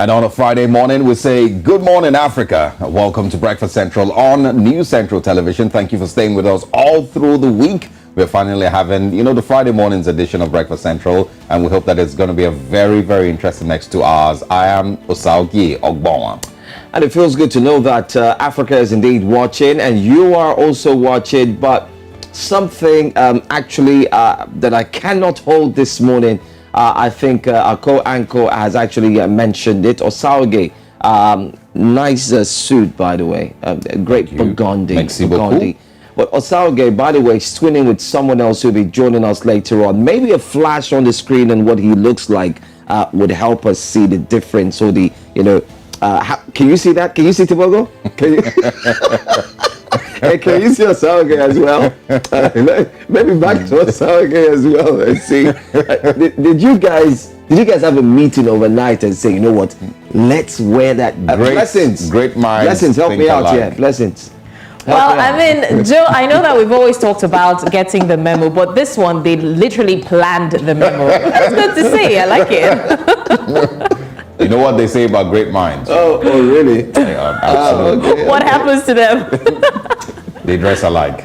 And on a Friday morning, we say, good morning, Africa. Welcome to Breakfast Central on News Central Television. Thank you for staying with us all through the week. We're finally having, the Friday morning's edition of Breakfast Central, and we hope that it's going to be a very, very interesting next 2 hours. I am Osaoki Ogbonwa. And it feels good to know that Africa is indeed watching, and you are also watching, but something that I cannot hold this morning. I think our co-anchor has actually mentioned it. Osaoge, nice suit, by the way. Great burgundy. But Osaoge, by the way, is twinning with someone else who'll be joining us later on. Maybe a flash on the screen and what he looks like would help us see the difference. Or the, can you see that? Can you see Tibogo? Hey, can you see Osaoge as well? Maybe back to Osaoge as well. Let's see. Did you guys have a meeting overnight and say, you know what? Let's wear that. Blessings. Great minds. Blessings. Help me out here. Blessings. Well, I mean, Joe, I know that we've always talked about getting the memo, but this one, they literally planned the memo. That's good to see. I like it. You know what they say about great minds? Oh really? Yeah, absolutely. Okay. What happens to them? They dress alike.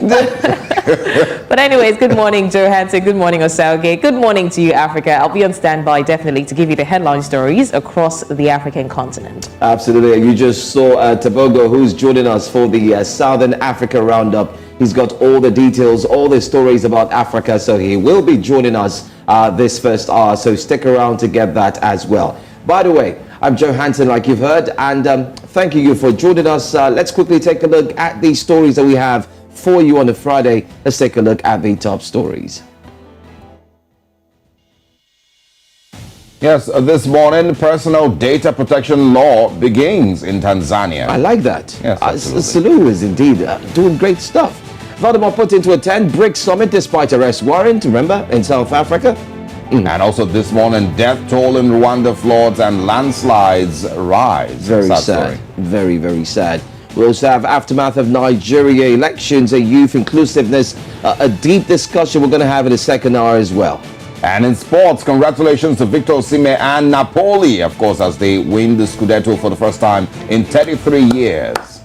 But anyways, good morning, Joe Hanson. Good morning, Osaoge. Good morning to you, Africa. I'll be on standby definitely to give you the headline stories across the African continent. Absolutely. You just saw Tobago, who's joining us for the Southern Africa Roundup. He's got all the details, all the stories about Africa. So he will be joining us this first hour. So stick around to get that as well. By the way, I'm Joe Hanson, like you've heard, and thank you for joining us. Let's quickly take a look at the stories that we have for you on a Friday. Let's take a look at the top stories. Yes, this morning, personal data protection law begins in Tanzania. I like that. Yes, Sulu is indeed doing great stuff. Valdemar put into a 10 BRICS summit despite arrest warrant, remember, in South Africa. And also this morning, death toll in Rwanda, floods and landslides rise. Very sad. Very, very sad. We also have aftermath of Nigeria elections, a youth inclusiveness, a deep discussion we're going to have in the second hour as well. And in sports, congratulations to Victor Osimhen and Napoli, of course, as they win the Scudetto for the first time in 33 years.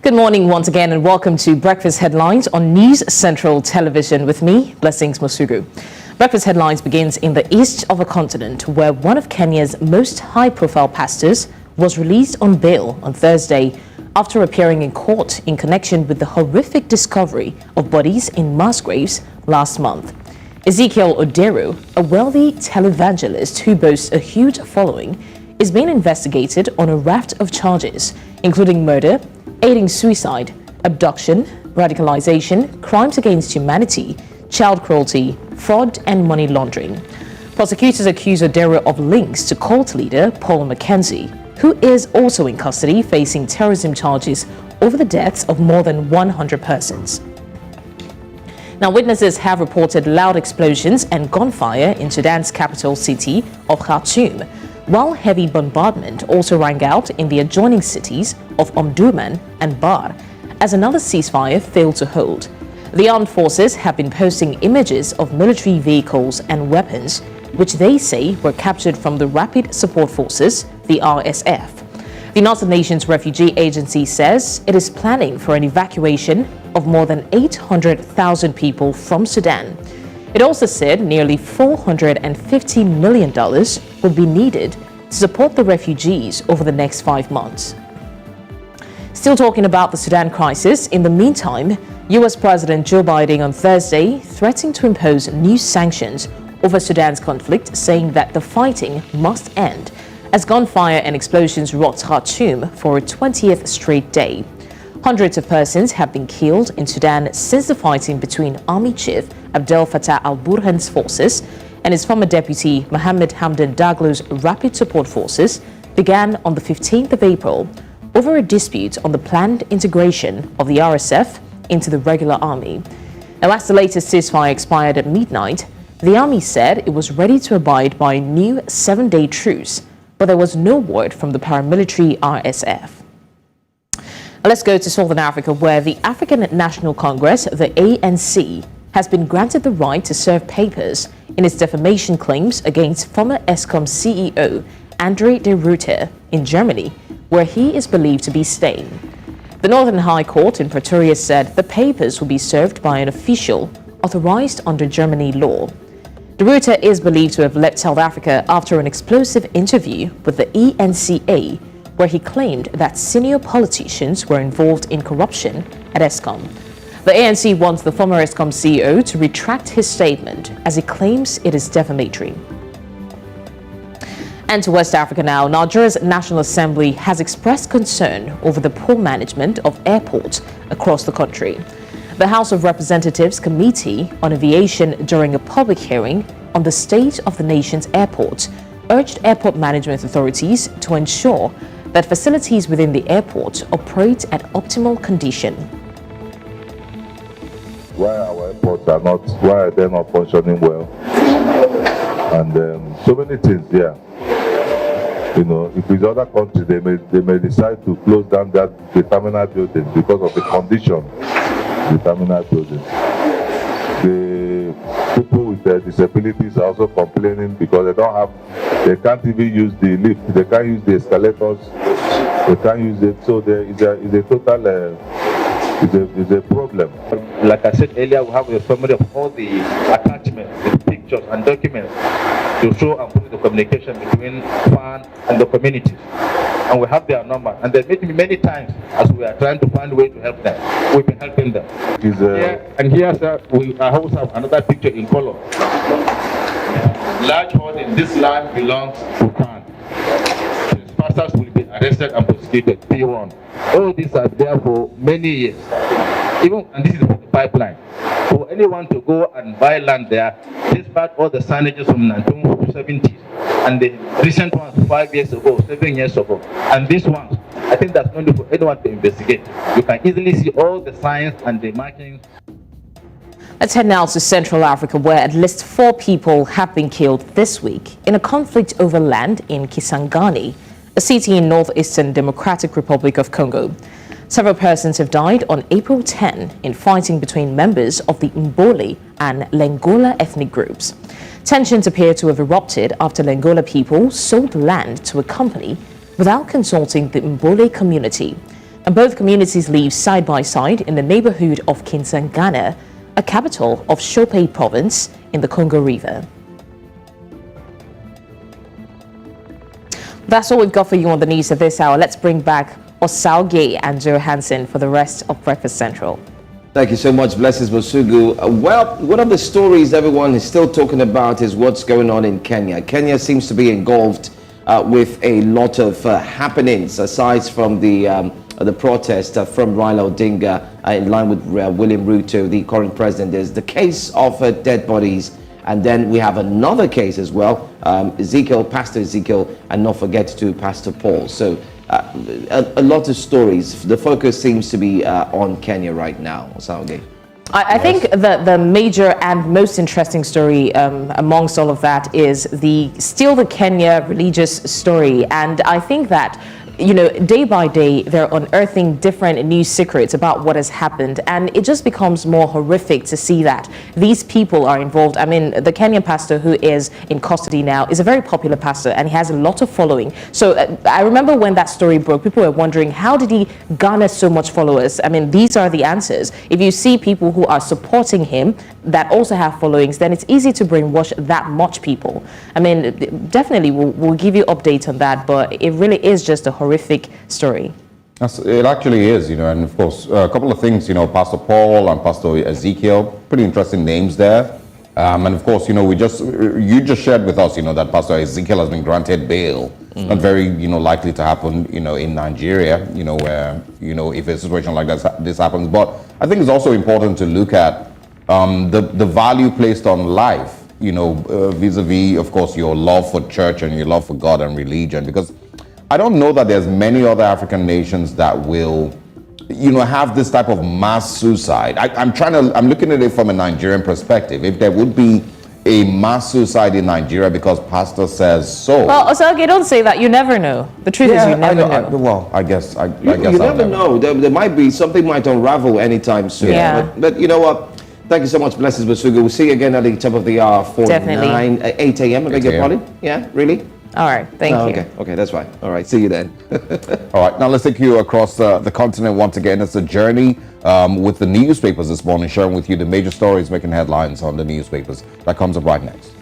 Good morning once again and welcome to Breakfast Headlines on News Central Television with me, Blessings Musugu. Breakfast Headlines begins in the east of a continent where one of Kenya's most high-profile pastors was released on bail on Thursday after appearing in court in connection with the horrific discovery of bodies in mass graves last month. Ezekiel Odero, a wealthy televangelist who boasts a huge following, is being investigated on a raft of charges, including murder, aiding suicide, abduction, radicalization, crimes against humanity, child cruelty, fraud, and money laundering. Prosecutors accuse Odero of links to cult leader Paul Mackenzie, who is also in custody facing terrorism charges over the deaths of more than 100 persons. Now, witnesses have reported loud explosions and gunfire in Sudan's capital city of Khartoum, while heavy bombardment also rang out in the adjoining cities of Omdurman and Bar, as another ceasefire failed to hold. The armed forces have been posting images of military vehicles and weapons, which they say were captured from the Rapid Support Forces, the RSF. The United Nations Refugee Agency says it is planning for an evacuation of more than 800,000 people from Sudan. It also said nearly $450 million would be needed to support the refugees over the next 5 months. Still talking about the Sudan crisis, in the meantime, US President Joe Biden on Thursday threatened to impose new sanctions over Sudan's conflict, saying that the fighting must end as gunfire and explosions rocked Khartoum for a 20th straight day. Hundreds of persons have been killed in Sudan since the fighting between Army Chief Abdel Fattah al-Burhan's forces and his former deputy Mohammed Hamdan Daglo's Rapid Support Forces began on the 15th of April over a dispute on the planned integration of the RSF into the regular army. Now, as the latest ceasefire expired at midnight, the army said it was ready to abide by a new 7-day truce, but there was no word from the paramilitary RSF. Let's go to Southern Africa, where the African National Congress, the ANC, has been granted the right to serve papers in its defamation claims against former Eskom CEO Andre de Ruyter in Germany, where he is believed to be staying. The Northern High Court in Pretoria said the papers will be served by an official authorized under Germany law. De Ruyter is believed to have left South Africa after an explosive interview with the ENCA, where he claimed that senior politicians were involved in corruption at Eskom. The ANC wants the former Eskom CEO to retract his statement, as he claims it is defamatory. And to West Africa now, Nigeria's National Assembly has expressed concern over the poor management of airports across the country. The House of Representatives Committee on Aviation, during a public hearing on the state of the nation's airports, urged airport management authorities to ensure that facilities within the airport operate at optimal condition. Why our airports are not, why are they not functioning well? And so many things there. You know, if it's other countries, they may decide to close down the terminal building because of the condition the terminal building. The people with disabilities are also complaining because they can't even use the lift, they can't use the escalators, they can't use it. So there is a total is a problem. Like I said earlier, we have a summary of all the attachments, the pictures and documents to show and put the communication between FAN and the communities. And we have their number. And they meet me many times as we are trying to find a way to help them. We've been helping them. Here, sir, I also have another picture in color. Large holding, this land belongs to FAN. Pastors will be arrested and prosecuted. P1. All these are there for many years. And this is the pipeline. For anyone to go and buy land there, despite all the signages from 1970s and the recent ones 5 years ago, 7 years ago, and this one, I think that's only for anyone to investigate. You can easily see all the signs and the markings. Let's head now to Central Africa, where at least 4 people have been killed this week in a conflict over land in Kisangani, a city in northeastern Democratic Republic of Congo. Several persons have died on April 10 in fighting between members of the Mbole and Lengola ethnic groups. Tensions appear to have erupted after Lengola people sold land to a company without consulting the Mbole community. And both communities live side by side in the neighborhood of Kisangani, a capital of Chope province in the Congo River. That's all we've got for you on the news at this hour. Let's bring back Osauge and Joe Hansen for the rest of Breakfast Central. Thank you so much, Blessings Mosugu. Well, one of the stories everyone is still talking about is what's going on in Kenya. Kenya seems to be engulfed with a lot of happenings, aside from the protest from Raila Odinga in line with William Ruto, the current president. There's the case of dead bodies. And then we have another case as well, Pastor Ezekiel, and not forget to Pastor Paul. So a lot of stories. The focus seems to be on Kenya right now. Osauge. I think the major and most interesting story amongst all of that is the Kenya religious story. And I think that day by day, they're unearthing different news secrets about what has happened. And it just becomes more horrific to see that these people are involved. I mean, the Kenyan pastor who is in custody now is a very popular pastor and he has a lot of following. So I remember when that story broke, people were wondering, how did he garner so much followers? I mean, these are the answers. If you see people who are supporting him that also have followings, then it's easy to brainwash that much people. I mean, definitely we'll give you updates on that, but it really is just a horrific story. It actually is, and of course, a couple of things, Pastor Paul and Pastor Ezekiel, pretty interesting names there. And of course, you just shared with us, that Pastor Ezekiel has been granted bail. Not very, likely to happen, in Nigeria, where, if a situation like this happens. But I think it's also important to look at the value placed on life, vis-a-vis, of course, your love for church and your love for God and religion. Because I don't know that there's many other African nations that will, have this type of mass suicide. I'm looking at it from a Nigerian perspective. If there would be a mass suicide in Nigeria because pastor says so. Well, Osage, don't say that. You never know. The truth is you never know. I guess you never know. There might be something might unravel anytime soon. Yeah. But you know what? Thank you so much, Blessings Basuga. We'll see you again at the top of the hour for 8 a.m. I beg your pardon? Yeah, really? All right, thank you. Okay, that's fine. All right, see you then. All right, now let's take you across the continent once again. It's a journey with the newspapers this morning, sharing with you the major stories making headlines on the newspapers. That comes up right next.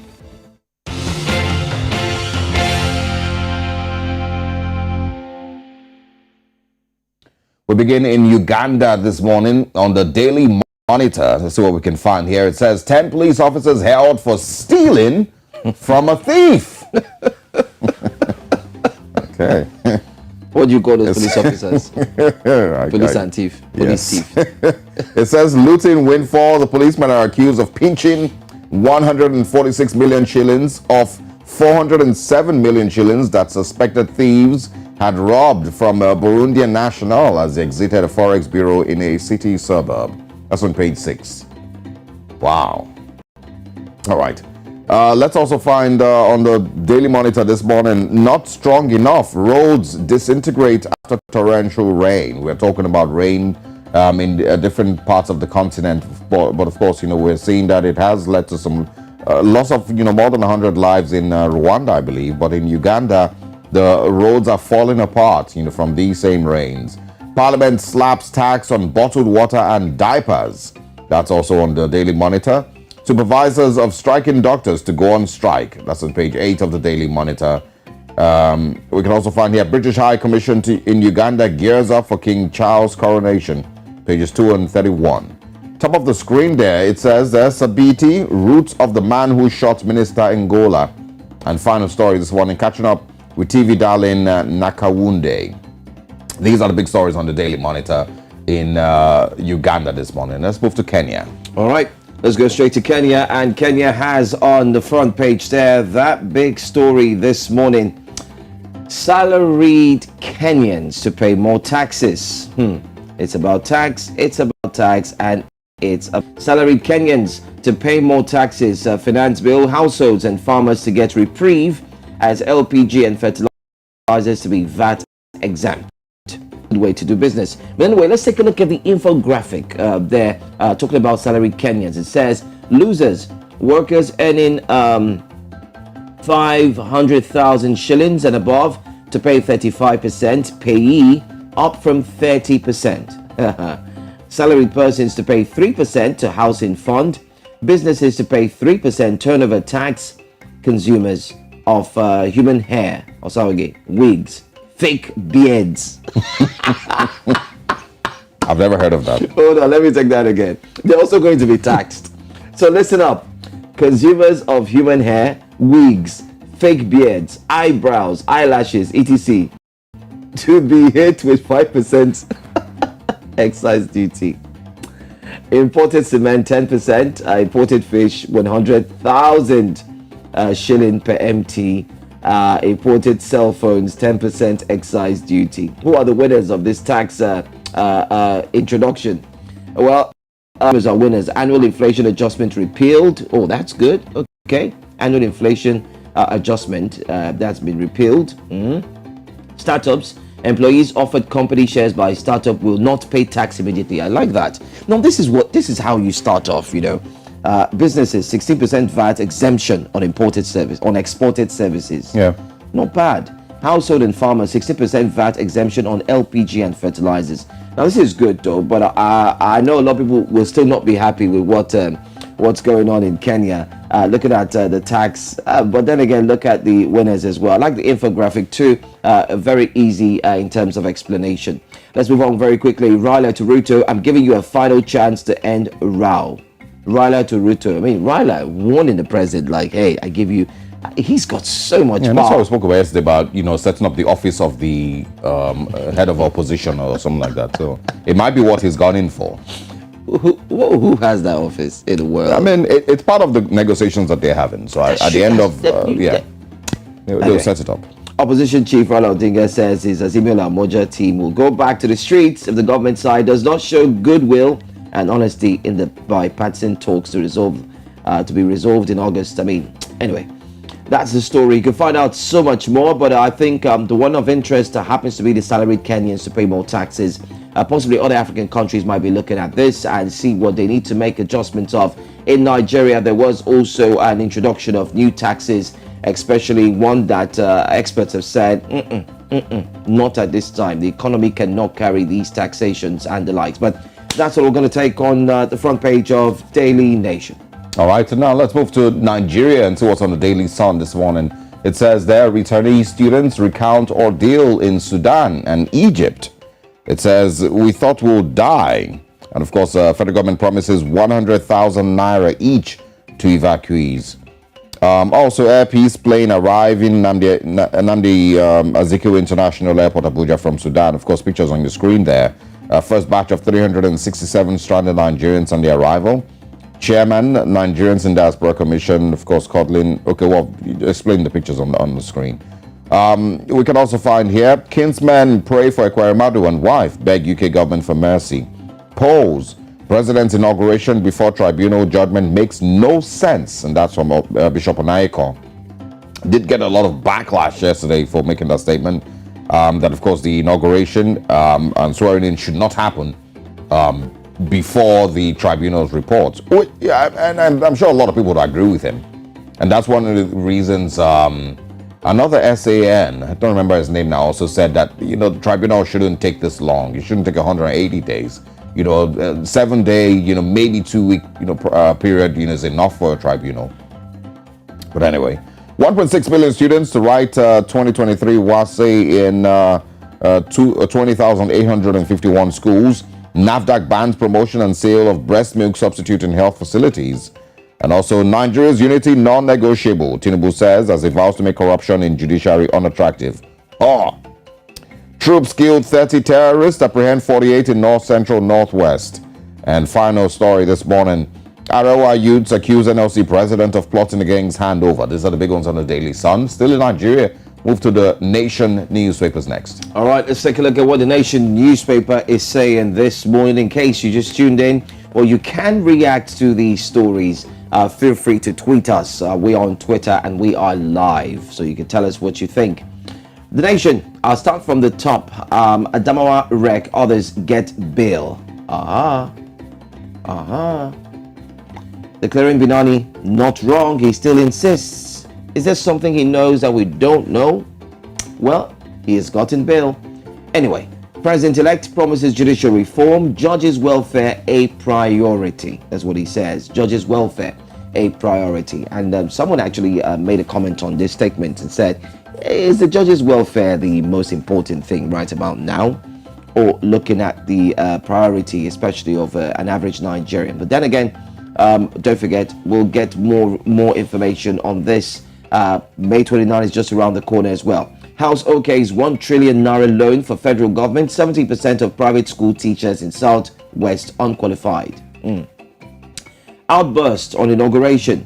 We begin in Uganda this morning on the Daily Monitor. Let's see what we can find here. It says 10 police officers held for stealing from a thief. Okay. What do you call those police officers? Police and thief. Police thief. It says looting windfall. The policemen are accused of pinching 146 million shillings of 407 million shillings that suspected thieves had robbed from a Burundian national as they exited a forex bureau in a city suburb. That's on page 6. Wow. All right. Let's also find on the Daily Monitor this morning, not strong enough. Roads disintegrate after torrential rain. We're talking about rain in different parts of the continent. But of course, we're seeing that it has led to some loss of, more than 100 lives in Rwanda, I believe. But in Uganda, the roads are falling apart, from these same rains. Parliament slaps tax on bottled water and diapers. That's also on the Daily Monitor. Supervisors of striking doctors to go on strike. That's on page 8 of the Daily Monitor. We can also find here British High Commission in Uganda gears up for King Charles' coronation. Pages 2 and 31. Top of the screen there, it says there's Sabiti, roots of the man who shot Minister Ngola. And final story this morning, catching up with TV darling Nakawunde. These are the big stories on the Daily Monitor in Uganda this morning. Let's move to Kenya. All right. Let's go straight to Kenya, and Kenya has on the front page there that big story this morning. Salaried Kenyans to pay more taxes. It's about tax, and it's salaried Kenyans to pay more taxes. Finance bill, households and farmers to get reprieve as LPG and fertilizers to be VAT exempt. Way to do business. But anyway, let's take a look at the infographic there, talking about salaried Kenyans. It says losers, workers earning 500,000 shillings and above to pay 35%, payee up from 30%. Salaried persons to pay 3% to housing fund, businesses to pay 3% turnover tax, consumers of human hair, or sorry, wigs, fake beards. I've never heard of that. Hold on, let me take that again. They're also going to be taxed. So listen up. Consumers of human hair, wigs, fake beards, eyebrows, eyelashes, etc. to be hit with 5% excise duty. Imported cement 10%, imported fish 100,000 shilling per MT. Imported cell phones 10% excise duty. Who are the winners of this tax introduction? Well, those are winners. Annual inflation adjustment repealed. Oh, that's good. Okay, annual inflation adjustment that's been repealed. Startups Employees offered company shares by startup will not pay tax immediately. I like that. Now, this is how you start off, businesses, 16% VAT exemption on exported services. Yeah. Not bad. Household and farmers, 60% VAT exemption on LPG and fertilizers. Now, this is good though, but I know a lot of people will still not be happy with what's going on in Kenya. Looking at the tax, but then again, look at the winners as well. I like the infographic too. Very easy in terms of explanation. Let's move on very quickly. Raila to Ruto, I'm giving you a final chance to end row. Raila to Ruto. I mean, Raila warning the president like, hey, I give you. He's got so much power. That's what we spoke about yesterday about, setting up the office of the head of opposition or something like that. So it might be what he's gone in for. Who has that office in the world? I mean, it's part of the negotiations that they're having. So at the end of, they'll set it up. Opposition Chief Raila Odinga says his Azimio La Moja team will go back to the streets if the government side does not show goodwill and honesty in the bipartisan talks to be resolved in August. I mean, anyway, that's the story. You can find out so much more, but I think the one of interest happens to be the salaried Kenyans to pay more taxes. Possibly other African countries might be looking at this and see what they need to make adjustments of. In Nigeria, there was also an introduction of new taxes, especially one that experts have said, not at this time. The economy cannot carry these taxations and the likes. But that's what we're going to take on the front page of Daily Nation. All right, so now let's move to Nigeria and see what's on the Daily Sun this morning. It says there, returnee students recount ordeal in Sudan and Egypt. It says, we thought we'll die. And of course, federal government promises 100,000 naira each to evacuees. Also, Air Peace plane arrive in Nnamdi Azikiwe International Airport, Abuja from Sudan. Of course, pictures on the screen there. First batch of 367 stranded Nigerians on the arrival. Chairman, Nigerians in Diaspora Commission, of course, Codlin. Okay, well, explain the pictures on the screen. We can also find here, kinsmen pray for Ekweremadu and wife, beg UK government for mercy. Polls, president's inauguration before tribunal judgment makes no sense. And that's from Bishop Onaiko. Did get a lot of backlash yesterday for making that statement. That, of course, the inauguration and swearing in should not happen before the tribunal's report. And I'm sure a lot of people would agree with him. And that's one of the reasons another SAN, I don't remember his name now, also said that, the tribunal shouldn't take this long. It shouldn't take 180 days. 7 day, maybe 2 week, period, is enough for a tribunal. But anyway, 1.6 million students to write 2023 WASE in 20,851 schools. NAFDAC bans promotion and sale of breast milk substitute in health facilities. And also, Nigeria's unity non-negotiable, Tinubu says, as he vows to make corruption in judiciary unattractive. Troops killed 30 terrorists, apprehend 48 in north central northwest. And final story this morning, Arewa youths accuse NLC president of plotting the gang's handover. These are the big ones on the Daily Sun. Still in Nigeria, move to the Nation newspapers next. All right, let's take a look at what the Nation newspaper is saying this morning. In case you just tuned in, well, you can react to these stories. Feel free to tweet us. We are on Twitter and we are live, so you can tell us what you think. The Nation, I'll start from the top. Adamawa wreck, others get bail. Declaring Binani not wrong, he still insists. Is there something he knows that we don't know? Well, he has gotten bail. Anyway, President-elect promises judicial reform, judges' welfare a priority. That's what he says. Judges' welfare a priority. And someone actually made a comment on this statement and said, is the judges' welfare the most important thing right about now? Or looking at the priority, especially of an average Nigerian? But then again, don't forget, we'll get more information on this. May 29 is just around the corner as well. House OK's 1 trillion naira loan for federal government. 70% of private school teachers in Southwest unqualified. Outburst on inauguration.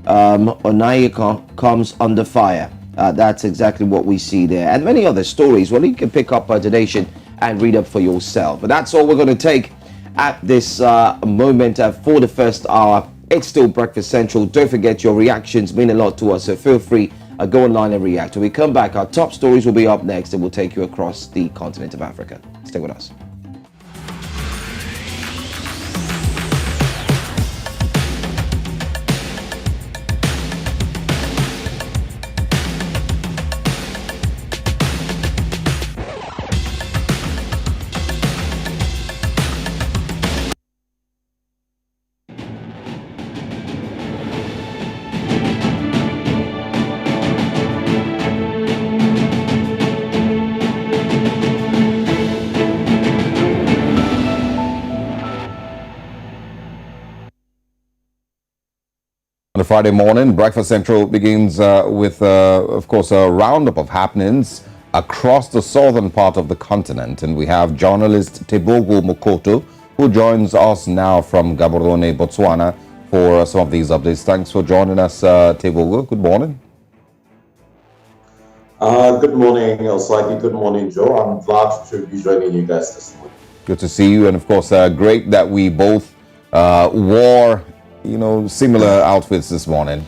Onayeka comes under fire. That's exactly what we see there. And many other stories. Well, you can pick up The Nation and read up for yourself. But that's all we're going to take at this moment for the first hour. It's still Breakfast Central. Don't forget, your reactions mean a lot to us, so feel free go online and react. When we come back, our top stories will be up next, and we'll take you across the continent of Africa. Stay with us. On a Friday morning, Breakfast Central begins with, of course, a roundup of happenings across the southern part of the continent. And we have journalist Tebogo Mokoto, who joins us now from Gaborone, Botswana, for some of these updates. Thanks for joining us, Tebogo. Good morning. Good morning, Elsaki. Good morning, Joe. I'm glad to be joining you guys this morning. Good to see you. And, of course, great that we both wore similar outfits this morning.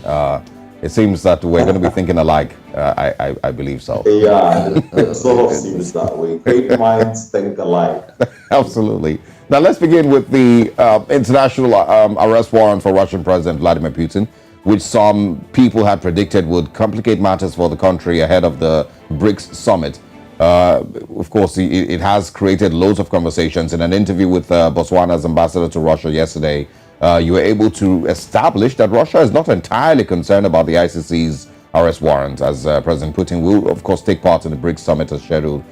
It seems that we're going to be thinking alike. I believe so. Yeah, it sort of seems that way. Great minds think alike. Absolutely. Now let's begin with the international arrest warrant for Russian President Vladimir Putin, which some people had predicted would complicate matters for the country ahead of the BRICS summit. Of course, it has created loads of conversations. In an interview with Botswana's ambassador to Russia yesterday, you were able to establish that Russia is not entirely concerned about the ICC's arrest warrant, as President Putin will, of course, take part in the BRICS summit as scheduled.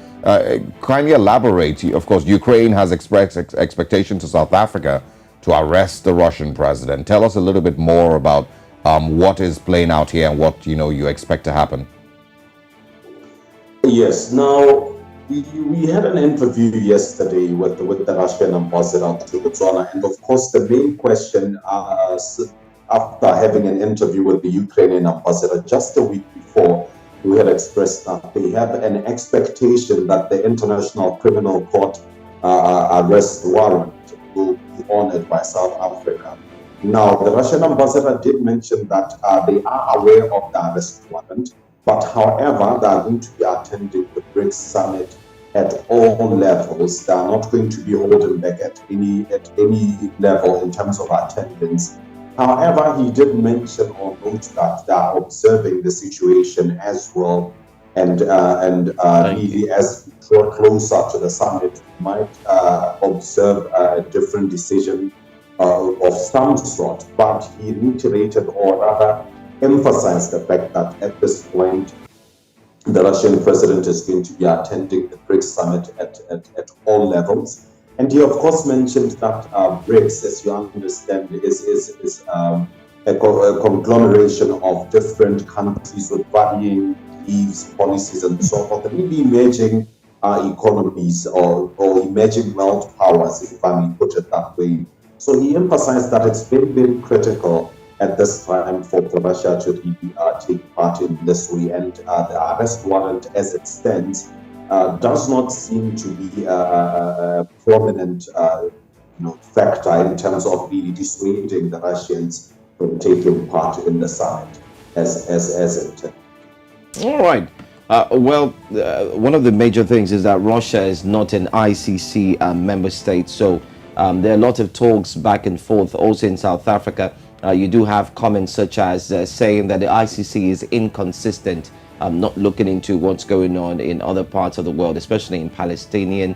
Kindly elaborate. Of course, Ukraine has expressed expectation to South Africa to arrest the Russian president. Tell us a little bit more about what is playing out here and what you expect to happen. Yes. Now, we had an interview yesterday with the Russian ambassador to Botswana, and of course, the main question after having an interview with the Ukrainian ambassador just a week before, we had expressed that they have an expectation that the International Criminal Court arrest warrant will be honored by South Africa. Now, the Russian ambassador did mention that they are aware of the arrest warrant, but however, they are going to be attending the BRICS summit at all levels. They are not going to be holding back at any level in terms of attendance. However, he did mention or note that they are observing the situation as well, and really as we draw closer to the summit, we might observe a different decision of some sort. But he reiterated, or rather emphasized, the fact that at this point, the Russian president is going to be attending the BRICS summit at all levels. And he, of course, mentioned that BRICS, as you understand, is a conglomeration of different countries with varying beliefs, policies, and so forth, and maybe emerging economies or emerging world powers, if I may put it that way. So he emphasized that it's very, very critical at this time for Russia to really take part in this way. And the arrest warrant, as it stands, does not seem to be a prominent factor in terms of really dissuading the Russians from taking part in the summit as intended. All right. One of the major things is that Russia is not an ICC member state, so there are a lot of talks back and forth also in South Africa. You do have comments such as saying that the ICC is inconsistent, not looking into what's going on in other parts of the world, especially in Palestinian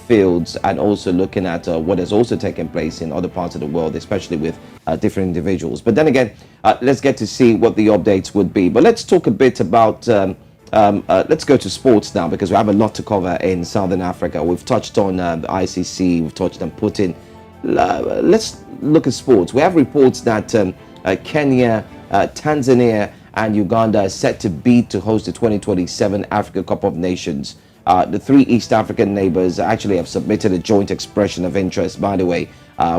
fields, and also looking at what has also taken place in other parts of the world, especially with different individuals. But then again, let's get to see what the updates would be. But let's talk a bit about, let's go to sports now, because we have a lot to cover in Southern Africa. We've touched on the ICC, we've touched on Putin. Let's look at sports. We have reports that Kenya, Tanzania, and Uganda are set to bid to host the 2027 Africa Cup of Nations. The three East African neighbors actually have submitted a joint expression of interest, by the way,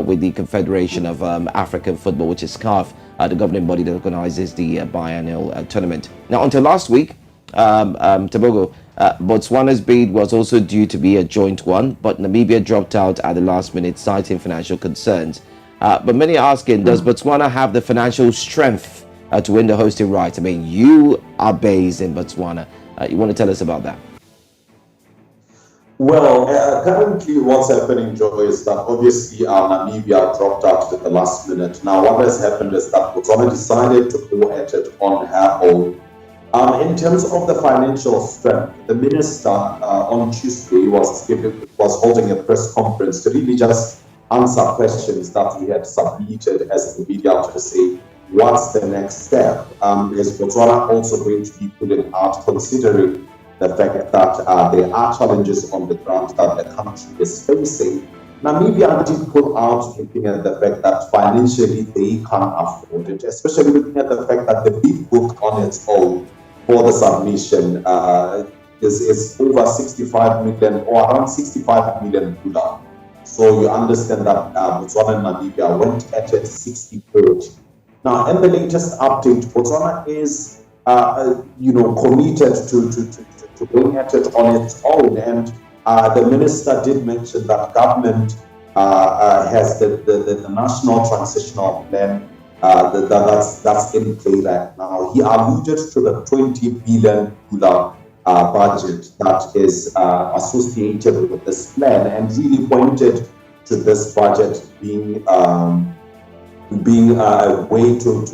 with the Confederation of African Football, which is CAF, the governing body that organizes the biennial tournament. Now, until last week, Tebogo, Botswana's bid was also due to be a joint one, but Namibia dropped out at the last minute, citing financial concerns. But many are asking, does Botswana have the financial strength to win the hosting rights. I mean, you are based in Botswana. You want to tell us about that? Well, currently what's happening, Joe, is that obviously Namibia dropped out at the last minute. Now, what has happened is that Botswana decided to go at it on her own. In terms of the financial strength, the minister on Tuesday was holding a press conference to really just answer questions that we had submitted as the media to say, what's the next step? Is Botswana also going to be putting out, considering the fact that there are challenges on the ground that the country is facing? Namibia did put out, looking at the fact that financially they can't afford it, especially looking at the fact that the big book on its own for the submission is over 65 million or around 65 million $. So you understand that Botswana and Namibia went at it 60-40. Now, in the latest update, Botswana is committed to going at it on its own, and the minister did mention that government has the national transitional plan that's in play right now. He alluded to the $20 billion budget that is associated with this plan, and really pointed to this budget being a way to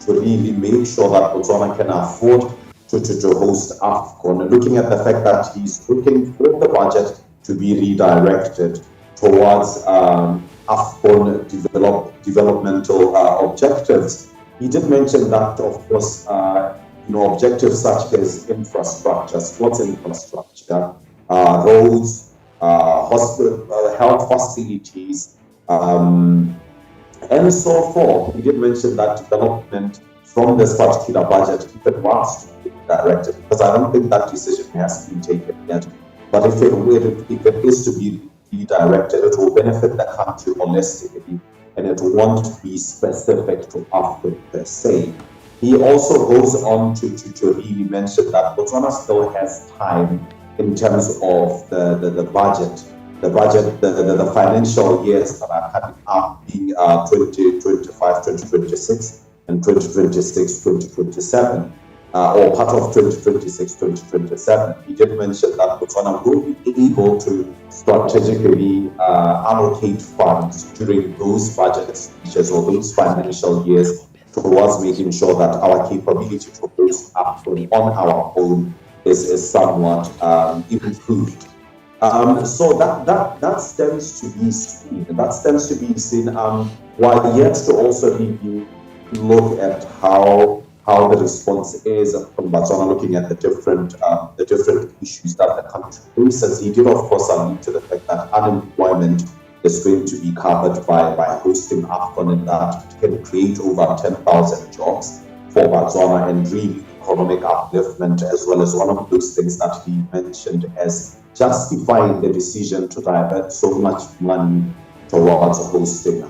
really make sure that Botswana can afford to host AFCON, looking at the fact that he's looking for the budget to be redirected towards AFCON developmental objectives. He did mention that, of course, objectives such as infrastructure, sports infrastructure, roads, hospital, health facilities, and so forth. He did mention that development from this particular budget, if it was to be directed, because I don't think that decision has been taken yet, but if it is to be redirected, it will benefit the country holistically, and it won't be specific to Africa per se. He also goes on to really mention that Botswana still has time in terms of the budget. The financial years that are coming up being 2025, 2026, and 2026, 2027, or part of 2026, 2027. He did mention that Botswana will be able to strategically allocate funds during those budget speeches or those financial years towards making sure that our capability to host AFCON on our own is somewhat improved. So that stands to be seen. That stands to be seen. While yet to also really look at how the response is from Botswana, looking at the different issues that the country faces. He did, of course, allude to the fact that unemployment is going to be covered by hosting AFCON, and that it can create over 10,000 jobs for Botswana and really economic upliftment, as well as one of those things that he mentioned as justifying the decision to divert so much money towards hosting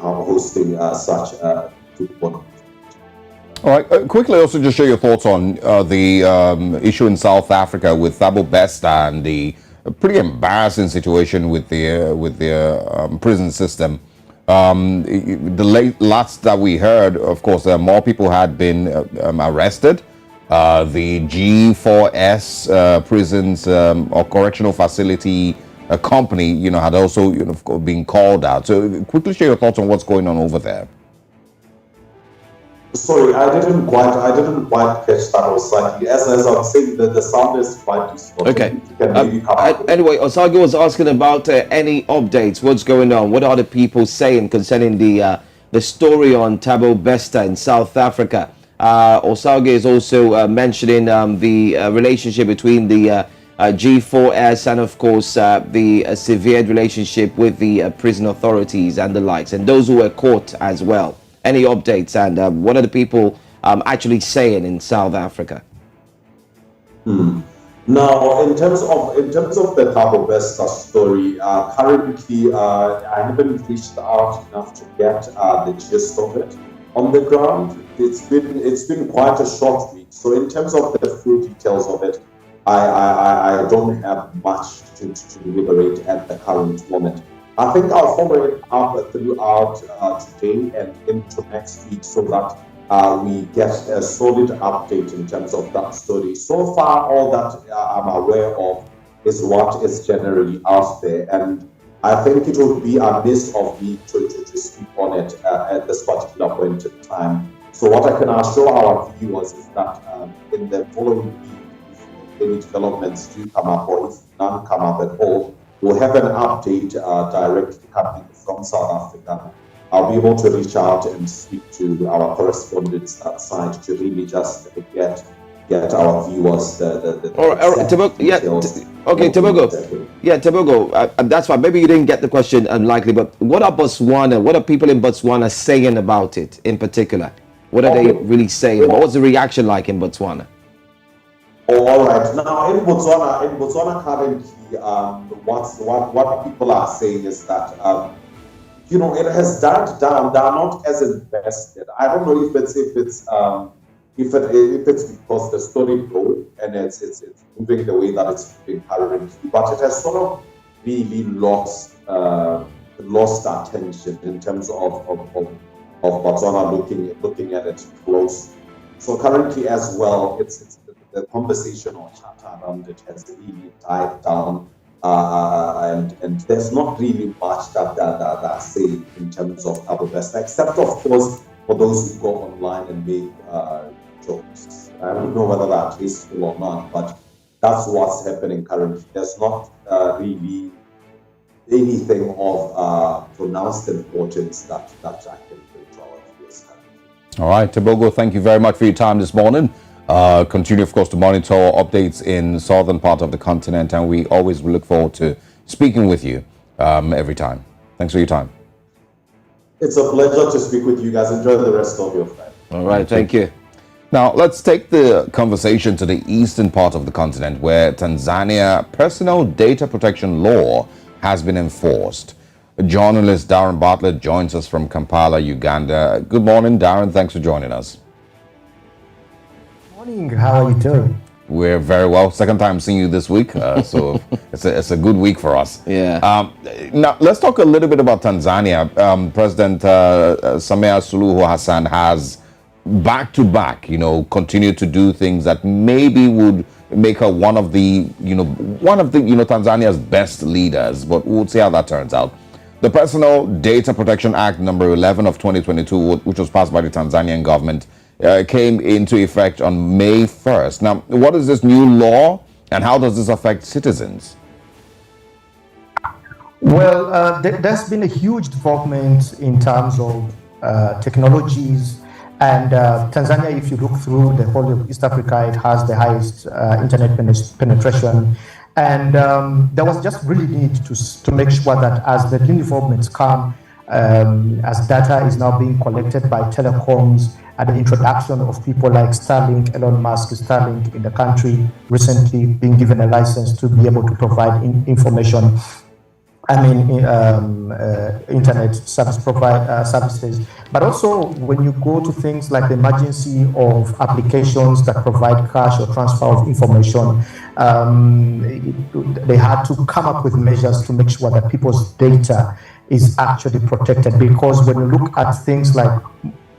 such a football. All right, quickly also just share your thoughts on the issue in South Africa with Thabo Bester and the pretty embarrassing situation with the prison system. The last that we heard, of course, more people had been arrested. The G4S prisons or correctional facility company, had also been called out. So quickly share your thoughts on what's going on over there. Sorry, I didn't quite catch that, Osagi. As I was saying, the sound is quite distorted. Okay. Anyway, Osagi was asking about any updates. What's going on? What are the people saying concerning the story on Thabo Bester in South Africa? Osagi is also mentioning the relationship between the G4S and, of course, the severed relationship with the prison authorities and the likes, and those who were caught as well. Any updates, and what are the people actually saying in South Africa? Now, in terms of the Thabo Bester story, currently I haven't reached out enough to get the gist of it on the ground. It's been quite a short week, so in terms of the full details of it, I don't have much to deliberate at the current moment. I think I'll follow it up throughout today and into next week, so that we get a solid update in terms of that story. So far, all that I'm aware of is what is generally out there, and I think it would be amiss of me to speak on it at this particular point in time. So what I can assure our viewers is that in the following week, if any developments do come up, or if none come up at all, we'll have an update directly coming from South Africa. I'll be able to reach out and speak to our correspondents that side to really just get our viewers the All right, Tebogo, Tebogo, that's why maybe you didn't get the question, unlikely, but what are Botswana, what are people in Botswana saying about it in particular? What are they really saying? What was the reaction like in Botswana? All right. Now in Botswana currently, what people are saying is that it has died down. They are not as invested. I don't know if it's because the story goes and it's moving the way that it's moving currently, but it has sort of really lost attention in terms of Botswana looking at it close. So currently as well, it's the conversation or chatter around it has really died down, and there's not really much that they're saying in terms of Cabo Vesta, except of course for those who go online and make jokes. I don't know whether that is true or not, but that's what's happening currently. There's not really anything of pronounced importance that I can bring to our viewers currently. All right, Tebogo, thank you very much for your time this morning. Continue, of course, to monitor updates in southern part of the continent, and we always look forward to speaking with you every time. Thanks for your time. It's a pleasure to speak with you guys. Enjoy the rest of your Friday. All right, thank you. Now, let's take the conversation to the eastern part of the continent, where Tanzania personal data protection law has been enforced. Journalist Darren Bartlett joins us from Kampala, Uganda. Good morning, Darren. Thanks for joining us. Morning. How are you doing? We're very well. Second time seeing you this week, so it's a good week for us. Yeah. Now, let's talk a little bit about Tanzania. President Samia Suluhu Hassan has back-to-back, continued to do things that maybe would make her one of the Tanzania's best leaders, but we'll see how that turns out. The Personal Data Protection Act number 11 of 2022, which was passed by the Tanzanian government, came into effect on May 1st. Now, what is this new law and how does this affect citizens? Well, there's been a huge development in terms of technologies. And Tanzania, if you look through the whole of East Africa, it has the highest internet penetration. And there was just really need to make sure that as the new developments come, as data is now being collected by telecoms, and the introduction of people like Starlink, Elon Musk, Starlink in the country recently being given a license to be able to provide information. Internet services, but also when you go to things like the emergency of applications that provide cash or transfer of information, they had to come up with measures to make sure that people's data is actually protected. Because when you look at things like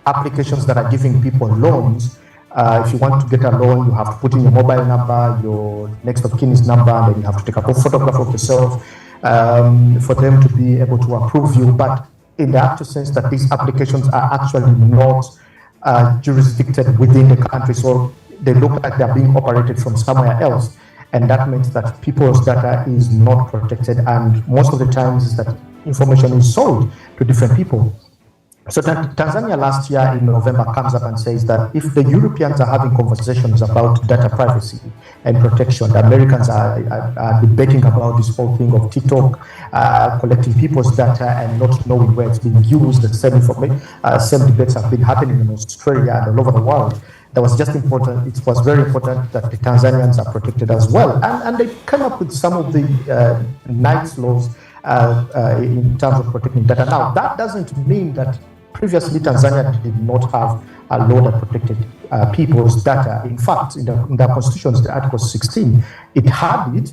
applications that are giving people loans, if you want to get a loan, you have to put in your mobile number, your next of kin's number, and then you have to take a photograph of yourself for them to be able to approve you. But in the actual sense that these applications are actually not jurisdicted within the country, so they look like they're being operated from somewhere else, and that means that people's data is not protected, and most of the times is that information is sold to different people. So Tanzania last year in November comes up and says that if the Europeans are having conversations about data privacy and protection, the Americans are debating about this whole thing of TikTok collecting people's data and not knowing where it's being used. The same debates have been happening in Australia and all over the world. That was just important. It was very important that the Tanzanians are protected as well. And they came up with some of the nice laws in terms of protecting data. Now, that doesn't mean that previously Tanzania did not have a law that protected people's data. In fact, in the constitution, the Article 16, it had it,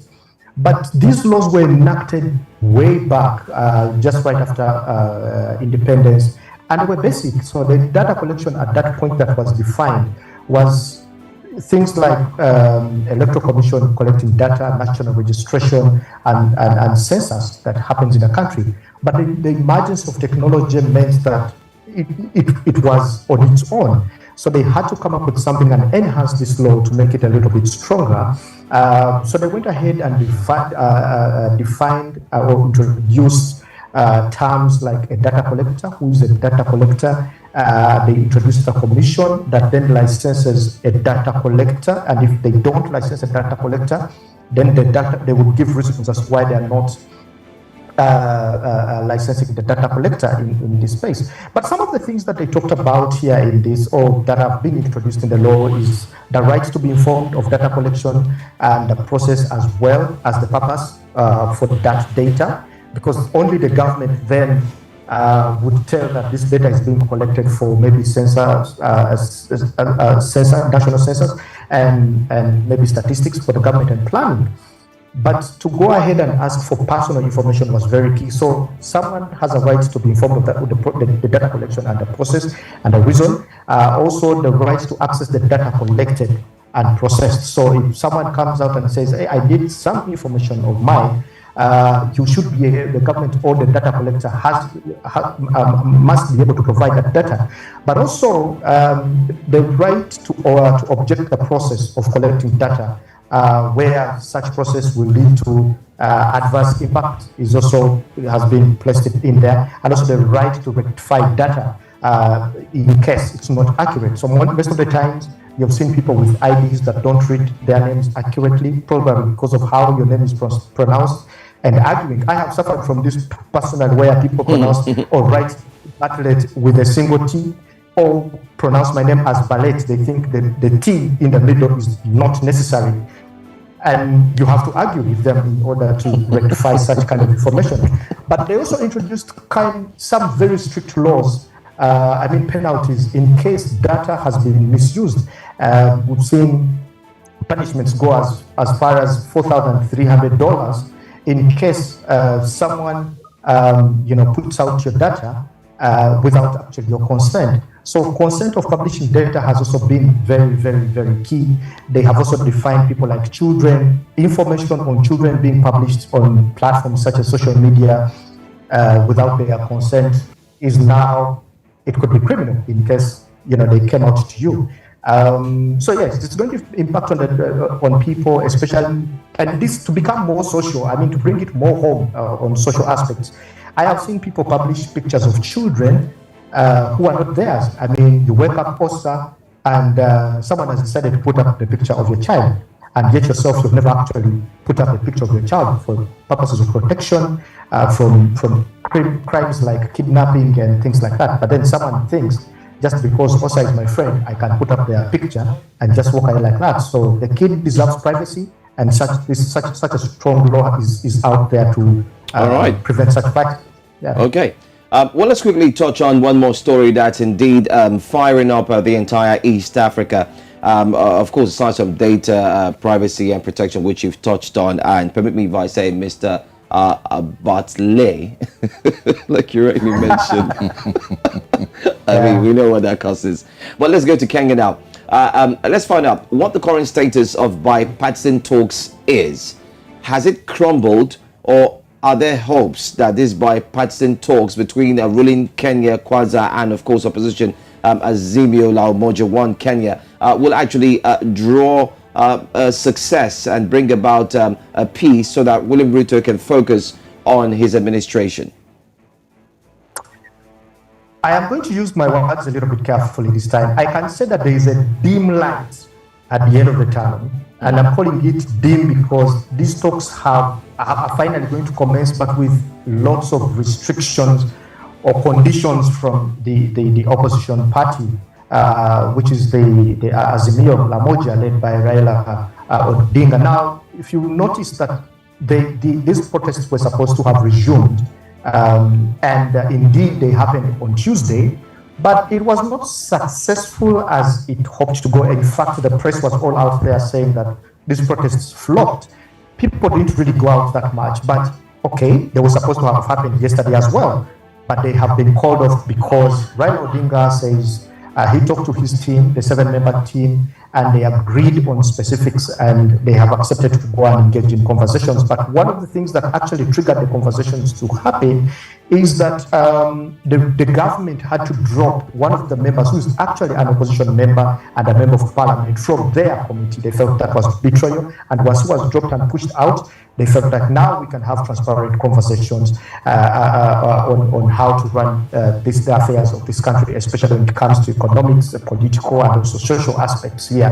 but these laws were enacted way back, just right after independence. and they were basic. So the data collection at that point that was defined was things like electoral commission collecting data, national registration, and census that happens in a country. But the emergence of technology meant that it was on its own. So they had to come up with something and enhance this law to make it a little bit stronger. So they went ahead and defined or introduced terms like a data collector. Who is a data collector? They introduced a commission that then licenses a data collector, and if they don't license a data collector, then they would give reasons as to why they are not licensing the data collector in this space. But some of the things that they talked about here in this, or that have been introduced in the law, is the right to be informed of data collection and the process, as well as the purpose for that data, because only the government then would tell that this data is being collected for maybe census, national census, and maybe statistics for the government and planning. But to go ahead and ask for personal information was very key. So someone has a right to be informed of that, the data collection and the process and the reason. Also, the right to access the data collected and processed. So if someone comes out and says, hey, I need some information of mine, you should be, the government or the data collector must be able to provide that data. But also the right to object the process of collecting data, where such process will lead to adverse impact has been placed in there, and also the right to rectify data in case it's not accurate. So most of the times you've seen people with IDs that don't read their names accurately, probably because of how your name is pronounced, and arguing. I have suffered from this personally, where people pronounce or write athlete with a single T, or pronounce my name as ballet. They think that the T in the middle is not necessary. And you have to argue with them in order to rectify such kind of information. But they also introduced some very strict laws, penalties in case data has been misused. We've seen punishments go as far as $4,300 in case someone puts out your data without actually your consent. So consent of publishing data has also been very, very, very key. They have also defined people like children. Information on children being published on platforms such as social media without their consent is now, it could be criminal in case they came out to you. So yes, it's going to impact on people, especially, and this to become more social. To bring it more home on social aspects. I have seen people publish pictures of children who are not theirs. You wake up, Osa, and someone has decided to put up the picture of your child, and yet yourself, you've never actually put up a picture of your child for purposes of protection from crimes like kidnapping and things like that. But then someone thinks, just because Osa is my friend, I can put up their picture and just walk away like that. So the kid deserves privacy, and such a strong law is out there to prevent such facts. Yeah. Okay. Well, let's quickly touch on one more story that's indeed firing up the entire East Africa. Of course, aside from data privacy and protection, which you've touched on, and permit me if I say, Mr. Bartley, like you already mentioned. We know what that cost is. But let's go to Kenya now. Let's find out what the current status of bipartisan talks is. Has it crumbled, or are there hopes that these bipartisan talks between ruling Kenya Kwanza and, of course, opposition Azimio La Umoja One Kenya will actually draw success and bring about a peace so that William Ruto can focus on his administration? I am going to use my words a little bit carefully this time. I can say that there is a dim light at the end of the tunnel, and I'm calling it dim because these talks are finally going to commence, but with lots of restrictions or conditions from the opposition party, which is the Azimio La Umoja, led by Raila Odinga. Now, if you notice that these protests were supposed to have resumed, and indeed they happened on Tuesday, but it was not successful as it hoped to go. In fact, the press was all out there saying that these protests flopped. People didn't really go out that much, but okay, they were supposed to have happened yesterday as well. but they have been called off because Raila Odinga says he talked to his team, the 7-member team, and they agreed on specifics and they have accepted to go and engage in conversations. But one of the things that actually triggered the conversations to happen is that the government had to drop one of the members who is actually an opposition member and a member of parliament from their committee. They felt that was betrayal, and once he was dropped and pushed out, they felt that now we can have transparent conversations on how to run the affairs of this country, especially when it comes to economics, political, and also social aspects here.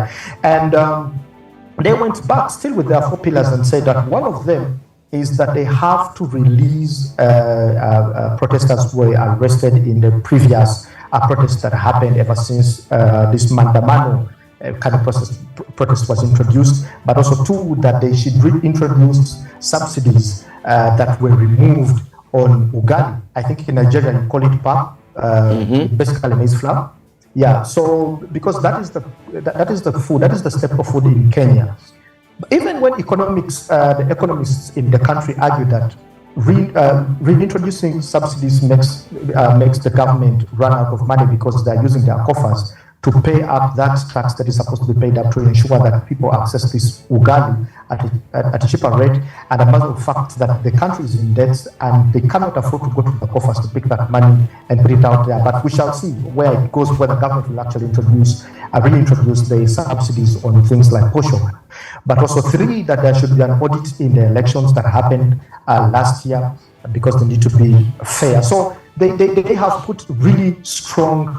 And they went back still with their 4 pillars and said that one of them is that they have to release protesters who were arrested in the previous protests that happened ever since this Mandamano kind of protest was introduced, but also two, that they should reintroduce subsidies that were removed on ugali. I think in Nigeria you call it pap, basically maize flour. Yeah, so because that is the food, that is the staple food in Kenya. Even when the economists in the country argue that reintroducing subsidies makes the government run out of money because they are using their coffers to pay up that tax that is supposed to be paid up to ensure that people access this ugali at a cheaper rate, and a matter of fact that the country is in debt and they cannot afford to go to the coffers to pick that money and put it out there. But we shall see where it goes, where the government will actually reintroduce the subsidies on things like posho. But also 3, that there should be an audit in the elections that happened last year because they need to be fair. So they have put really strong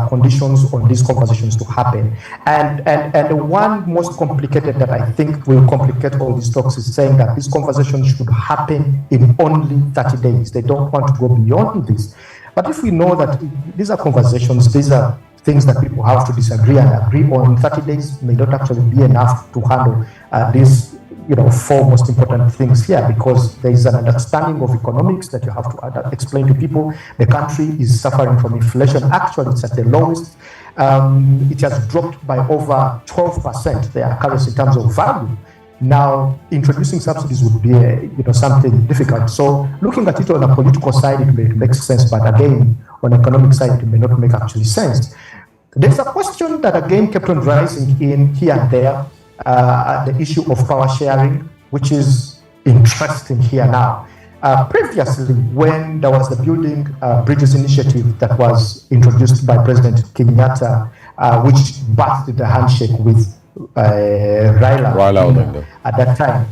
conditions on these conversations to happen. And the one most complicated that I think will complicate all these talks is saying that these conversations should happen in only 30 days. They don't want to go beyond this. But if we know that these are conversations, these are things that people have to disagree and agree on, 30 days may not actually be enough to handle these 4 most important things here, because there is an understanding of economics that you have to explain to people. The country is suffering from inflation. Actually, it's at the lowest. It has dropped by over 12%, their currency in terms of value. Now, introducing subsidies would be something difficult. So looking at it on a political side, it makes sense, but again, on the economic side, it may not make actually sense. There's a question that again kept on rising in here and there, the issue of power sharing, which is interesting here now. Previously, when there was the Building Bridges initiative that was introduced by President Kenyatta, which birthed the handshake with Raila Odinga at that time,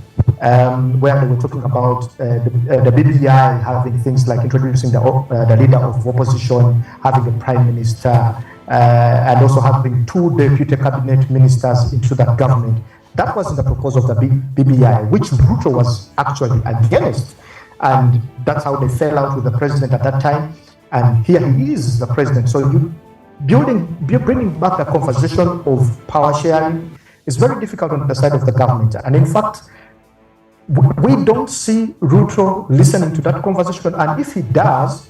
where they were talking about the BBI having things like introducing the leader of opposition, having a prime minister, and also having 2 deputy cabinet ministers into that government. That was in the proposal of the BBI, which Ruto was actually against. And that's how they fell out with the president at that time. And here he is, the president. So bringing back the conversation of power sharing is very difficult on the side of the government. And in fact, we don't see Ruto listening to that conversation. And if he does,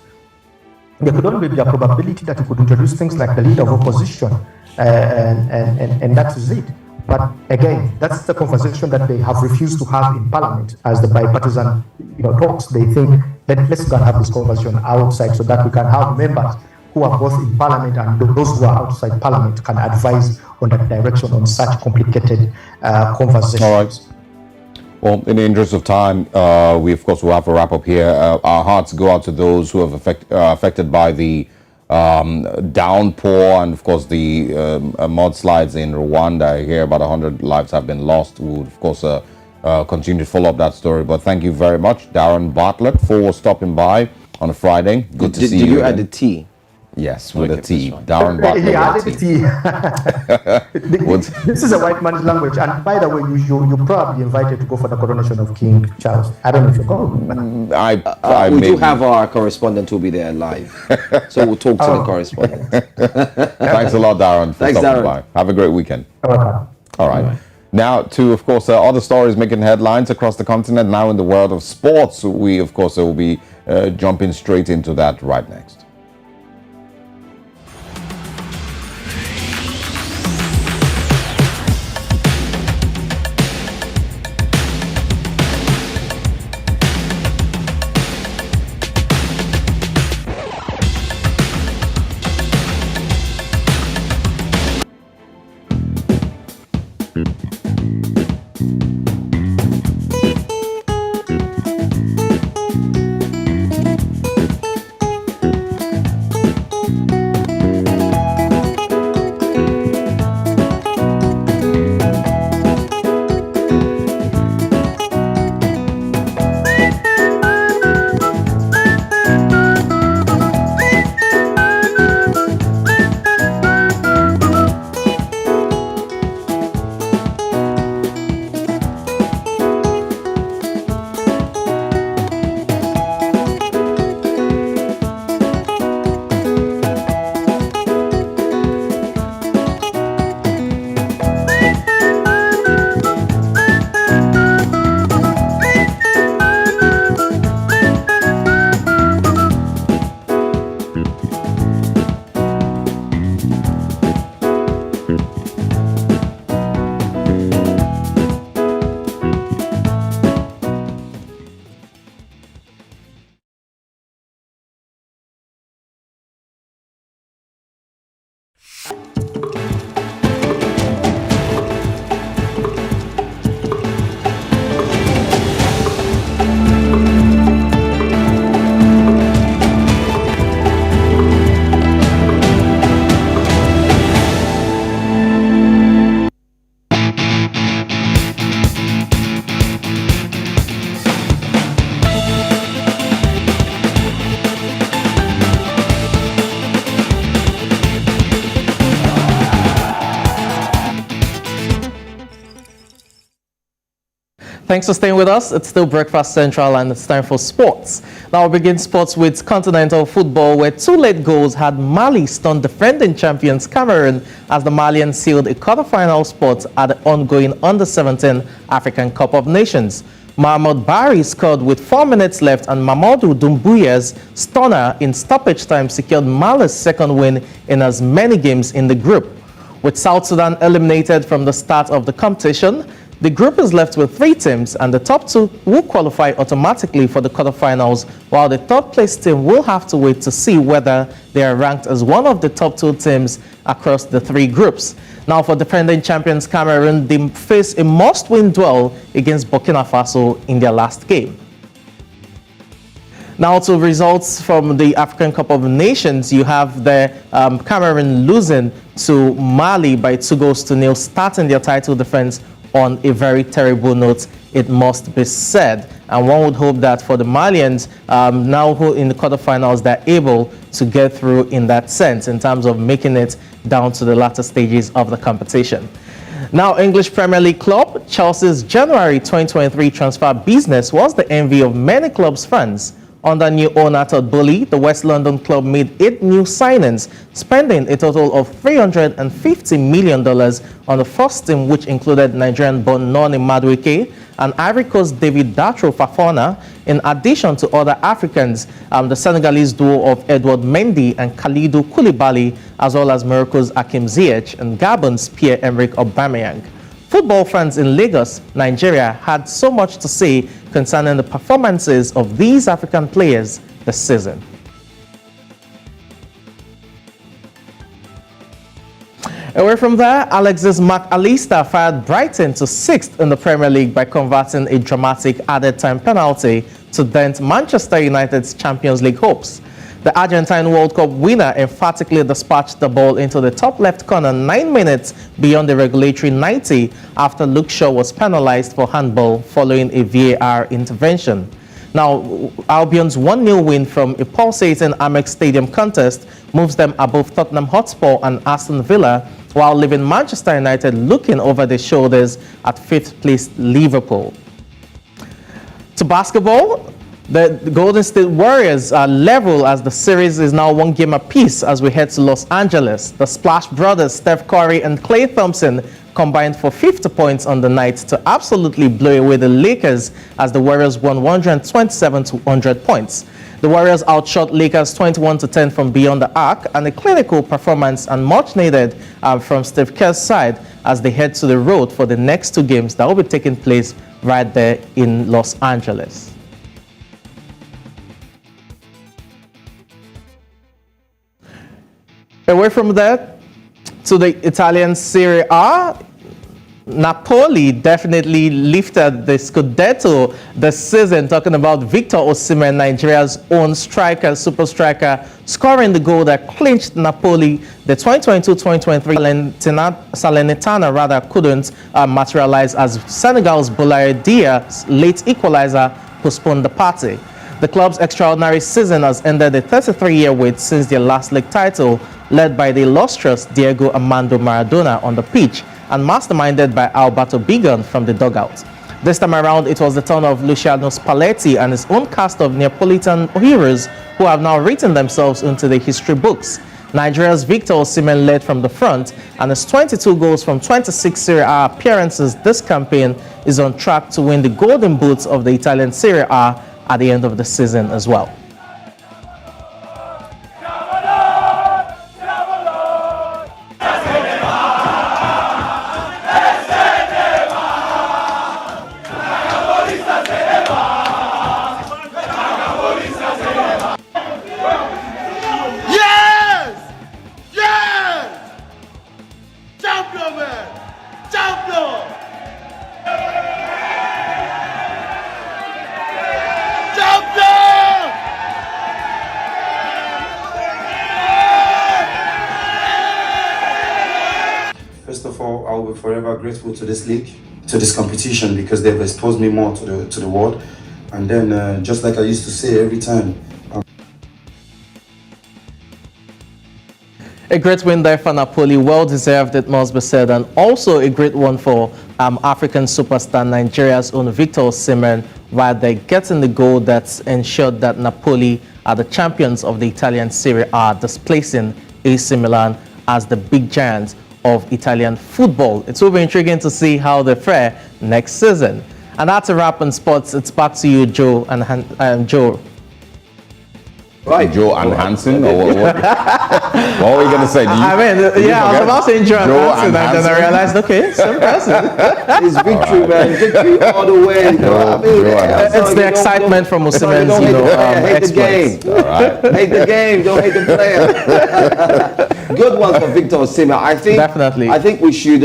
there could only be a probability that he could introduce things like the leader of opposition, and that is it. But again, that's the conversation that they have refused to have in Parliament as the bipartisan talks. They think that let's go and have this conversation outside so that we can have members who are both in Parliament and those who are outside Parliament can advise on that direction on such complicated conversations. All right. Well, in the interest of time, we of course will have a wrap up here. Our hearts go out to those who have affected by the downpour and of course the mudslides in Rwanda. I hear about 100 lives have been lost. We would of course continue to follow up that story. But thank you very much, Darren Bartlett, for stopping by on a Friday. Good to see you. Did you add the tea? Yes, with a T. Darren Bartlett. Yeah, with a T. This is a white man's language. And by the way, you're probably invited to go for the coronation of King Charles. I don't know if you're going. We do have our correspondent who will be there live. So we'll talk to the correspondent. Thanks a lot, Darren, for stopping by. Have a great weekend. All right. Now to, of course, other stories making headlines across the continent. Now in the world of sports, we, of course, will be jumping straight into that right next. Thanks for staying with us. It's still Breakfast Central and it's time for sports. Now we begin sports with continental football, where two late goals had Mali stun defending champions Cameroon as the Malians sealed a quarter-final spot at the ongoing Under-17 African Cup of Nations. Mahmoud Bari scored with 4 minutes left, and Mamadou Doumbouya's stunner in stoppage time secured Mali's second win in as many games in the group. With South Sudan eliminated from the start of the competition, the group is left with 3 teams, and the top 2 will qualify automatically for the quarterfinals, while the third-place team will have to wait to see whether they are ranked as one of the top 2 teams across the 3 groups. Now, for defending champions Cameroon, they face a must-win duel against Burkina Faso in their last game. Now to results from the African Cup of Nations, you have the Cameroon losing to Mali by 2-0, starting their title defense on a very terrible note, it must be said. And one would hope that for the Malians, now who in the quarterfinals, they're able to get through in that sense, in terms of making it down to the latter stages of the competition. Now, English Premier League club Chelsea's January 2023 transfer business was the envy of many clubs' fans. Under new owner Todd Boehly, the West London club made 8 new signings, spending a total of $350 million on the first team, which included Nigerian-born Noni Madueke and Ivory Coast David Datro Fafana, in addition to other Africans, the Senegalese duo of Edouard Mendy and Kalidou Koulibaly, as well as Morocco's Hakim Ziyech and Gabon's Pierre-Emerick Aubameyang. Football fans in Lagos, Nigeria, had so much to say concerning the performances of these African players this season. Away from there, Alexis McAllister fired Brighton to 6th in the Premier League by converting a dramatic added-time penalty to dent Manchester United's Champions League hopes. The Argentine World Cup winner emphatically dispatched the ball into the top left corner 9 minutes beyond the regulatory 90 after Luke Shaw was penalized for handball following a VAR intervention. Now, Albion's 1-0 win from a pulsating Amex Stadium contest moves them above Tottenham Hotspur and Aston Villa, while leaving Manchester United looking over their shoulders at 5th place Liverpool. To basketball, the Golden State Warriors are level as the series is now 1 game apiece as we head to Los Angeles. The Splash Brothers, Steph Curry and Klay Thompson, combined for 50 points on the night to absolutely blow away the Lakers as the Warriors won 127 to 100 points. The Warriors outshot Lakers 21-10 from beyond the arc, and a clinical performance and much needed from Steve Kerr's side as they head to the road for the next 2 games that will be taking place right there in Los Angeles. Away from that, to the Italian Serie A, Napoli definitely lifted the Scudetto this season, talking about Victor Osimhen, Nigeria's own striker, super striker, scoring the goal that clinched Napoli. The 2022-2023 Salernitana rather couldn't materialize as Senegal's Boulaye Dia's late equalizer postponed the party. The club's extraordinary season has ended a 33-year wait since their last league title, led by the illustrious Diego Armando Maradona on the pitch and masterminded by Alberto Bigon from the dugout. This time around, it was the turn of Luciano Spalletti and his own cast of Neapolitan heroes who have now written themselves into the history books. Nigeria's Victor Osimhen led from the front, and his 22 goals from 26 Serie A appearances this campaign is on track to win the Golden Boots of the Italian Serie A at the end of the season as well. First of all, I will be forever grateful to this league, to this competition, because they've exposed me more to the world. And then, just like I used to say every time, a great win there for Napoli, well deserved, it must be said, and also a great one for African superstar Nigeria's own Victor Osimhen, while they're getting the goal that's ensured that Napoli are the champions of the Italian Serie A, displacing AC Milan as the big giants of Italian football. It will be intriguing to see how they fare next season. And that's a wrap on sports. It's back to you, Joe and Joe. Right, Joe and Hansen, or what were we going to say? I was about to say Joe and Hansen, and then I realized, okay, same person. It's victory, man. Victory all the way. It's the excitement from Osimhen's, exploits. All right. Hate the game, don't hate the player. Good one for Victor Osimhen. I think definitely. I think we should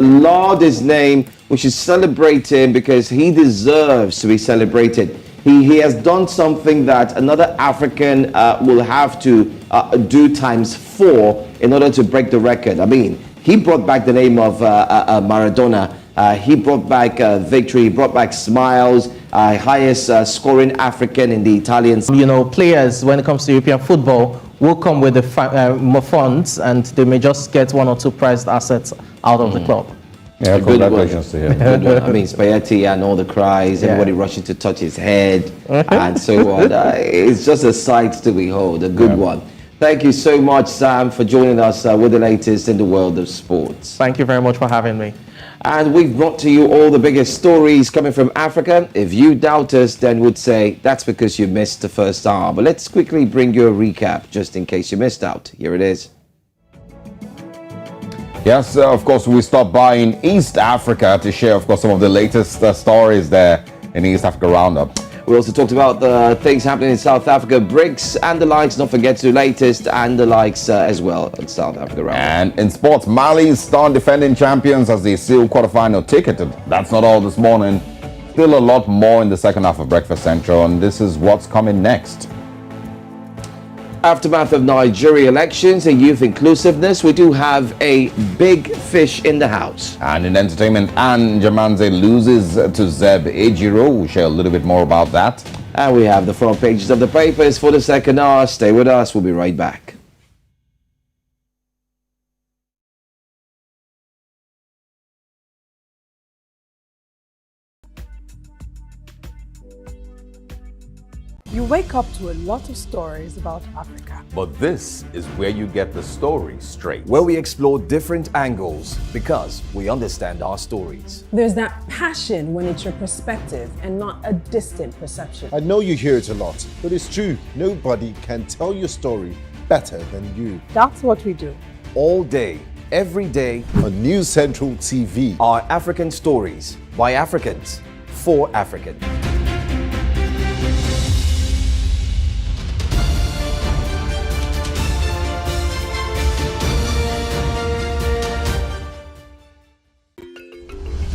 laud his name. We should celebrate him because he deserves to be celebrated. He has done something that another African will have to do × 4 in order to break the record. I mean, he brought back the name of Maradona. He brought back victory. He brought back smiles. Highest scoring African in the Italian. Players, when it comes to European football, will come with more funds, and they may just get 1 or 2 prized assets out of the club. Yeah, congratulations to him. Good one. I mean, Spaghetti and all the cries, everybody rushing to touch his head and so on. It's just a sight to behold, a good one. Thank you so much, Sam, for joining us with the latest in the world of sports. Thank you very much for having me. And we've brought to you all the biggest stories coming from Africa. If you doubt us, then would say that's because you missed the first hour. But let's quickly bring you a recap, just in case you missed out. Here it is. Yes, of course, we stopped by in East Africa to share, of course, some of the latest stories there in the East Africa Roundup. We also talked about the things happening in South Africa, BRICS and the likes. Don't forget to latest and the likes as well in South Africa Roundup. And in sports, Mali's stunned defending champions as they seal quarterfinal ticket. That's not all this morning. Still a lot more in the second half of Breakfast Central, and this is what's coming next. Aftermath of Nigeria elections and youth inclusiveness, we do have a big fish in the house. And in entertainment, Anne Jamanze loses to Zeb Ejiro. We'll share a little bit more about that. And we have the front pages of the papers for the second hour. Stay with us. We'll be right back. You wake up to a lot of stories about Africa. But this is where you get the story straight. Where we explore different angles because we understand our stories. There's that passion when it's your perspective and not a distant perception. I know you hear it a lot, but it's true. Nobody can tell your story better than you. That's what we do. All day, every day, on News Central TV. Our African stories by Africans for Africans.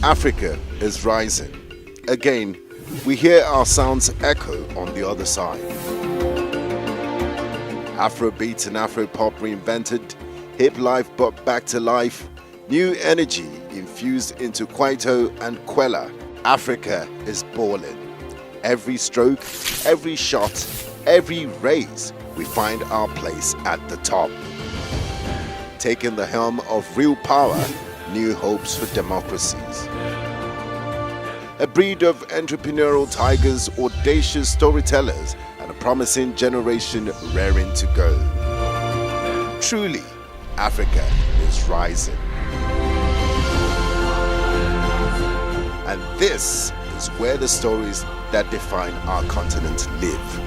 Africa is rising. Again, we hear our sounds echo on the other side. Afrobeat and Afropop reinvented, hip life brought back to life, new energy infused into Kwaito and Kwela. Africa is balling. Every stroke, every shot, every raise, we find our place at the top. Taking the helm of real power, new hopes for democracies. A breed of entrepreneurial tigers, audacious storytellers, and a promising generation raring to go. Truly, Africa is rising. And this is where the stories that define our continent live.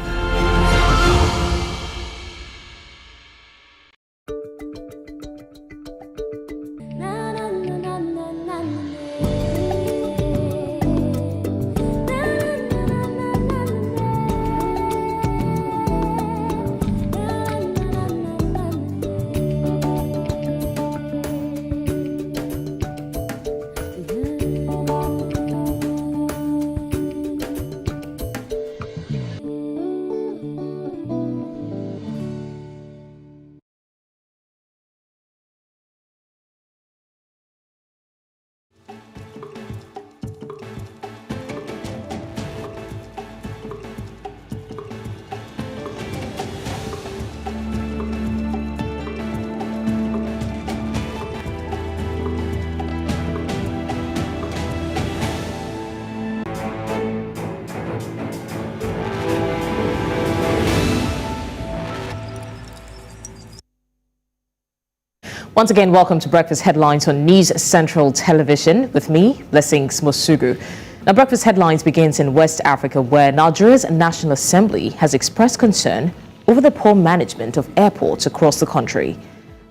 Once again, welcome to Breakfast Headlines on News Central Television with me, Blessings Mosugu. Now, Breakfast Headlines begins in West Africa, where Nigeria's National Assembly has expressed concern over the poor management of airports across the country.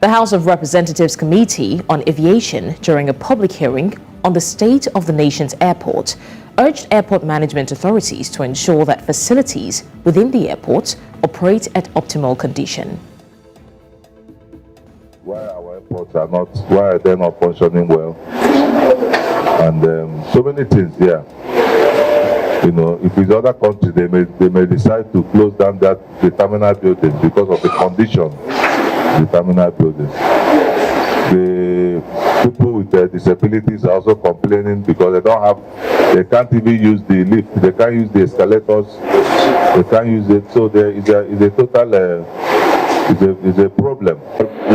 The House of Representatives Committee on Aviation, during a public hearing on the state of the nation's airport, urged airport management authorities to ensure that facilities within the airport operate at optimal condition. Why our airports are not, why are they not functioning well? And so many things here. You know, if it's other countries, they may decide to close down the terminal buildings because of the condition of the terminal buildings. The people with disabilities are also complaining because they can't even use the lift, they can't use the escalators, they can't use it. So there is a total is a problem.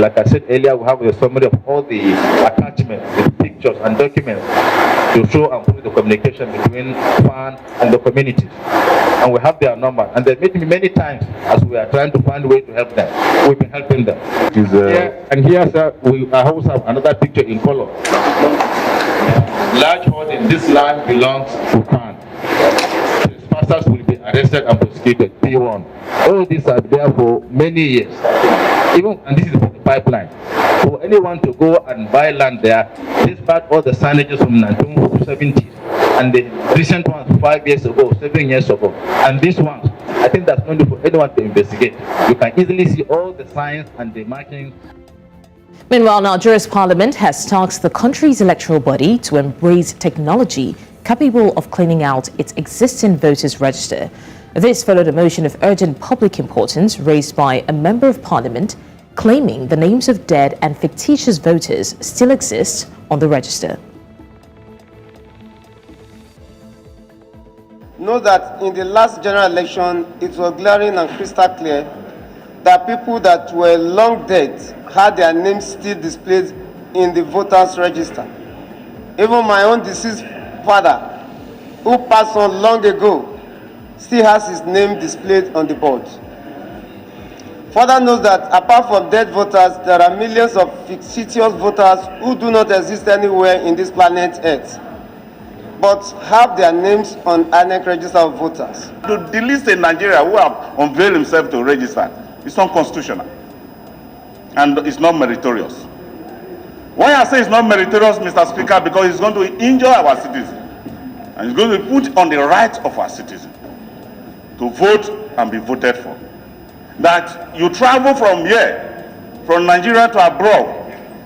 Like I said earlier, we have a summary of all the attachments, the pictures and documents to show and prove the communication between FAN and the communities. And we have their number. And they meet me many times as we are trying to find a way to help them. We've been helping them. Here, sir, I also have another picture in color. Large hole in this land belongs to FAN. Trespassers will be arrested and prosecuted. P1. All these are there for many years. And this is the pipeline. For anyone to go and buy land there, despite all the signages from 1970s and the recent ones 5 years ago, 7 years ago, and these ones, I think that's only for anyone to investigate. You can easily see all the signs and the markings. Meanwhile, Nigeria's parliament has tasked the country's electoral body to embrace technology capable of cleaning out its existing voters' register. This followed a motion of urgent public importance raised by a member of parliament claiming the names of dead and fictitious voters still exist on the register. Know that in the last general election, it was glaring and crystal clear that people that were long dead had their names still displayed in the voters' register. Even my own deceased father, who passed on long ago, still has his name displayed on the board. Further knows that apart from dead voters, there are millions of fictitious voters who do not exist anywhere in this planet Earth, but have their names on INEC register of voters. To delist in Nigeria who have unveiled himself to register is unconstitutional and it's not meritorious. Why I say it's not meritorious, Mr. Speaker, because it's going to injure our citizens and it's going to be put on the rights of our citizens to vote and be voted for. That you travel from here, from Nigeria to abroad,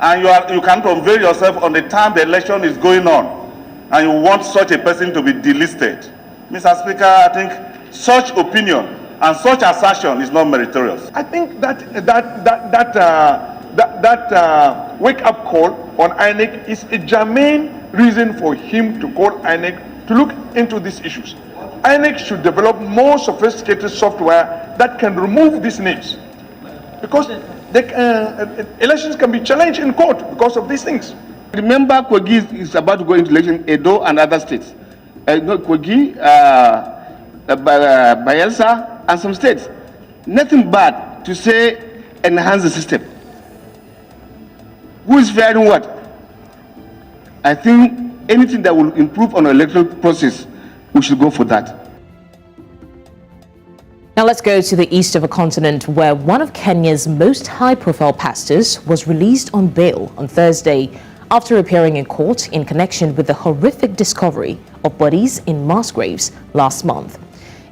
and you can't unveil yourself on the time the election is going on. and you want such a person to be delisted. Mr. Speaker, I think such opinion and such assertion is not meritorious. I think that wake-up call on INEC is a germane reason for him to call INEC to look into these issues. INEC should develop more sophisticated software that can remove these names, because elections can be challenged in court because of these things. Remember, Kogi is about to go into election, Edo and other states. Kogi, Bayelsa, and some states. Nothing bad to say enhance the system. Who is fearing what? I think anything that will improve on the electoral process, we should go for that. Now let's go to the east of a continent where one of Kenya's most high-profile pastors was released on bail on Thursday after appearing in court in connection with the horrific discovery of bodies in mass graves last month.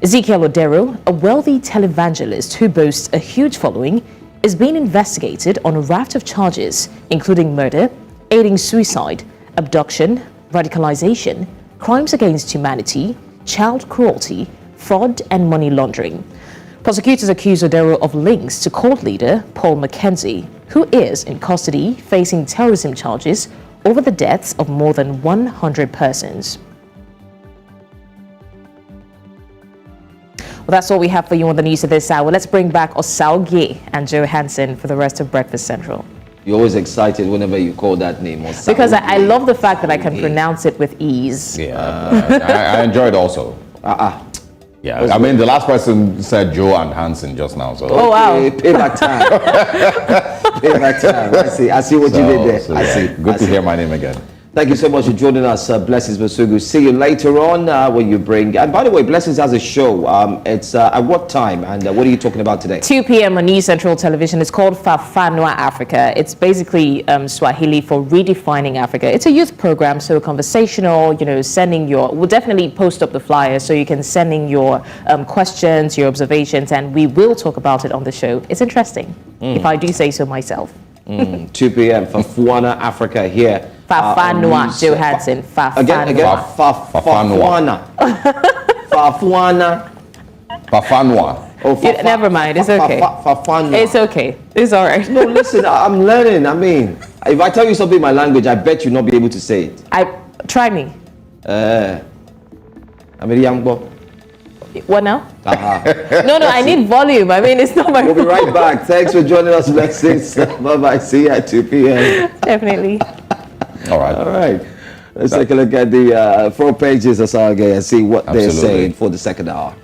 Ezekiel Odero, a wealthy televangelist who boasts a huge following, is being investigated on a raft of charges, including murder, aiding suicide, abduction, radicalization, crimes against humanity, child cruelty, fraud, and money laundering. Prosecutors accuse Odero of links to cult leader Paul Mackenzie, who is in custody facing terrorism charges over the deaths of more than 100 persons. Well, that's all we have for you on the news of this hour. Let's bring back Osaogie and Joe Hansen for the rest of Breakfast Central. You're always excited whenever you call that name. Osaogie. Because I love the fact that I can pronounce it with ease. Yeah, I enjoy it also. Yeah, I mean, the last person said Joe and Hansen just now. So. Oh, wow. Payback time. Payback time. I see what you did there. So, yeah, good to hear my name again. Thank you so much for joining us, Blessings Masugu. See you later on when you bring... And by the way, Blessings has a show. It's at what time? And what are you talking about today? 2 p.m. on News Central Television. It's called Fafanwa Africa. It's basically Swahili for redefining Africa. It's a youth program, so conversational, sending your... We'll definitely post up the flyer so you can send in your questions, your observations, and we will talk about it on the show. It's interesting, if I do say so myself. 2 p.m. Fafanwa Africa here. Fafanwa, Joe Hansen. Again. Fafanwa. Fafanwa. Oh, never mind. It's okay. It's okay. It's all right. No, listen. I'm learning. I mean, if I tell you something in my language, I bet you'll not be able to say it. Try me. I'm a young boy. What now? No, I need volume. I mean, it's not my We'll be right back. Thanks for joining us. Blessings. Bye-bye. See you at 2 p.m. Definitely. All right. Let's take a look at the front pages of Saga and see what they're saying for the second hour.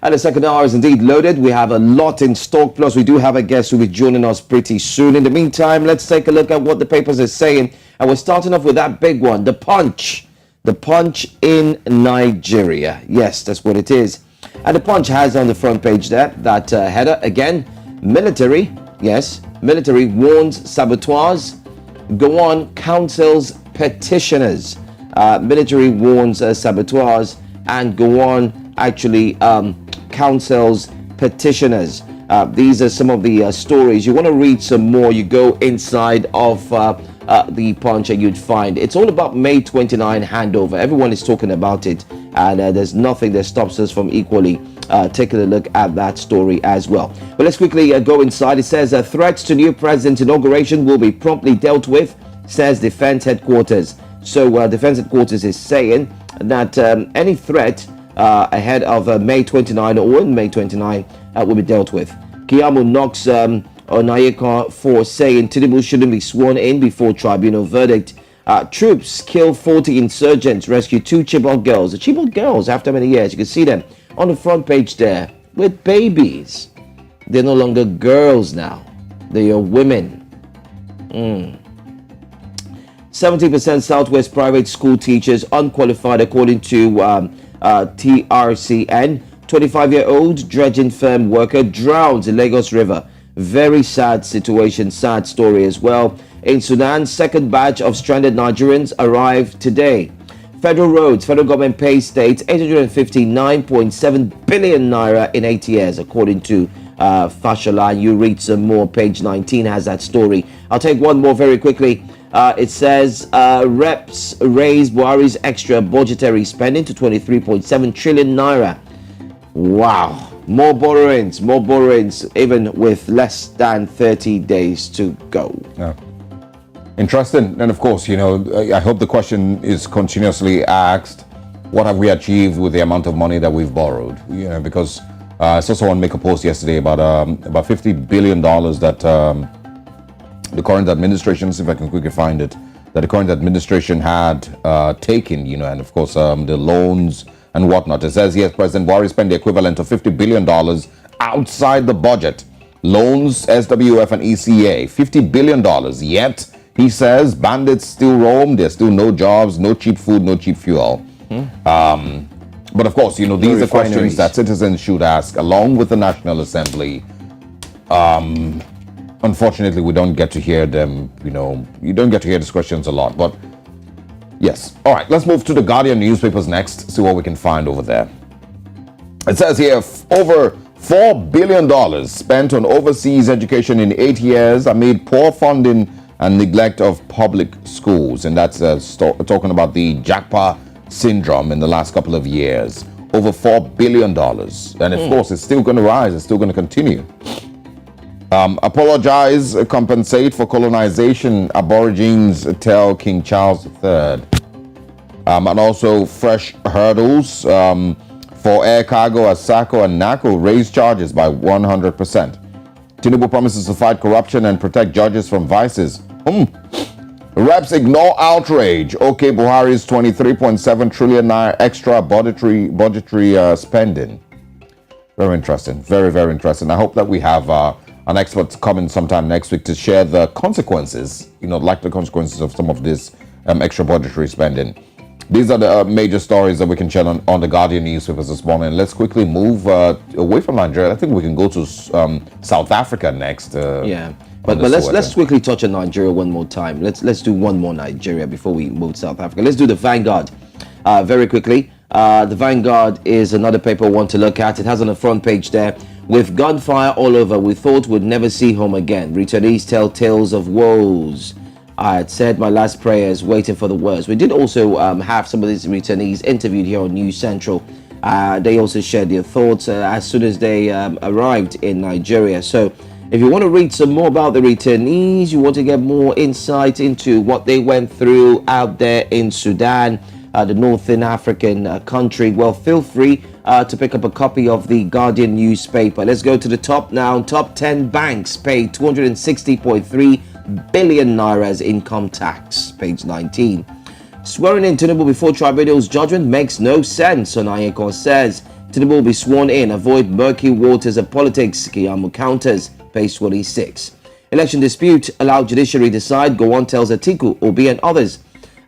And the second hour is indeed loaded. We have a lot in stock. Plus, we do have a guest who will be joining us pretty soon. In the meantime, let's take a look at what the papers are saying. And we're starting off with that big one, the Punch. The Punch in Nigeria. Yes, that's what it is. And the Punch has on the front page there that header again. Military warns saboteurs. Go on, counsels petitioners. Military warns saboteurs, and go on actually counsels petitioners. These are some of the stories. You want to read some more, you go inside of the Punch and you'd find it's all about May 29 handover. Everyone is talking about it, and there's nothing that stops us from equally taking a look at that story as well. But let's quickly go inside. It says threats to new president's inauguration will be promptly dealt with, says Defense Headquarters. So Defense Headquarters is saying that any threat ahead of May 29 or in May 29 will be dealt with. Keyamo knocks Onayeka for saying Tinubu shouldn't be sworn in before tribunal verdict. Troops kill 40 insurgents, rescue 2 Chibok girls. The Chibok girls, after many years, you can see them on the front page there with babies. They're no longer girls now. They are women. 70% Southwest private school teachers unqualified according to TRCN. 25-year-old dredging firm worker drowns in Lagos River. Very sad situation, sad story as well. In Sudan, second batch of stranded Nigerians arrived today. Federal roads, federal government pays states 859.7 billion naira in 8 years, according to Fashola. You read some more. Page 19 has that story. I'll take one more very quickly. It says reps raise Buhari's extra budgetary spending to 23.7 trillion naira. Wow. More borrowings, even with less than 30 days to go. Yeah. Interesting. And of course, you know, I hope the question is continuously asked, what have we achieved with the amount of money that we've borrowed? You know, because I saw someone make a post yesterday about $50 billion that the current administration, see if I can quickly find it, that the current administration had taken, you know, and of course the loans and whatnot. It says, yes, President Buhari spent the equivalent of $50 billion outside the budget. Loans, SWF and ECA, $50 billion. Yet, he says, bandits still roam, there's still no jobs, no cheap food, no cheap fuel. But of course, you know, these are questions that citizens should ask along with the National Assembly. Unfortunately, we don't get to hear them, you know, you don't get to hear these questions a lot, but yes. All right, let's move to the Guardian newspapers next, see what we can find over there. It says here, over $4 billion spent on overseas education in 8 years amid poor funding and neglect of public schools. And that's talking about the Jackpot syndrome in the last couple of years. Over $4 billion. And of course, it's still going to rise. It's still going to continue. Apologize, compensate for colonization, Aborigines tell King Charles III. And also fresh hurdles for air cargo as SACO and NACO raise charges by 100%. Tinubu promises to fight corruption and protect judges from vices. Reps ignore outrage. OK Buhari's 23.7 trillion naira extra budgetary spending. Very interesting. Very, very interesting. I hope that we have an expert coming sometime next week to share the consequences, you know, like the consequences of some of this extra budgetary spending. These are the major stories that we can share on the Guardian newspapers this morning. Let's quickly move away from Nigeria. I think we can go to South Africa next. But let's quickly touch on Nigeria one more time. Let's do one more Nigeria before we move to South Africa. Let's do the Vanguard very quickly. The Vanguard is another paper I want to look at. It has on the front page there, with gunfire all over, we thought we'd never see home again. Returnees tell tales of woes. I had said my last prayers, waiting for the worst. We did also have some of these returnees interviewed here on News Central. They also shared their thoughts as soon as they arrived in Nigeria. So if you want to read some more about the returnees, you want to get more insight into what they went through out there in Sudan, the Northern African country, well, feel free to pick up a copy of the Guardian newspaper. Let's go to the top now. Top 10 banks paid 260.3 billion naira's income tax. Page 19. Swearing in Tinubu before tribunal's judgment makes no sense, Onayeko says. Tinubu will be sworn in. Avoid murky waters of politics. Kiyamo counters. Page 26. Election dispute. Allow judiciary decide. Gowon tells Atiku, Obi and others.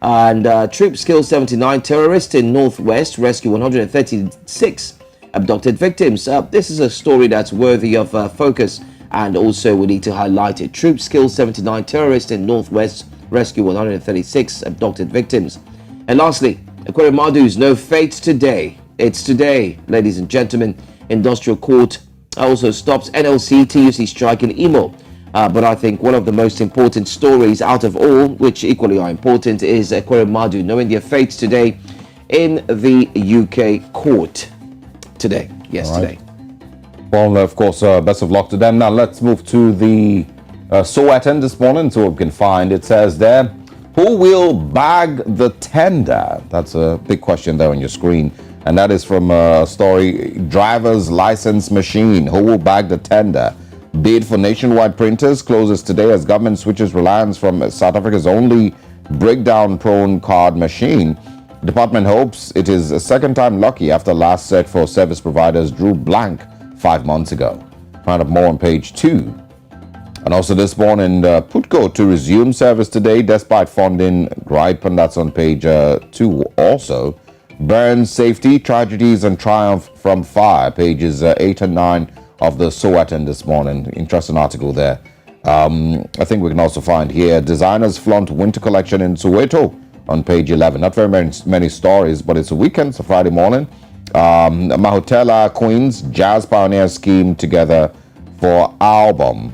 And troops kill 79 terrorists in Northwest. Rescue 136 abducted victims. This is a story that's worthy of focus. And also we need to highlight it. Troops kill 79 terrorists in Northwest. Rescue 136 abducted victims. And lastly, Ekweremadu's no fate today. It's today, ladies and gentlemen. Industrial Court also stops NLC TUC strike in Imo. But I think one of the most important stories out of all, which equally are important, is Ekweremadu knowing their fate today in the UK court. Today. Yes, today. Well, of course, best of luck to them. Now, let's move to the Sowetan this morning, so we can find. It says there, who will bag the tender? That's a big question there on your screen. And that is from a story, driver's license machine. Who will bag the tender? Bid for nationwide printers closes today as government switches reliance from South Africa's only breakdown-prone card machine. The department hopes it is a second time lucky after last set for service providers drew blank 5 months ago. Find out more on page 2. And also this morning, Putco to resume service today despite funding gripe, and that's on page 2 also. Burn safety, tragedies and triumph from fire, pages 8 and 9 of the Sowetan this morning. Interesting article there. I think we can also find here, designers flaunt winter collection in Soweto on page 11. Not very many stories, but it's a weekend, it's a Friday morning. Mahotela Queens Jazz Pioneer Scheme together for album.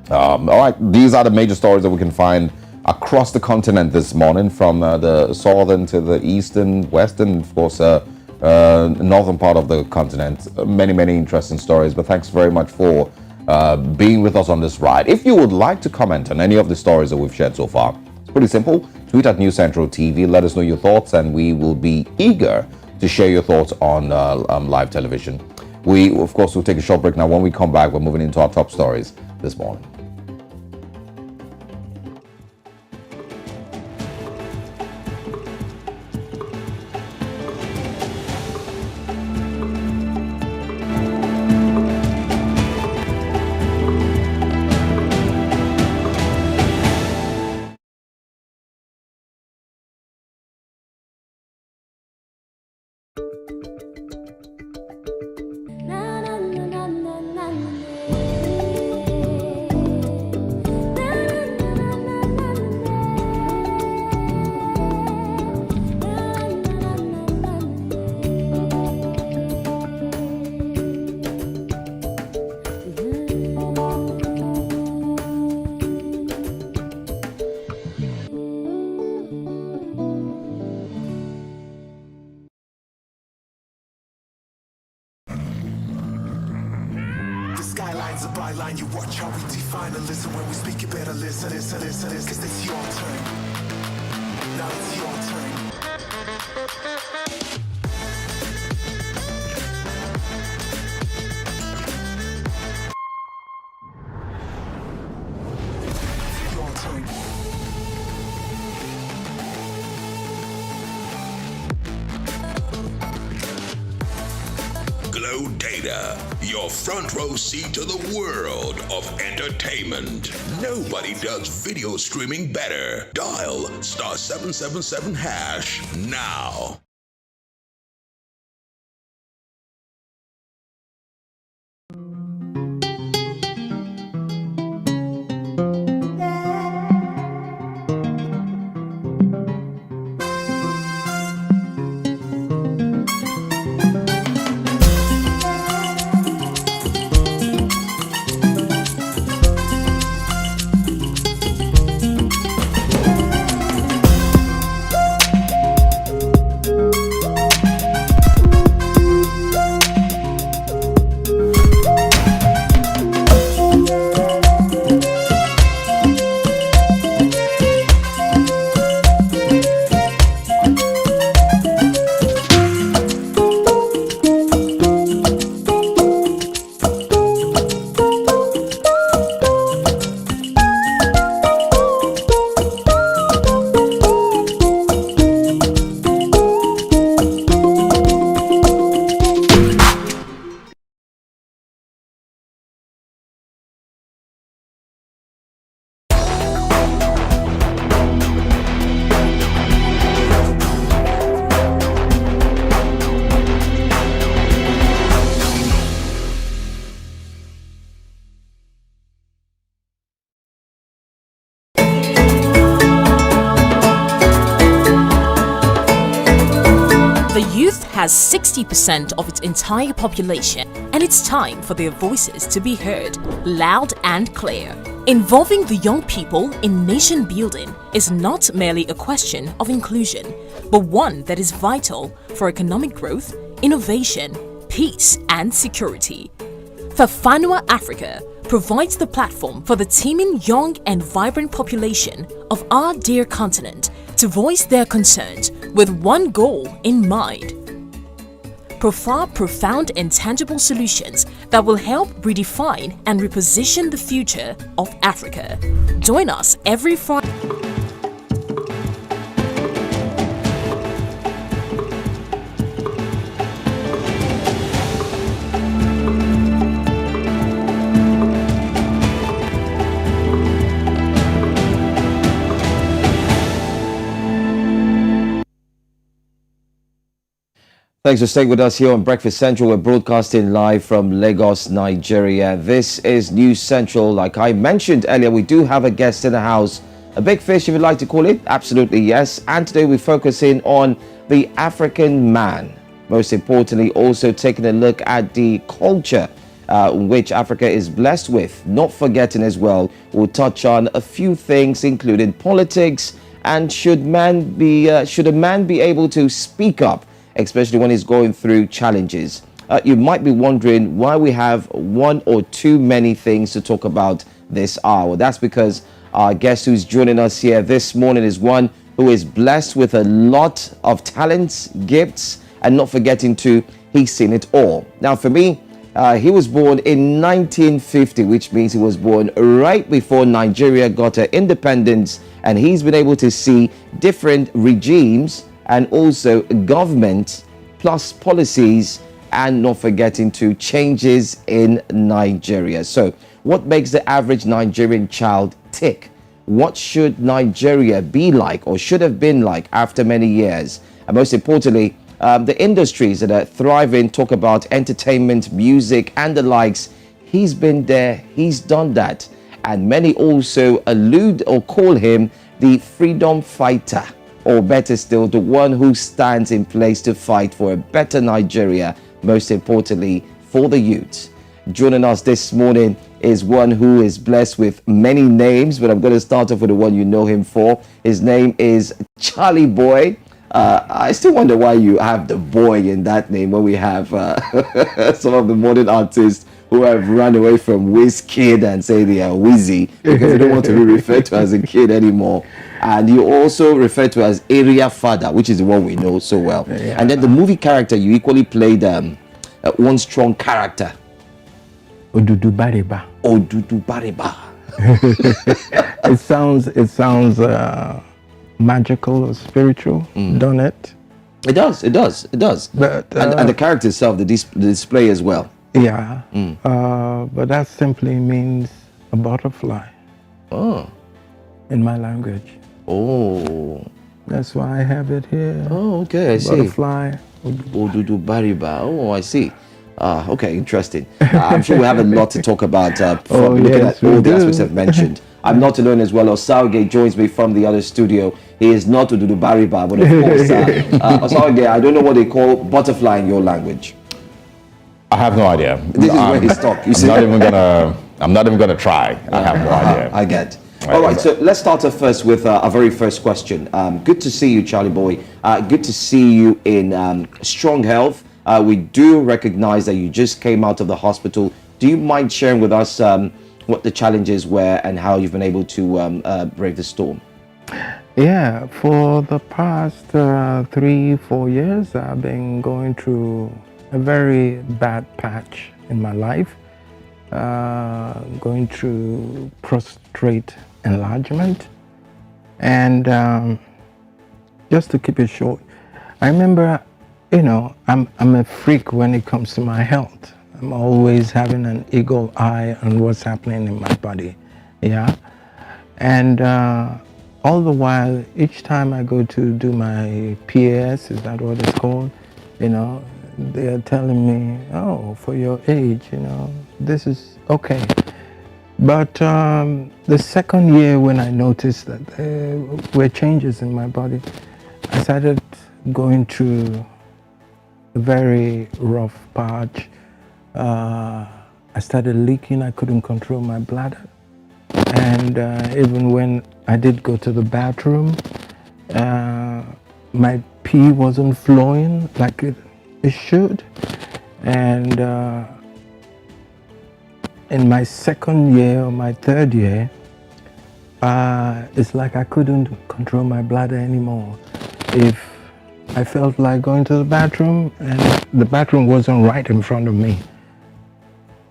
All right, these are the major stories that we can find across the continent this morning, from the southern to the eastern, western, of course, northern part of the continent. Many interesting stories, but thanks very much for being with us on this ride. If you would like to comment on any of the stories that we've shared so far, it's pretty simple. Tweet at News Central TV, let us know your thoughts, and we will be eager to share your thoughts on live television. We, of course, will take a short break now. When we come back, we're moving into our top stories this morning. Skylines a byline, you watch how we define and listen. When we speak, you better listen, cause it's your turn. Now it's your turn. Your turn. Glow Data, your front row seat to the world of entertainment. Nobody does video streaming better. Dial *777# now. The youth has 60% of its entire population, and it's time for their voices to be heard loud and clear. Involving the young people in nation building is not merely a question of inclusion, but one that is vital for economic growth, innovation, peace, and security. Fafanua Africa provides the platform for the teeming young and vibrant population of our dear continent to voice their concerns with one goal in mind. Provide profound and tangible solutions that will help redefine and reposition the future of Africa. Join us every Friday. Thanks for staying with us here on Breakfast Central. We're broadcasting live from Lagos, Nigeria. This is News Central. Like I mentioned earlier, we do have a guest in the house. A big fish, if you'd like to call it. Absolutely, yes. And today we're focusing on the African man. Most importantly, also taking a look at the culture which Africa is blessed with. Not forgetting as well, we'll touch on a few things, including politics, and should a man be able to speak up, especially when he's going through challenges. You might be wondering why we have one or too many things to talk about this hour. That's because our guest who's joining us here this morning is one who is blessed with a lot of talents, gifts, and not forgetting to, he's seen it all. Now, for me, he was born in 1950, which means he was born right before Nigeria got her independence, and he's been able to see different regimes and also government plus policies, and not forgetting to changes in Nigeria. So what makes the average Nigerian child tick? What should Nigeria be like or should have been like after many years? And most importantly, the industries that are thriving, talk about entertainment, music, and the likes. He's been there, he's done that. And many also allude or call him the freedom fighter, or better still, the one who stands in place to fight for a better Nigeria, most importantly, for the youth. Joining us this morning is one who is blessed with many names, but I'm going to start off with the one you know him for. His name is Charlie Boy. I still wonder why you have the boy in that name when we have some of the modern artists who have run away from Wizkid and say they are Wizzy because they don't want to be referred to as a kid anymore. And you also refer to as Area Father, which is the one we know so well. Yeah. And then the movie character, you equally played one strong character. Odudu Bariba. Odudu Bariba. It sounds magical or spiritual, don't it? It does. But and the character itself, the display as well. Yeah, but that simply means a butterfly. Oh. In my language. Oh. That's why I have it here. Oh, okay, I see. Butterfly. Odudu Bariba. Oh, I see. Okay, interesting. I'm sure we have a lot to talk about looking at all the aspects I've mentioned. I'm not alone as well. Osauge joins me from the other studio. He is not Odudu Bariba, but of course, Osauge, I don't know what they call butterfly in your language. I have no idea. This is where he stopped. You see? I'm not even gonna try. I have no idea. I get. All right, so let's start off first with our very first question. Good to see you, Charlie Boy. Good to see you in strong health. We do recognize that you just came out of the hospital. Do you mind sharing with us what the challenges were and how you've been able to brave the storm? Yeah, for the past 3-4 years, I've been going through a very bad patch in my life, going through prostate enlargement. And just to keep it short, I remember, you know, I'm a freak when it comes to my health. I'm always having an eagle eye on what's happening in my body, yeah? And all the while, each time I go to do my PAS, is that what it's called? You know, they are telling me, oh, for your age, you know, this is okay. But the second year when I noticed that there were changes in my body, I started going through a very rough patch. I started leaking, I couldn't control my bladder. And even when I did go to the bathroom, my pee wasn't flowing like it should. And in my second year or my third year, it's like I couldn't control my bladder anymore. If I felt like going to the bathroom and the bathroom wasn't right in front of me,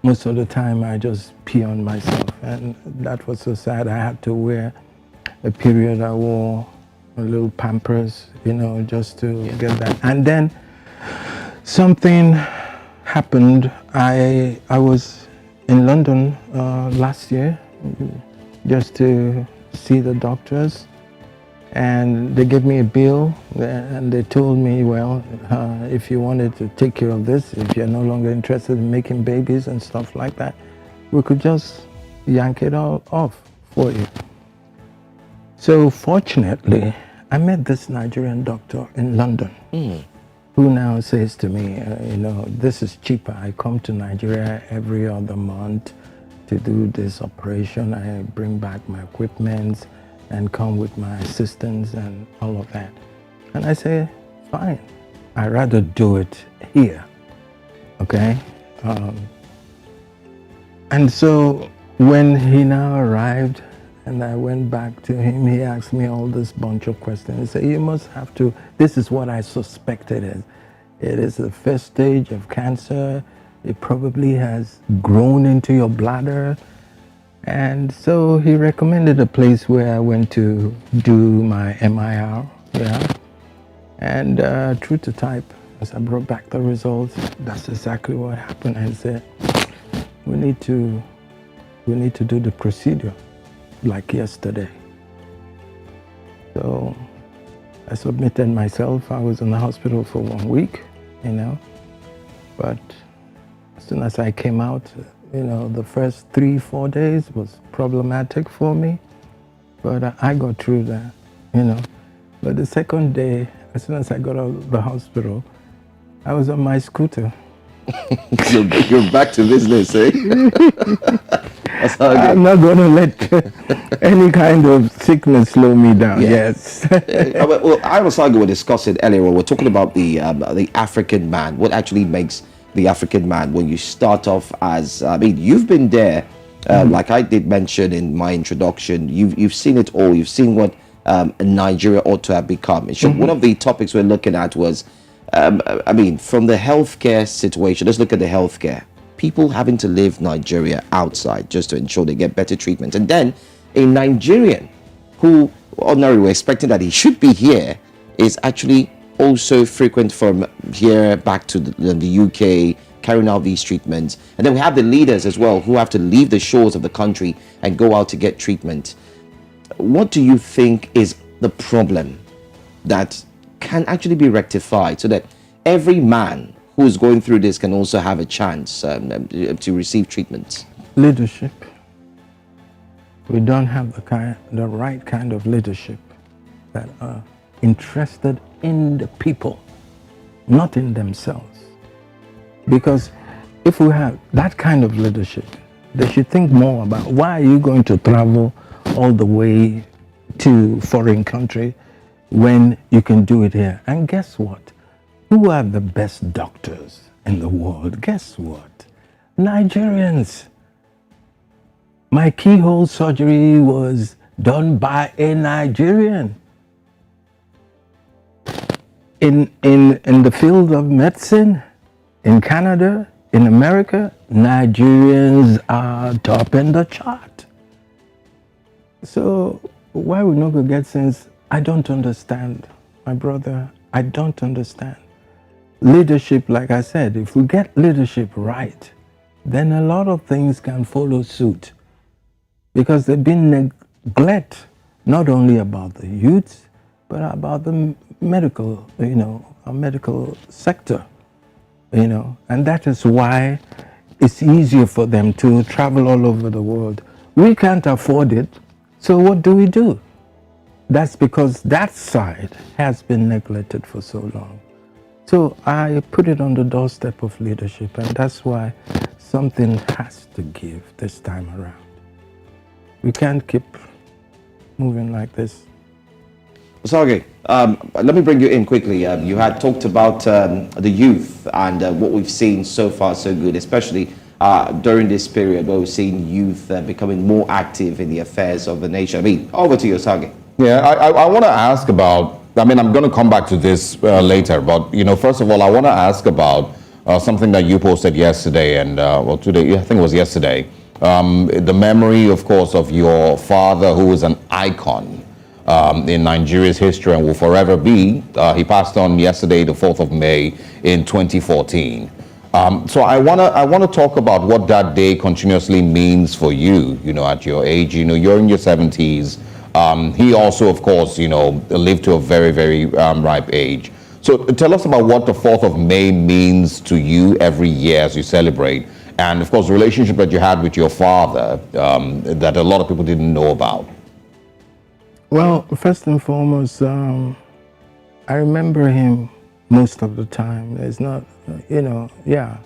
most of the time I just pee on myself, and that was so sad. I had to wear a period. I wore a little Pampers, you know, just to get that. And then something happened. I was in London last year just to see the doctors, and they gave me a bill and they told me, well, if you wanted to take care of this, if you're no longer interested in making babies and stuff like that, we could just yank it all off for you. So fortunately, I met this Nigerian doctor in London who who now says to me, this is cheaper. I come to Nigeria every other month to do this operation. I bring back my equipment and come with my assistants and all of that. And I say, fine, I'd rather do it here, okay? And so when he now arrived and I went back to him, he asked me all this bunch of questions. He said, you must have to, this is what I suspected it is. It is the first stage of cancer. It probably has grown into your bladder. And so he recommended a place where I went to do my MIR, yeah. And true to type, as I brought back the results, that's exactly what happened. I said, we need to do the procedure like yesterday. So I submitted myself. I was in the hospital for 1 week, but as soon as I came out, the first 3-4 days was problematic for me, but I got through that, But the second day, as soon as I got out of the hospital, I was on my scooter. You're back to business, eh? I'm not going to let any kind of sickness slow me down. Yes. Well, I was arguing, we're discussing earlier. We're talking about the African man. What actually makes the African man when you start off as? You've been there, like I did mention in my introduction. You've seen it all. You've seen what Nigeria ought to have become. One of the topics we're looking at was, from the healthcare situation. Let's look at the healthcare. People having to leave Nigeria outside just to ensure they get better treatment. And then a Nigerian who ordinarily we're expecting that he should be here is actually also frequent from here back to the UK, carrying out these treatments. And then we have the leaders as well who have to leave the shores of the country and go out to get treatment. What do you think is the problem that can actually be rectified so that every man who is going through this can also have a chance to receive treatment? Leadership. We don't have the right kind of leadership that are interested in the people, not in themselves. Because if we have that kind of leadership, they should think more about why are you going to travel all the way to foreign country when you can do it here. And guess what? Who are the best doctors in the world? Guess what? Nigerians. My keyhole surgery was done by a Nigerian. In the field of medicine, in Canada, in America, Nigerians are top in the chart. So why we not go get sense? I don't understand, my brother. I don't understand. Leadership, like I said, if we get leadership right, then a lot of things can follow suit. Because they've been neglect not only about the youth, but about the medical, our medical sector, and that is why it's easier for them to travel all over the world. We can't afford it, so what do? That's because that side has been neglected for so long. So I put it on the doorstep of leadership, and that's why something has to give this time around. We can't keep moving like this. Osage, let me bring you in quickly. You had talked about the youth and what we've seen so far so good, especially during this period where we've seen youth becoming more active in the affairs of the nation. Over to you, Osage. Yeah, I want to ask about, I'm going to come back to this later, but, first of all, I want to ask about something that you posted yesterday and, today, I think it was yesterday. The memory, of course, of your father, who was an icon in Nigeria's history and will forever be. He passed on yesterday, the 4th of May in 2014. So I want to talk about what that day continuously means for you, at your age. You're in your 70s. He also, of course, lived to a very, very ripe age. So tell us about what the 4th of May means to you every year as you celebrate. And, of course, the relationship that you had with your father that a lot of people didn't know about. Well, first and foremost, I remember him, most of the time. It's not, yeah.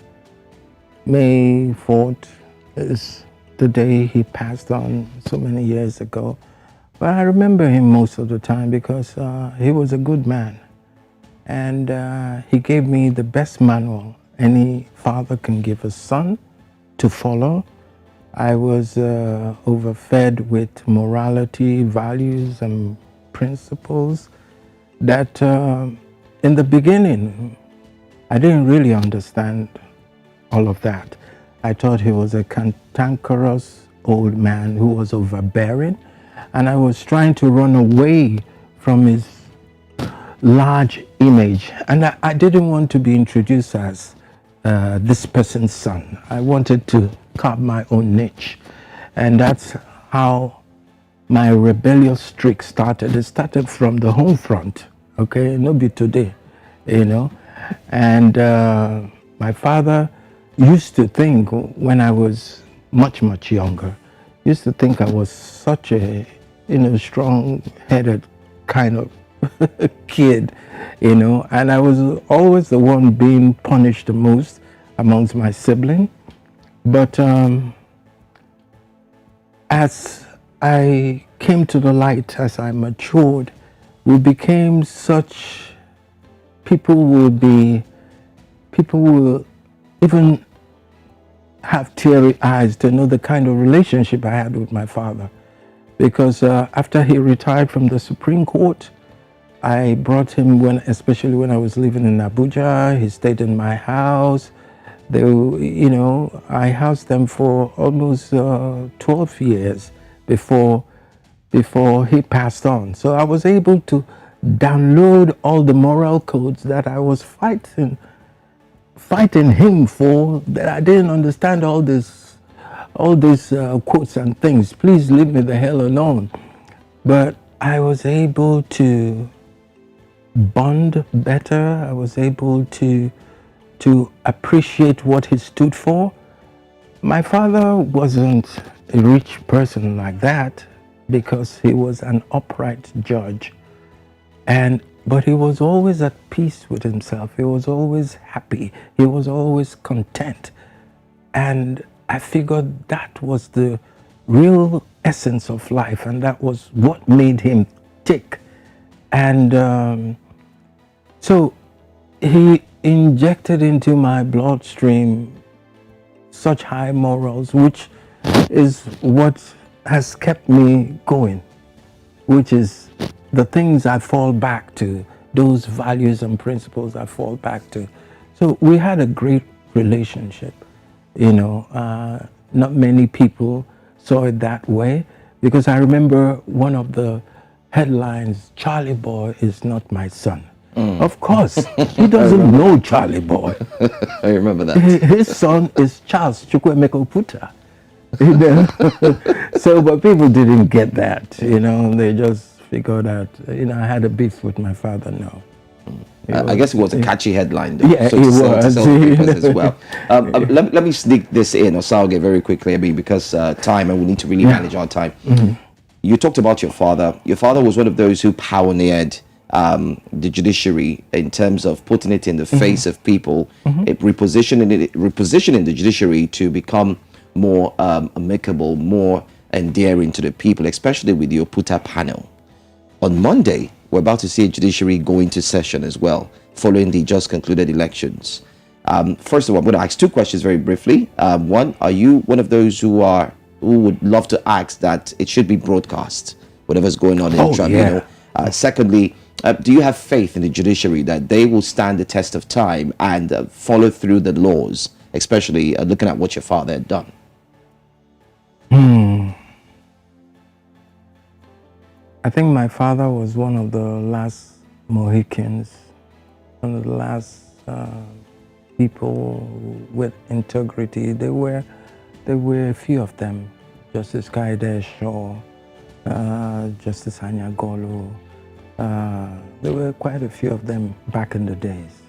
May 4th is the day he passed on so many years ago. But I remember him most of the time because he was a good man. And he gave me the best manual any father can give a son to follow. I was overfed with morality, values, and principles that in the beginning, I didn't really understand all of that. I thought he was a cantankerous old man who was overbearing, and I was trying to run away from his large image. And I didn't want to be introduced as this person's son. I wanted to carve my own niche. And that's how my rebellious streak started. It started from the home front, okay? No be today, And my father used to think, when I was much, much younger, used to think I was such a, strong-headed kind of kid, and I was always the one being punished the most amongst my siblings. But as I came to the light, as I matured, we became such, people will even have teary eyes to know the kind of relationship I had with my father. Because after he retired from the Supreme Court, I brought him, especially when I was living in Abuja. He stayed in my house. I housed them for almost 12 years before he passed on. So I was able to download all the moral codes that I was fighting him for, that I didn't understand all these quotes and things. Please leave me the hell alone. But I was able to bond better. I was able to appreciate what he stood for. My father wasn't a rich person like that because he was an upright judge. But he was always at peace with himself. He was always happy. He was always content. And I figured that was the real essence of life, and that was what made him tick. And so he injected into my bloodstream such high morals, which is what has kept me going, which is the things I fall back to, those values and principles I fall back to. So we had a great relationship, not many people saw it that way, because I remember one of the headlines, "Charlie Boy is not my son." Of course, he doesn't know Charlie Boy. I remember that. His son is Charles Chukwuemeka Oputa. So, but people didn't get that, they just figured out, I had a beef with my father. No. I guess it was a catchy headline, though. Yeah, so it was. As well. Let me sneak this in, Osalge, very quickly, because time, and we need to really manage our time. Mm-hmm. You talked about your father. Your father was one of those who pioneered the judiciary in terms of putting it in the face of people, repositioning the judiciary to become more amicable, more endearing to the people, especially with the Oputa panel. On Monday, we're about to see a judiciary go into session as well, following the just concluded elections. First of all, I'm going to ask two questions very briefly. One, are you one of those who would love to ask that it should be broadcast, whatever's going on in the tribunal? Secondly, do you have faith in the judiciary that they will stand the test of time and follow through the laws, especially looking at what your father had done? I think my father was one of the last Mohicans, one of the last people with integrity. There were a few of them, Justice Kaide Shaw, Justice Anyagolo. There were quite a few of them back in the days.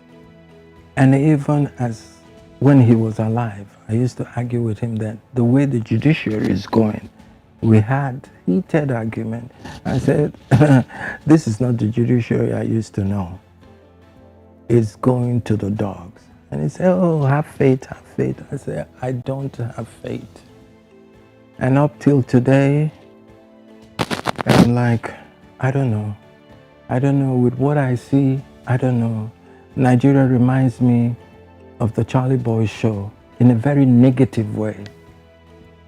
And even when he was alive, I used to argue with him that the way the judiciary is going, we had heated argument. I said, this is not the judiciary I used to know. is going to the dogs. And he said, oh, have faith, have faith. I said, I don't have faith. And up till today, I'm like, I don't know. I don't know. With what I see, I don't know. Nigeria reminds me of the Charlie Boy show in a very negative way.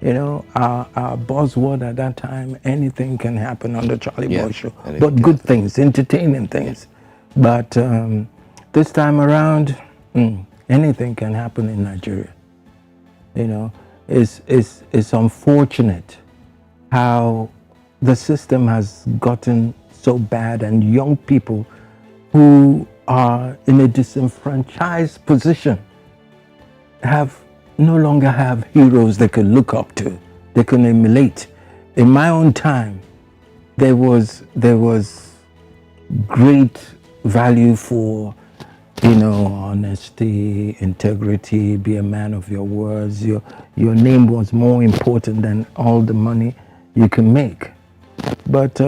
You know, our buzzword at that time, anything can happen on the Charlie Boy show. But good things, entertaining things. But this time around, anything can happen in Nigeria. You know, it's unfortunate how the system has gotten so bad, and young people who are in a disenfranchised position no longer have heroes they can look up to, they can emulate. In my own time, there was great value for, you know, honesty, integrity, be a man of your words. Your name was more important than all the money you can make. But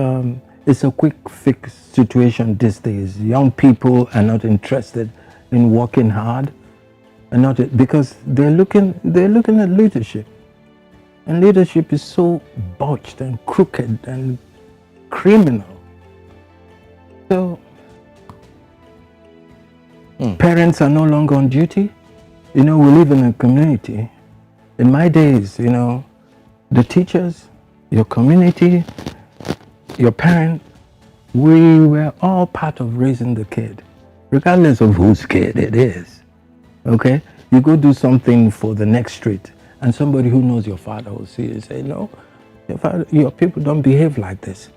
it's a quick fix situation these days. Young people are not interested in working hard, and not because they're looking at leadership, and leadership is so botched and crooked and criminal. So parents are no longer on duty. You know, we live in a community. In my days, you know, the teachers, your community, your parent, we were all part of raising the kid, regardless of whose kid it is. Okay? You go do something for the next street, and somebody who knows your father will see you and say, no, your people don't behave like this.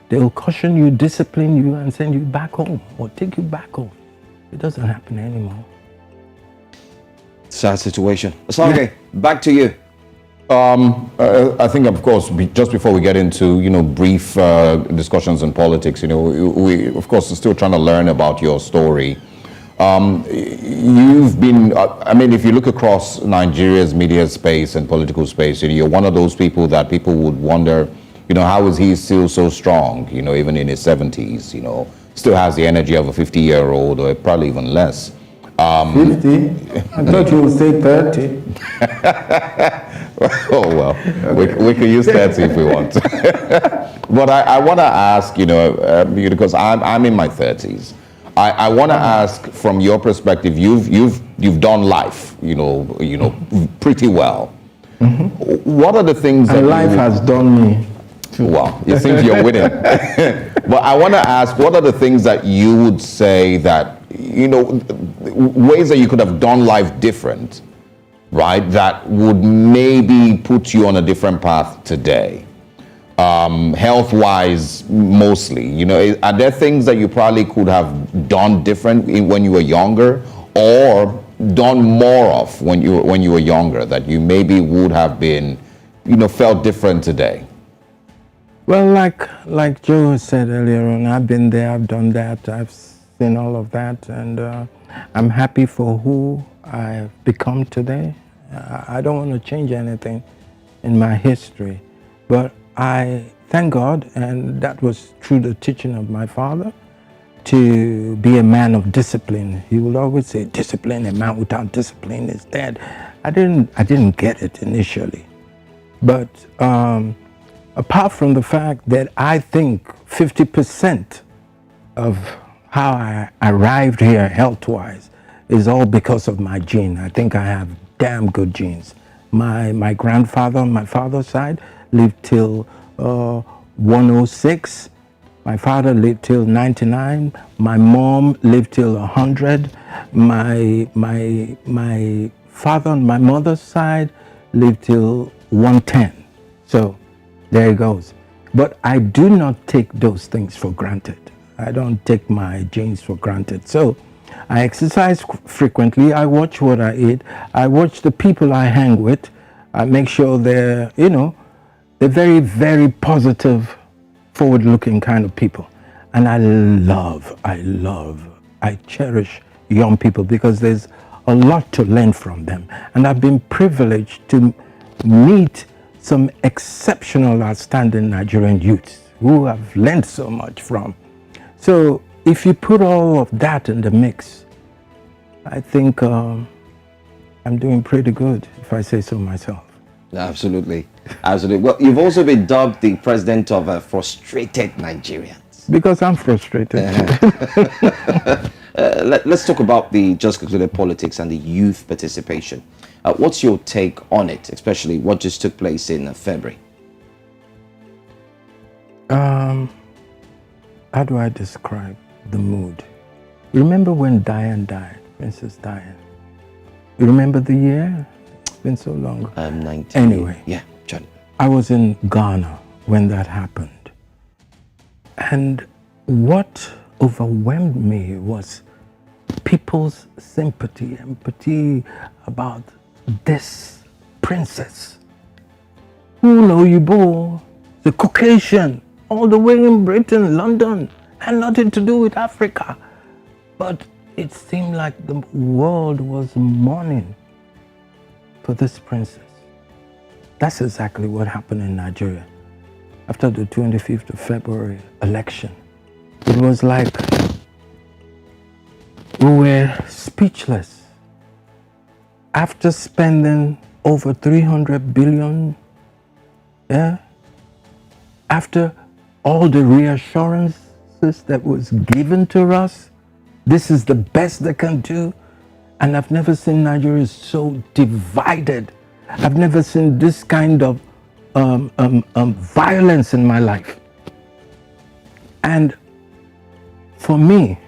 They'll caution you, discipline you, and send you back home or take you back home. It doesn't happen anymore. Sad situation. Sorry, back to you. I think, of course, just before we get into, you know, brief discussions on politics, you know, we of course are still trying to learn about your story. You've been, I mean, if you look across Nigeria's media space and political space, you know, you're one of those people that people would wonder, you know, how is he still so strong, you know, even in his 70s, you know, still has the energy of a 50-year-old or probably even less. 50? I thought you would say 30. Oh, well, we can use 30 if we want. But I want to ask, you know, because I'm in my 30s. I want to ask, from your perspective, you've done life, you know, pretty well. Mm-hmm. What are the things that life has done me? Well, it seems you're winning. But I want to ask, what are the things that you would say that, you know, ways that you could have done life different, right, that would maybe put you on a different path today? Health-wise, mostly, you know, are there things that you probably could have done different when you were younger, or done more of when you were younger, that you maybe would have been, you know, felt different today? Well, like Joe said earlier on, I've been there, I've done that, I've seen all of that, and I'm happy for who I've become today. I don't want to change anything in my history, but I thank God, and that was through the teaching of my father, to be a man of discipline. He would always say, discipline, a man without discipline is dead. I didn't get it initially, but apart from the fact that I think 50% of how I arrived here health-wise is all because of my gene. I think I have damn good genes. My grandfather on my father's side lived till 106. My father lived till 99. My mom lived till 100. My father on my mother's side lived till 110. So there it goes. But I do not take those things for granted. I don't take my genes for granted. So I exercise frequently. I watch what I eat. I watch the people I hang with. I make sure they're, you know, they're very, very positive, forward-looking kind of people. And I cherish young people because there's a lot to learn from them. And I've been privileged to meet some exceptional, outstanding Nigerian youths who I've learned so much from. So if you put all of that in the mix, I think I'm doing pretty good, if I say so myself. Absolutely. Absolutely. Well, you've also been dubbed the president of frustrated Nigerians. Because I'm frustrated. Let's talk about the just concluded politics and the youth participation. What's your take on it, especially what just took place in February? How do I describe the mood? Remember when Diane died, Princess Diane? You remember the year? It's been so long. 19. Anyway, yeah, John. I was in Ghana when that happened. And what overwhelmed me was people's sympathy, empathy about this princess. Uloyibo, the Caucasian, all the way in Britain, London, had nothing to do with Africa. But it seemed like the world was mourning for this princess. That's exactly what happened in Nigeria. After the 25th of February election, it was like we were speechless. After spending over 300 billion, after all the reassurances that was given to us, this is the best they can do. And I've never seen Nigeria so divided. I've never seen this kind of violence in my life. And for me,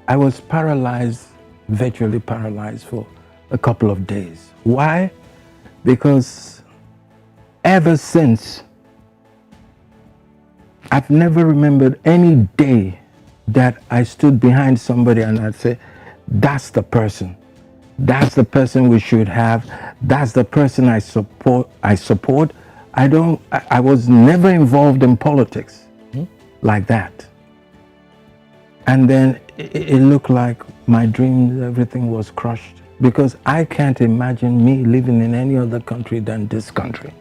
I was paralyzed, virtually paralyzed for a couple of days. Why? Because ever since, I've never remembered any day that I stood behind somebody and I'd say, that's the person. That's the person we should have. That's the person I support. I was never involved in politics like that. And then it looked like my dreams, everything was crushed, because I can't imagine me living in any other country than this country.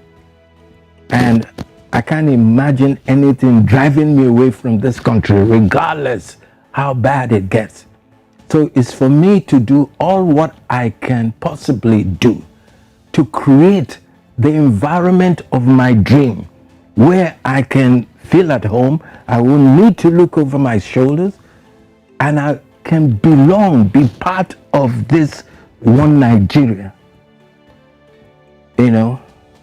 And I can't imagine anything driving me away from this country, regardless how bad it gets. So it's for me to do all what I can possibly do to create the environment of my dream where I can feel at home. I won't need to look over my shoulders, and I can be part of this one Nigeria.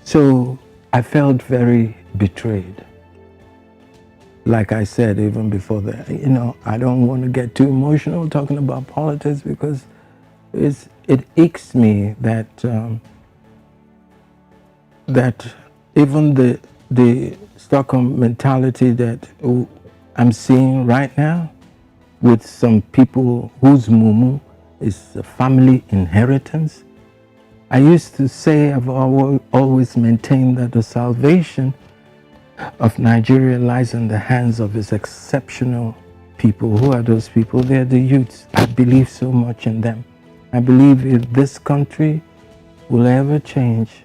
So I felt very betrayed. Like I said, even before that, I don't want to get too emotional talking about politics, because it aches me that that even the Stockholm mentality that I'm seeing right now with some people whose mumu is a family inheritance. I used to say, I've always maintained that the salvation of Nigeria lies in the hands of its exceptional people. Who are those people? They're the youths. I believe so much in them. I believe if this country will ever change,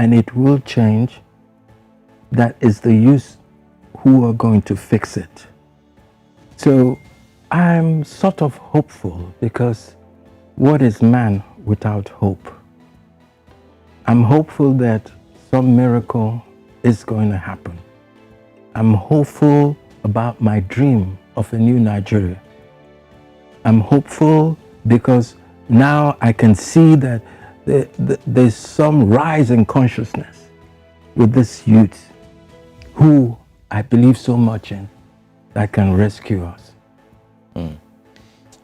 and it will change, that is the youth who are going to fix it. So I'm sort of hopeful, because what is man without hope? I'm hopeful that some miracle is going to happen. I'm hopeful about my dream of a new Nigeria. I'm hopeful because now I can see that there's some rise in consciousness with this youth who I believe so much in, that can rescue us.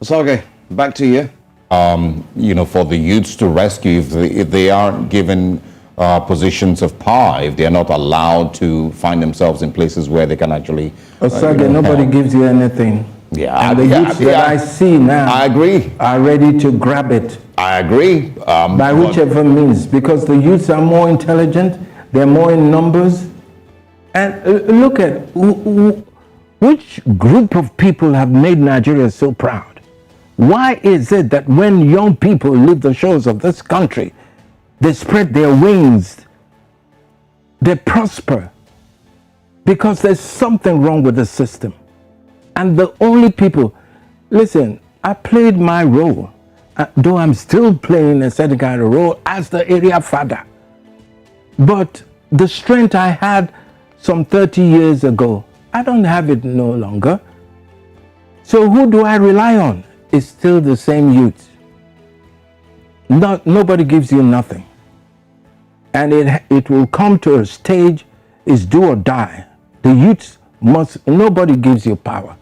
So, okay, back to you. For the youths to rescue, if they aren't given positions of power, if they are not allowed to find themselves in places where they can actually... nobody gives you anything. Yeah, and the youths that I see now, I agree, are ready to grab it. I agree. By whichever means, because the youths are more intelligent, they're more in numbers. And look at which group of people have made Nigeria so proud. Why is it that when young people leave the shores of this country, they spread their wings, they prosper? Because there's something wrong with the system. And the only people, listen, I played my role. though I'm still playing a certain kind of role as the area father. But the strength I had some 30 years ago, I don't have it no longer. So who do I rely on? It's still the same youth. Nobody gives you nothing. And it will come to a stage, it's do or die. The youth nobody gives you power.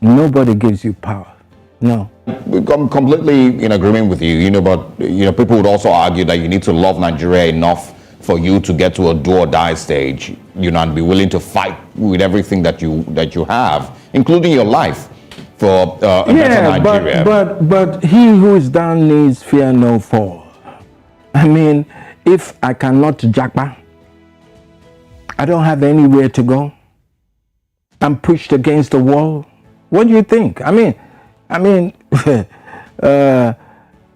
Nobody gives you power. No. I'm completely in agreement with you, but people would also argue that you need to love Nigeria enough for you to get to a do or die stage, and be willing to fight with everything that you have, including your life, for a better Nigeria. But he who is down needs fear no fall. I mean, if I cannot jackpot, I don't have anywhere to go. I'm pushed against the wall. What do you think? I mean,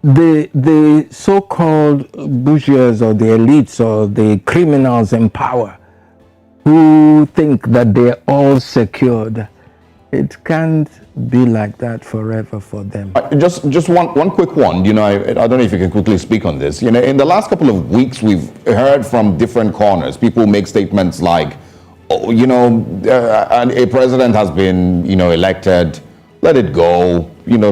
the so-called bourgeois or the elites or the criminals in power who think that they're all secured, it can't be like that forever for them. Just one quick one. I don't know if you can quickly speak on this. In the last couple of weeks, we've heard from different corners. People make statements like, a president has been, elected. Let it go.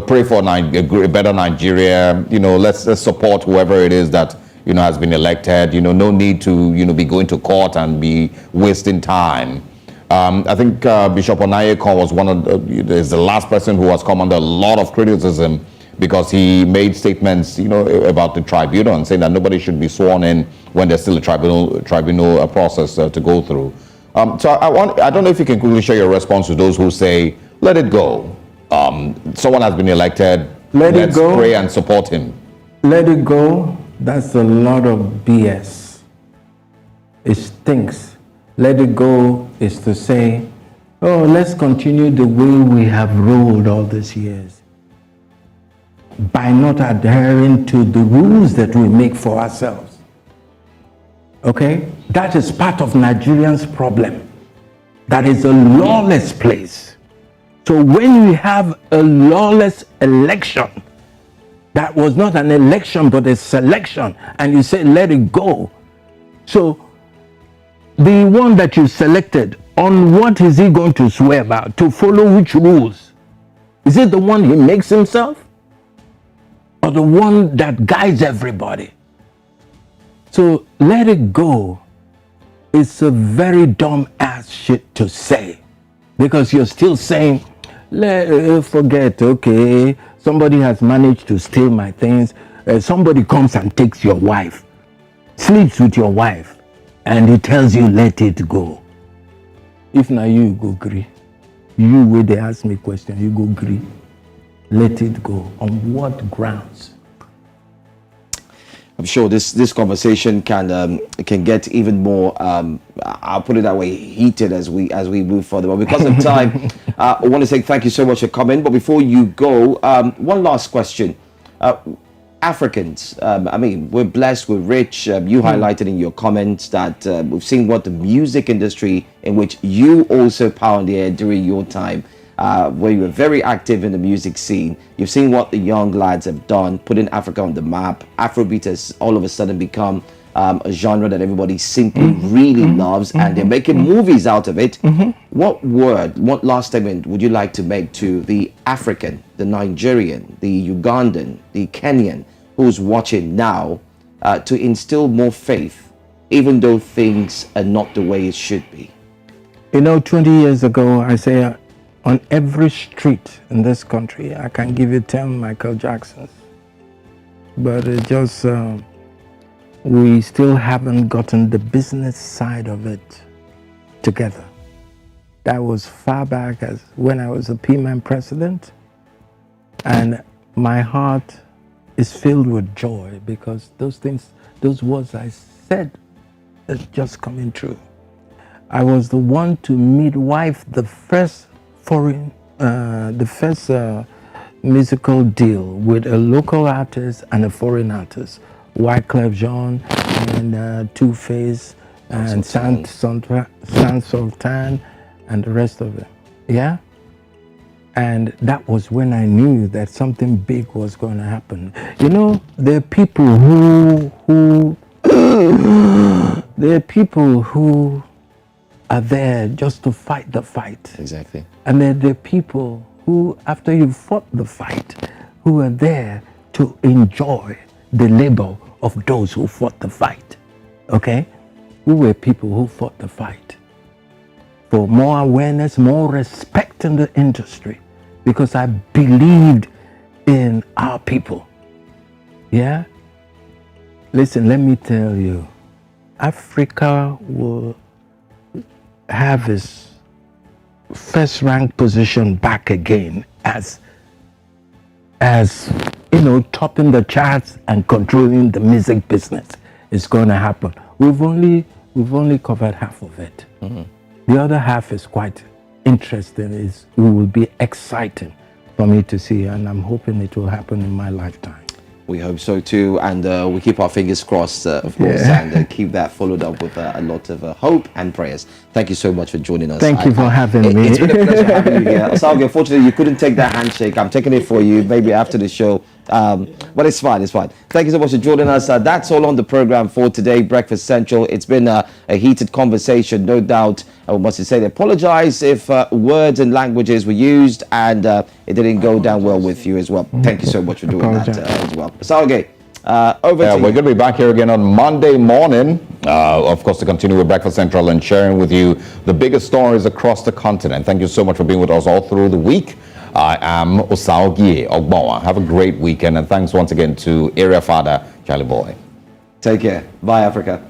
Pray for a better Nigeria. Let's support whoever it is that has been elected. No need to be going to court and be wasting time. I think Bishop Onayekon was is the last person who has come under a lot of criticism because he made statements, about the tribunal and saying that nobody should be sworn in when there's still a tribunal process to go through. So I don't know if you can quickly share your response to those who say, let it go. Someone has been elected. Let's pray and support him. Let it go. That's a lot of BS. It stinks. Let it go is to say, oh, let's continue the way we have rolled all these years by not adhering to the rules that we make for ourselves. Okay? That is part of Nigerians' problem. That is a lawless place. So when we have a lawless election, that was not an election but a selection, and you say let it go. So the one that you selected, on what is he going to swear about? To follow which rules? Is it the one he makes himself? Or the one that guides everybody? So let it go. It's a very dumb ass shit to say, because you're still saying, forget, okay, somebody has managed to steal my things. Somebody comes and takes your wife, sleeps with your wife, and he tells you let it go. If now you go agree, you where they ask me question, you go agree, let it go. On what grounds? I'm sure this conversation can get even more, I'll put it that way, heated as we move further. But because of time, I want to say thank you so much for coming. But before you go, one last question. Africans, we're blessed, we're rich. You highlighted in your comments that we've seen what the music industry, in which you also pioneered during your time, where you were very active in the music scene. You've seen what the young lads have done, putting Africa on the map. Afrobeat has all of a sudden become a genre that everybody simply really loves, and they're making movies out of it. What last statement would you like to make to the African, the Nigerian, the Ugandan, the Kenyan, who's watching now, to instill more faith, even though things are not the way it should be? 20 years ago, I say, on every street in this country, I can give you 10 Michael Jacksons. But it just, we still haven't gotten the business side of it together. That was far back as when I was a P-Man president. And my heart is filled with joy because those things, those words I said are just coming true. I was the one to midwife the first musical deal with a local artist and a foreign artist, Wyclef Jean and Two-Face and San Sultan and the rest of it. Yeah? And that was when I knew that something big was going to happen. You know, there are people who there are people who are there just to fight the fight. Exactly. And there are people who, after you've fought the fight, who are there to enjoy the labor of those who fought the fight. Okay? We were people who fought the fight for more awareness, more respect in the industry, because I believed in our people. Yeah? Listen, let me tell you, Africa will have its first rank position back again as you know, topping the charts and controlling the music business. It's going to happen. We've only covered half of it. The other half is quite interesting. It will be exciting for me to see, and I'm hoping it will happen in my lifetime. We hope so too, and we keep our fingers crossed, of course, and keep that followed up with a lot of hope and prayers. Thank you so much for joining us. Thank you for having me. It's been a pleasure having you here. Osaoge, unfortunately, you couldn't take that handshake. I'm taking it for you, maybe after the show. But it's fine, it's fine. Thank you so much for joining us. That's all on the program for today, Breakfast Central. It's been a heated conversation, no doubt. I must say, I apologize if words and languages were used and it didn't go down well with you as well. Thank you so much for doing that as well. Osaoge, over to you. We're going to be back here again on Monday morning, of course, to continue with Breakfast Central and sharing with you the biggest stories across the continent. Thank you so much for being with us all through the week. I am Osaoge Ogbowa. Have a great weekend, and thanks once again to Area Father Charlie Boy. Take care. Bye, Africa.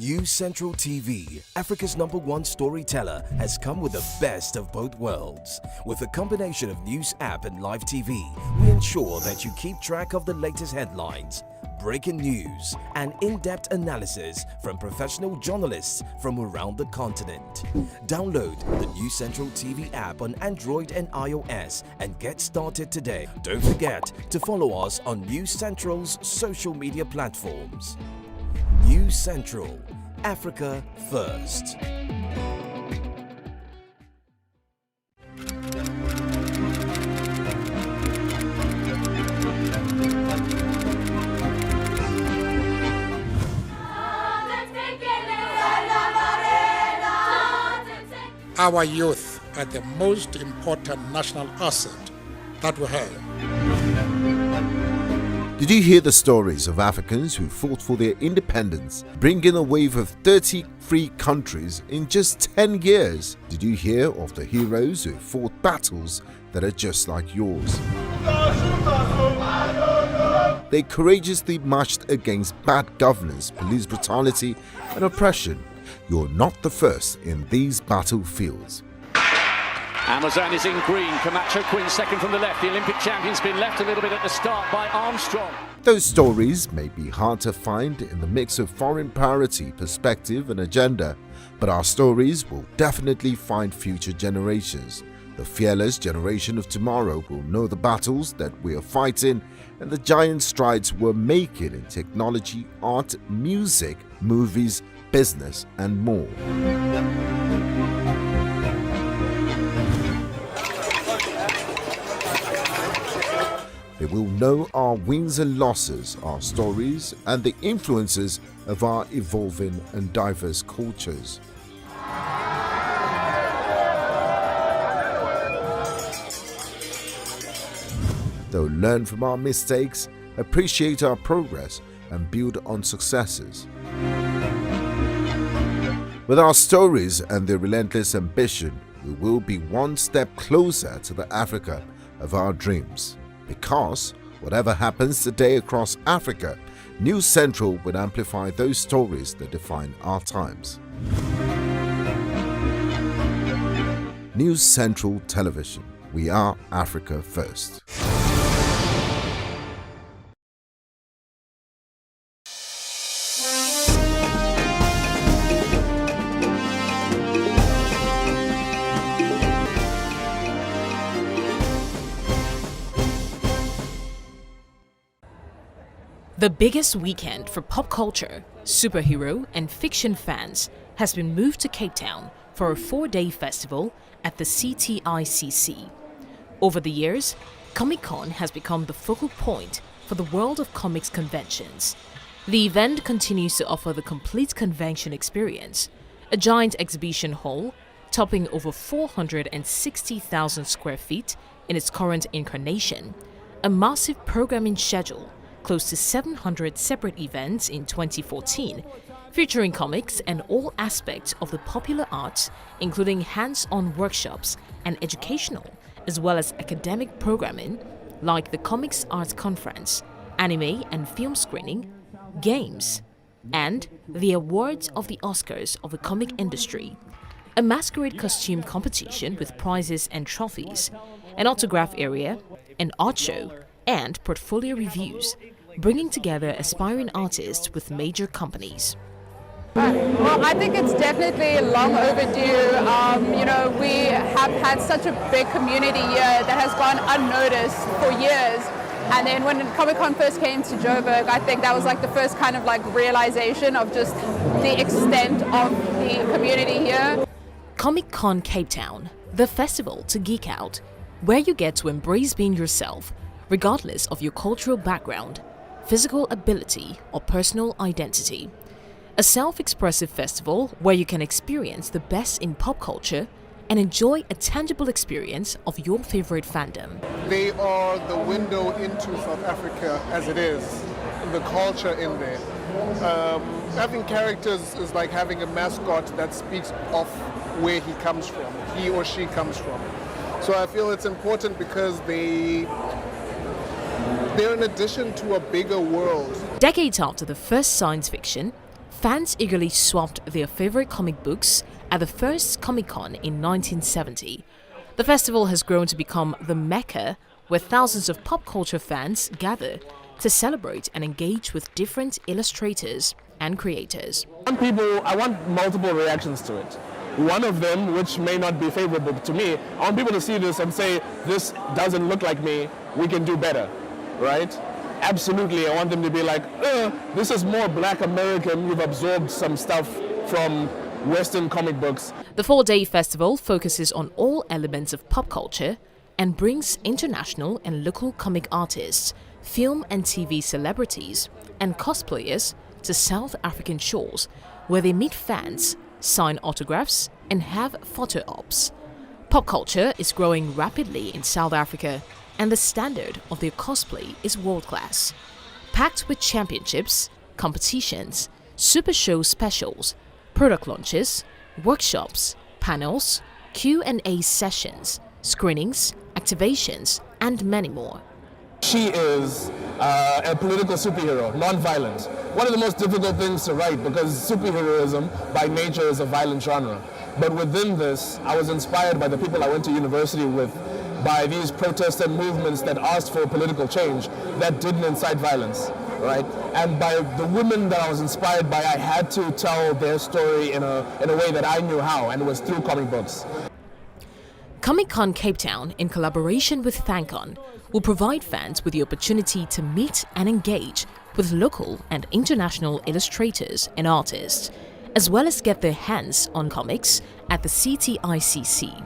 News Central TV, Africa's #1 storyteller, has come with the best of both worlds. With a combination of news app and live TV, we ensure that you keep track of the latest headlines, breaking news, and in-depth analysis from professional journalists from around the continent. Download the News Central TV app on Android and iOS and get started today. Don't forget to follow us on News Central's social media platforms. News Central, Africa First. Our youth are the most important national asset that we have. Did you hear the stories of Africans who fought for their independence, bringing a wave of 30 free countries in just 10 years? Did you hear of the heroes who fought battles that are just like yours? They courageously marched against bad governance, police brutality and oppression. You're not the first in these battlefields. Amazon is in green. Camacho Quinn second from the left. The Olympic champion's been left a little bit at the start by Armstrong. Those stories may be hard to find in the mix of foreign priority, perspective and agenda, but our stories will definitely find future generations. The fearless generation of tomorrow will know the battles that we are fighting and the giant strides we're making in technology, art, music, movies, business and more. They will know our wins and losses, our stories, and the influences of our evolving and diverse cultures. They'll learn from our mistakes, appreciate our progress, and build on successes. With our stories and their relentless ambition, we will be one step closer to the Africa of our dreams. Because whatever happens today across Africa, News Central will amplify those stories that define our times. News Central Television. We are Africa First. The biggest weekend for pop culture, superhero, and fiction fans has been moved to Cape Town for a 4-day festival at the CTICC. Over the years, Comic-Con has become the focal point for the world of comics conventions. The event continues to offer the complete convention experience, a giant exhibition hall topping over 460,000 square feet in its current incarnation, a massive programming schedule, close to 700 separate events in 2014, featuring comics and all aspects of the popular arts, including hands-on workshops and educational, as well as academic programming like the Comics Arts Conference, anime and film screening, games, and the awards of the Oscars of the comic industry, a masquerade costume competition with prizes and trophies, an autograph area, an art show, and portfolio reviews, bringing together aspiring artists with major companies. Well, I think it's definitely long overdue. We have had such a big community here that has gone unnoticed for years. And then when Comic-Con first came to Joburg, I think that was like the first kind of like realization of just the extent of the community here. Comic-Con Cape Town, the festival to geek out, where you get to embrace being yourself, regardless of your cultural background, physical ability, or personal identity. A self-expressive festival where you can experience the best in pop culture and enjoy a tangible experience of your favorite fandom. They are the window into South Africa as it is, the culture in there. Having characters is like having a mascot that speaks of where he comes from, he or she comes from. So I feel it's important because they're an addition to a bigger world. Decades after the first science fiction, fans eagerly swapped their favorite comic books at the first Comic-Con in 1970. The festival has grown to become the mecca where thousands of pop culture fans gather to celebrate and engage with different illustrators and creators. I want multiple reactions to it. One of them, which may not be favorable to me, I want people to see this and say, this doesn't look like me, we can do better, right? Absolutely, I want them to be like, this is more Black American, you've absorbed some stuff from Western comic books. The 4-day festival focuses on all elements of pop culture and brings international and local comic artists, film and TV celebrities, and cosplayers to South African shores, where they meet fans, sign autographs, and have photo ops. Pop culture is growing rapidly in South Africa, and the standard of their cosplay is world-class. Packed with championships, competitions, super show specials, product launches, workshops, panels, Q&A sessions, screenings, activations, and many more. She is a political superhero, non-violent. One of the most difficult things to write because superheroism by nature is a violent genre. But within this, I was inspired by the people I went to university with, by these protests and movements that asked for political change that didn't incite violence, right? And by the women that I was inspired by, I had to tell their story in a way that I knew how, and it was through comic books. Comic-Con Cape Town, in collaboration with Thankon, will provide fans with the opportunity to meet and engage with local and international illustrators and artists, as well as get their hands on comics at the CTICC.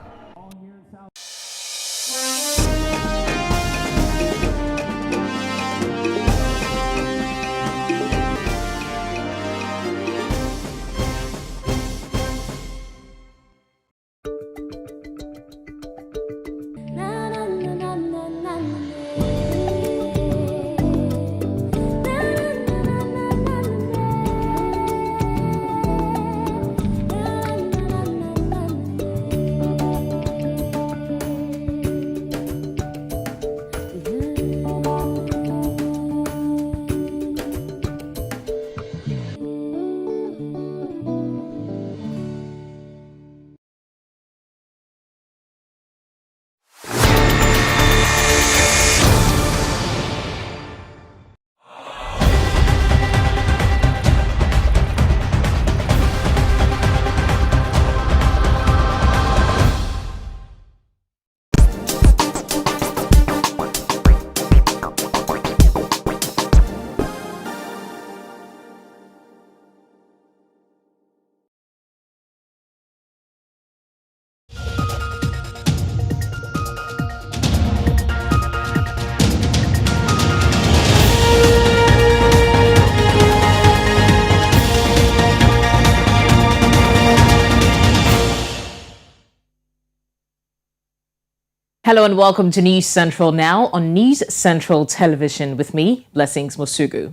Hello and welcome to News Central now on News Central Television with me, Blessings Mosugu.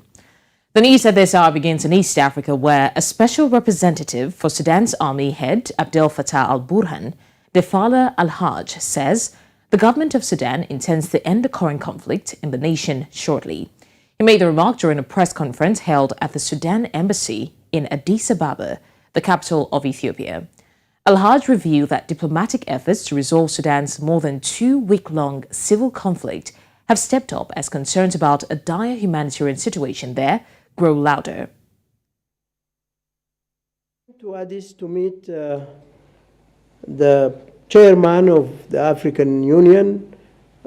The news at this hour begins in East Africa, where a special representative for Sudan's army head, Abdel Fattah al-Burhan, Defala al-Hajj, says the government of Sudan intends to end the current conflict in the nation shortly. He made the remark during a press conference held at the Sudan embassy in Addis Ababa, the capital of Ethiopia. Al-Hajj revealed that diplomatic efforts to resolve Sudan's more than 2-week-long civil conflict have stepped up as concerns about a dire humanitarian situation there grow louder. To Addis to meet the chairman of the African Union,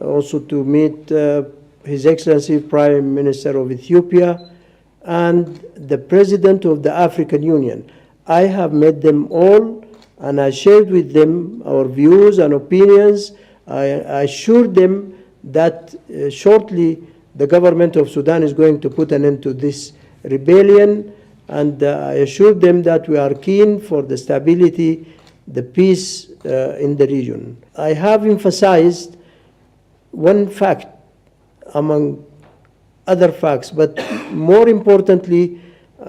also to meet His Excellency Prime Minister of Ethiopia and the President of the African Union. I have met them all and I shared with them our views and opinions. I assured them that shortly the government of Sudan is going to put an end to this rebellion, and I assured them that we are keen for the stability, the peace in the region. I have emphasized one fact among other facts, but more importantly,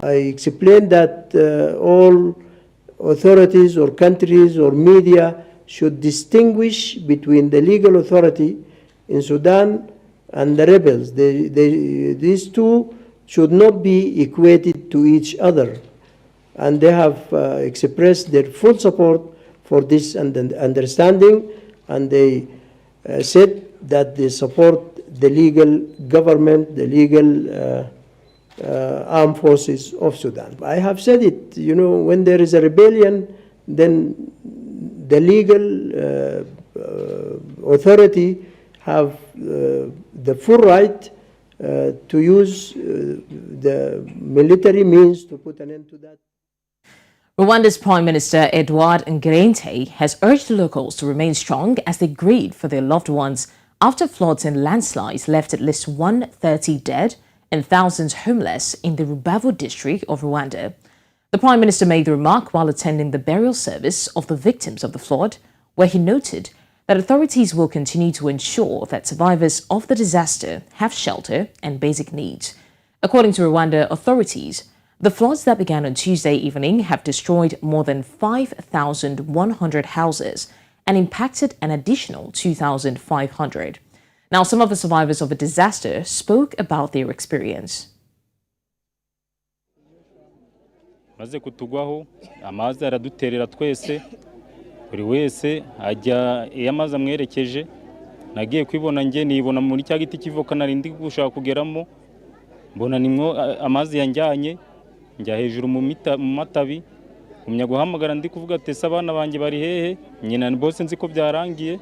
I explained that all authorities or countries or media should distinguish between the legal authority in Sudan and the rebels. These two should not be equated to each other. And they have expressed their full support for this understanding, and they said that they support the legal government, the legal armed forces of Sudan. I have said it, when there is a rebellion, then the legal authority have the full right to use the military means to put an end to that. Rwanda's Prime Minister Edouard Ngirente has urged the locals to remain strong as they grieve for their loved ones after floods and landslides left at least 130 dead and thousands homeless in the Rubavu district of Rwanda. The Prime Minister made the remark while attending the burial service of the victims of the flood, where he noted that authorities will continue to ensure that survivors of the disaster have shelter and basic needs. According to Rwanda authorities, the floods that began on Tuesday evening have destroyed more than 5,100 houses and impacted an additional 2,500. Now, some of the survivors of the disaster spoke about their experience. maze kutugwaho amazi araduterera twese buri wese ajya yamaze amwerekeje nagiye kwibona nge nibona muri cya giti kivoka narindi gushaka kugeramo mbona nimwo amazi yanjyanye njya hejuru mu matabi umya guhamagara ndi kuvuga ati abana banjye bari hehe nyina bose nzi ko byarangiye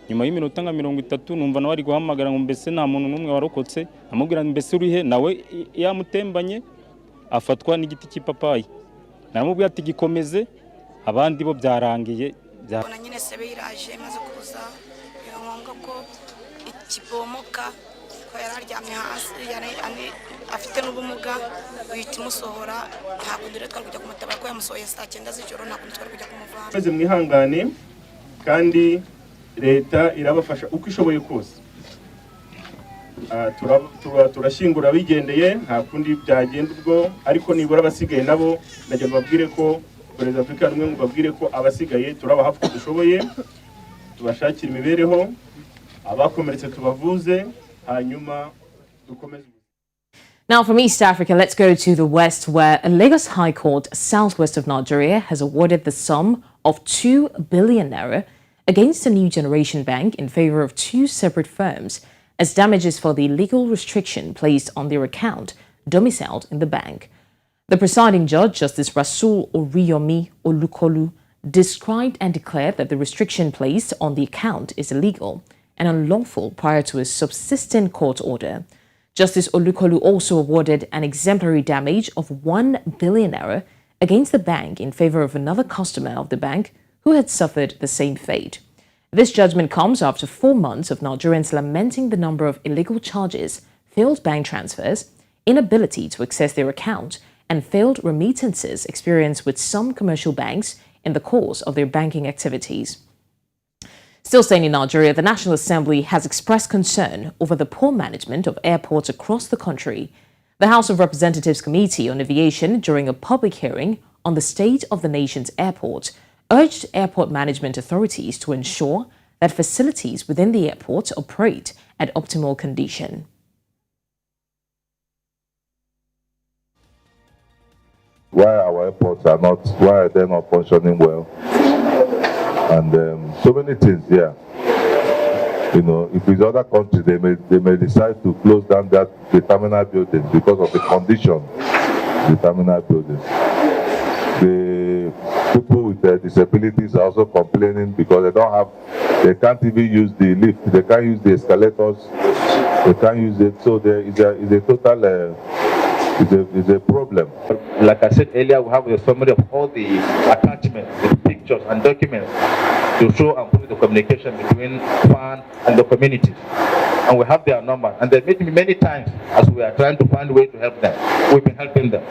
nyuma y'iminota nka 30 numva nawe ari guhamagara ngo mbese nta muntu numwe warokotse amubwira mbese uri he nawe yamutembanye afatwa n'igiti cy'ipapayi namubwira ati gikomeze abandi bo byarangiye bona nyine sebe iraje maze kuza ngombwa ko ikibomoka ko yararyamye hasi afite n'ubumuga uhita umusohora nta kundi rero twari kujya kumutabara ko yamusohoye saa 9 z'ijoro nta kundi twari kujya kumuvana maze mwihangane kandi leta irabafasha uko ishoboye kose turashingura bigendeye nta kundi byagenda ubwo ariko nibura abasigaye nabo ndagira babwire ko Perezida Afrika rumwe mubabwire ko abasigaye turaba hafi dushoboye tubashakira imibereho abakomeretse tubavuze hanyuma dukomeze. Now from East Africa, let's go to the West, where a Lagos High Court, southwest of Nigeria, has awarded the sum of 2 billion naira against a New Generation Bank in favor of 2 separate firms as damages for the illegal restriction placed on their account domiciled in the bank. The presiding judge, Justice Rasul Oriyomi Olukolu, described and declared that the restriction placed on the account is illegal and unlawful prior to a subsistent court order. Justice Olukolu also awarded an exemplary damage of 1 billion naira against the bank in favor of another customer of the bank who had suffered the same fate. This judgment comes after 4 months of Nigerians lamenting the number of illegal charges, failed bank transfers, inability to access their account, and failed remittances experienced with some commercial banks in the course of their banking activities. Still staying in Nigeria, the National Assembly has expressed concern over the poor management of airports across the country. The House of Representatives Committee on Aviation, during a public hearing on the state of the nation's airport, urged airport management authorities to ensure that facilities within the airport operate at optimal condition. Why our airports are not, why are they not functioning well? And so many things here. You know, if it's other countries, they may decide to close down the terminal buildings because of the condition of the terminal buildings. The people with disabilities are also complaining because they can't even use the lift, they can't use the escalators, they can't use it. So there is a total is a problem. Like I said earlier, we have a summary of all the attachments, the pictures and documents to show and prove the communication between FAN and the community. And we have their number. And they meet me many times as we are trying to find a way to help them. We've been helping them.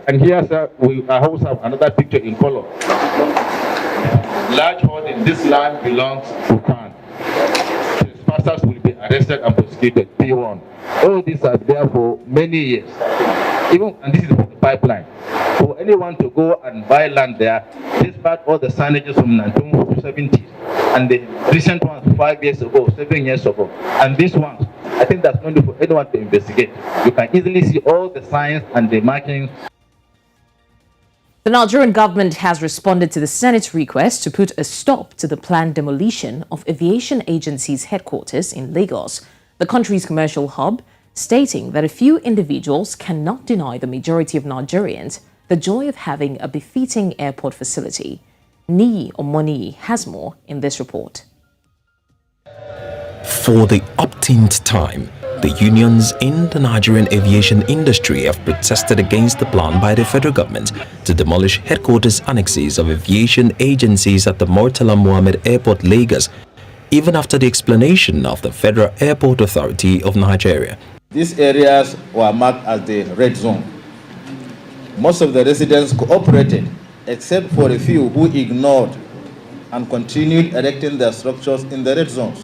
And here, sir, I also have another picture in color. Large holding, this land belongs to FAN. Trespassers will be arrested and prosecuted. P1. All these are there for many years. And this is the pipeline. For anyone to go and buy land there, despite all the signages from 1970s, and the recent ones 5 years ago, 7 years ago, and these ones, I think that's no need for anyone to investigate. You can easily see all the signs and the markings. The Nigerian government has responded to the Senate's request to put a stop to the planned demolition of Aviation Agency's headquarters in Lagos, the country's commercial hub, stating that a few individuals cannot deny the majority of Nigerians the joy of having a befitting airport facility. Niyi Omoniyi has more in this report. For the umpteenth time, the unions in the Nigerian aviation industry have protested against the plan by the federal government to demolish headquarters annexes of aviation agencies at the Murtala Mohammed Airport, Lagos, even after the explanation of the Federal Airport Authority of Nigeria. These areas were marked as the red zone. Most of the residents cooperated, except for a few who ignored and continued erecting their structures in the red zones.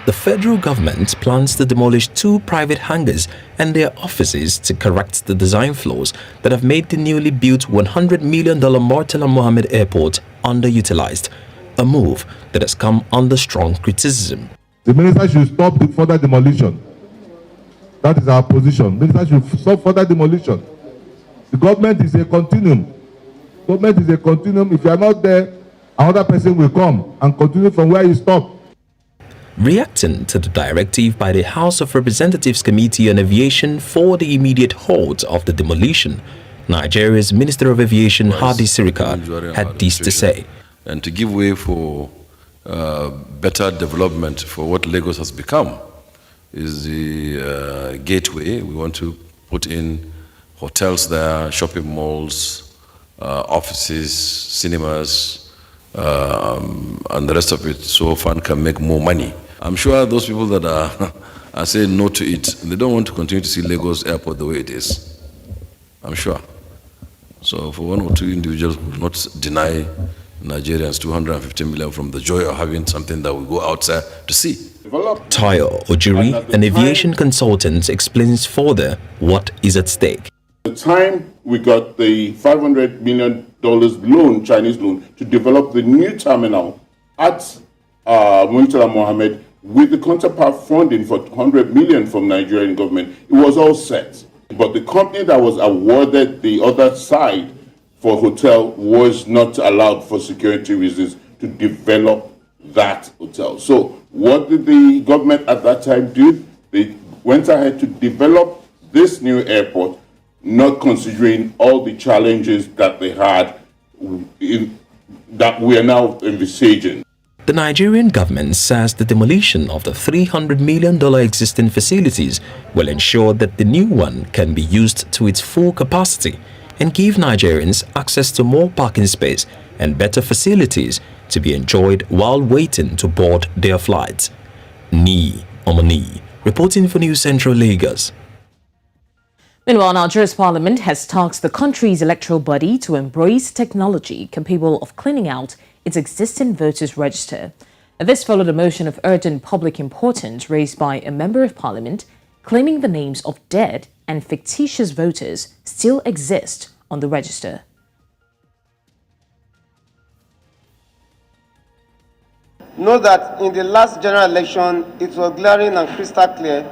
The federal government plans to demolish 2 private hangars and their offices to correct the design flaws that have made the newly built $100 million Murtala Mohammed Airport underutilized, a move that has come under strong criticism. The minister should stop the further demolition. That is our position. The minister should stop further demolition. The government is a continuum. Government is a continuum. If you are not there, another person will come and continue from where you stop. Reacting to the directive by the House of Representatives Committee on Aviation for the immediate halt of the demolition, Nigeria's Minister of Aviation Hadi Sirika had this to say. And to give way for better development for what Lagos has become is the gateway. We want to put in hotels there, shopping malls, offices, cinemas, and the rest of it, so FAN can make more money. I'm sure those people that are saying no to it, they don't want to continue to see Lagos Airport the way it is. I'm sure. So for 1 or 2 individuals who will not deny Nigerians 250 million from the joy of having something that we go outside to see. Tayo Ojuri, an aviation consultant, explains further what is at stake. At the time we got the $500 million loan, Chinese loan, to develop the new terminal at Murtala Mohammed with the counterpart funding for $100 million from Nigerian government. It was all set. But the company that was awarded the other side for hotel was not allowed for security reasons to develop that hotel. So what did the government at that time do? They went ahead to develop this new airport, not considering all the challenges that they had that we are now envisaging. The Nigerian government says the demolition of the $300 million existing facilities will ensure that the new one can be used to its full capacity and give Nigerians access to more parking space and better facilities to be enjoyed while waiting to board their flights. Niyi Omoniyi, reporting for News Central Lagos. Meanwhile, Nigeria's parliament has tasked the country's electoral body to embrace technology capable of cleaning out its existing voters' register. This followed a motion of urgent public importance raised by a member of parliament claiming the names of dead and fictitious voters still exist on the register. Know that in the last general election, it was glaring and crystal clear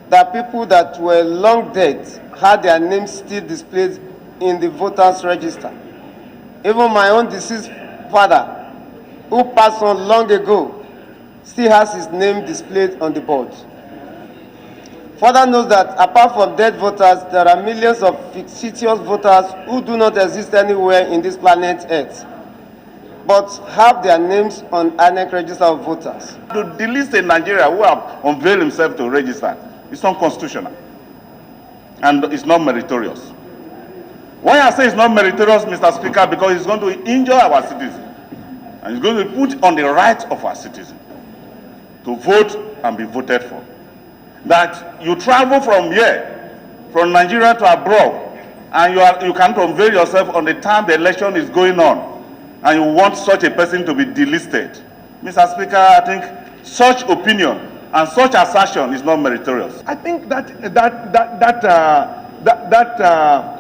that people that were long dead had their names still displayed in the voters' register. Even my own deceased father, who passed on long ago, still has his name displayed on the board. Further knows that apart from dead voters, there are millions of fictitious voters who do not exist anywhere in this planet Earth, but have their names on INEC register of voters. To delist in Nigeria who have unveiled himself to register is unconstitutional and it's not meritorious. Why I say it's not meritorious, Mr. Speaker, because it's going to injure our citizens and it's going to put on the right of our citizens to vote and be voted for. That you travel from here, from Nigeria to abroad, and you can't unveil yourself on the time the election is going on, and you want such a person to be delisted. Mr. Speaker, I think such opinion and such assertion is not meritorious. I think that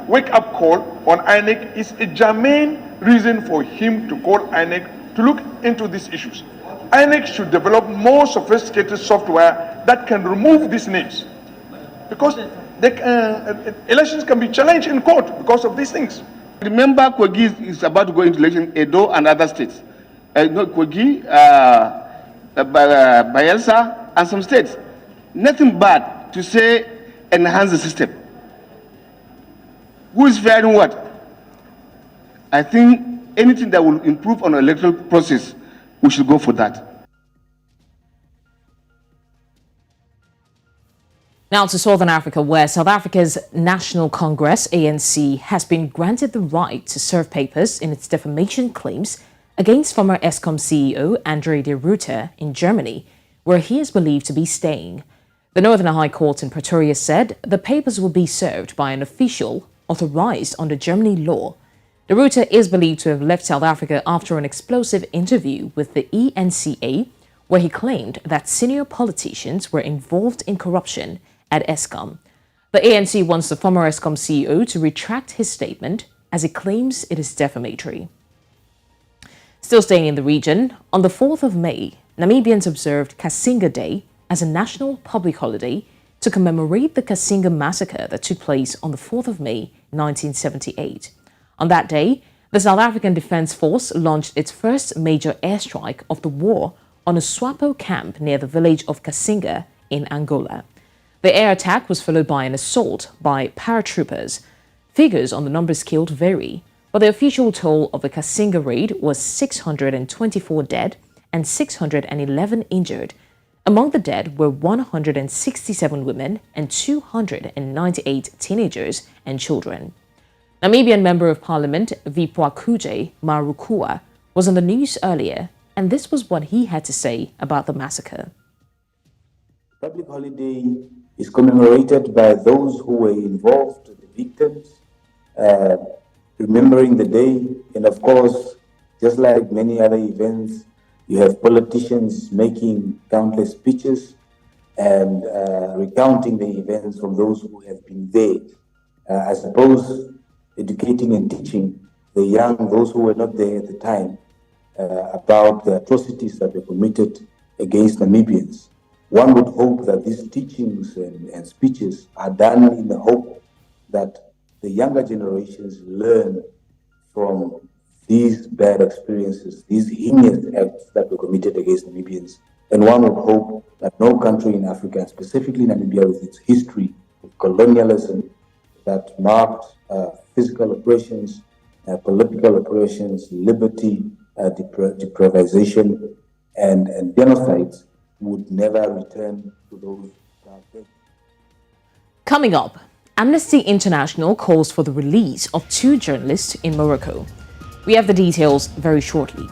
wake-up call on INEC is a germane reason for him to call INEC to look into these issues. INEC should develop more sophisticated software that can remove these names, because elections can be challenged in court because of these things. Remember, Kogi is about to go into election, Edo and other states. Kogi, Bayelsa, and some states. Nothing bad to say enhance the system. Who is fearing what? I think anything that will improve on the electoral process, we should go for that. Now to Southern Africa, where South Africa's National Congress, ANC, has been granted the right to serve papers in its defamation claims against former Eskom CEO Andre de Ruyter in Germany, where he is believed to be staying. The Northern High Court in Pretoria said the papers will be served by an official authorized under Germany law. De Ruyter is believed to have left South Africa after an explosive interview with the ENCA, where he claimed that senior politicians were involved in corruption at Eskom. The ANC wants the former Eskom CEO to retract his statement, as it claims it is defamatory. Still staying in the region, on the 4th of May, Namibians observed Kasinga Day as a national public holiday to commemorate the Kasinga massacre that took place on the 4th of May, 1978. On that day, the South African Defence Force launched its first major airstrike of the war on a SWAPO camp near the village of Kasinga in Angola. The air attack was followed by an assault by paratroopers. Figures on the numbers killed vary, but the official toll of the Kasinga raid was 624 dead and 611 injured. Among the dead were 167 women and 298 teenagers and children. Namibian Member of Parliament Vipwakuje Marukua was on the news earlier, and this was what he had to say about the massacre. Public holiday is commemorated by those who were involved, the victims, remembering the day, and of course, just like many other events, you have politicians making countless speeches and recounting the events from those who have been there. I suppose educating and teaching the young, those who were not there at the time, about the atrocities that were committed against Namibians. One would hope that these teachings and speeches are done in the hope that the younger generations learn from these bad experiences, these heinous acts that were committed against Namibians. And one would hope that no country in Africa, and specifically Namibia with its history of colonialism that marked physical oppressions, political oppressions, liberty, deprivation, and genocides, would never return to those dark days. Coming up, Amnesty International calls for the release of 2 journalists in Morocco. We have the details very shortly.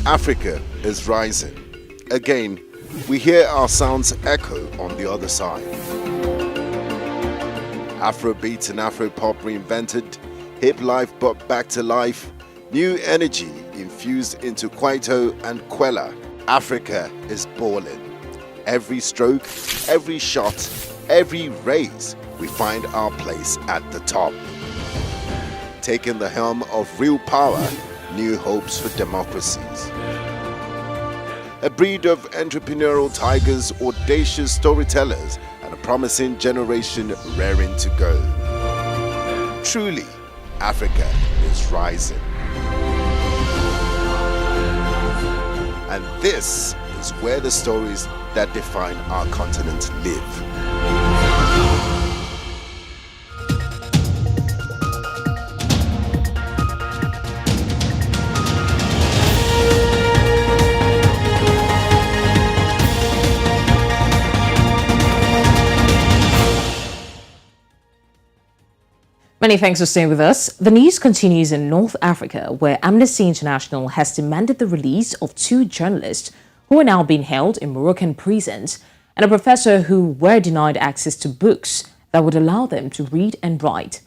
Africa is rising. Again, we hear our sounds echo on the other side. Afrobeat and Afropop reinvented, hip life brought back to life, new energy infused into Kwaito and Kwela. Africa is balling. Every stroke, every shot, every raise, we find our place at the top. Taking the helm of real power, new hopes for democracies. A breed of entrepreneurial tigers, audacious storytellers, and a promising generation raring to go. Truly, Africa is rising. And this is where the stories that define our continent live. Many thanks for staying with us. The news continues in North Africa, where Amnesty International has demanded the release of 2 journalists who are now being held in Moroccan prisons and a professor who were denied access to books that would allow them to read and write.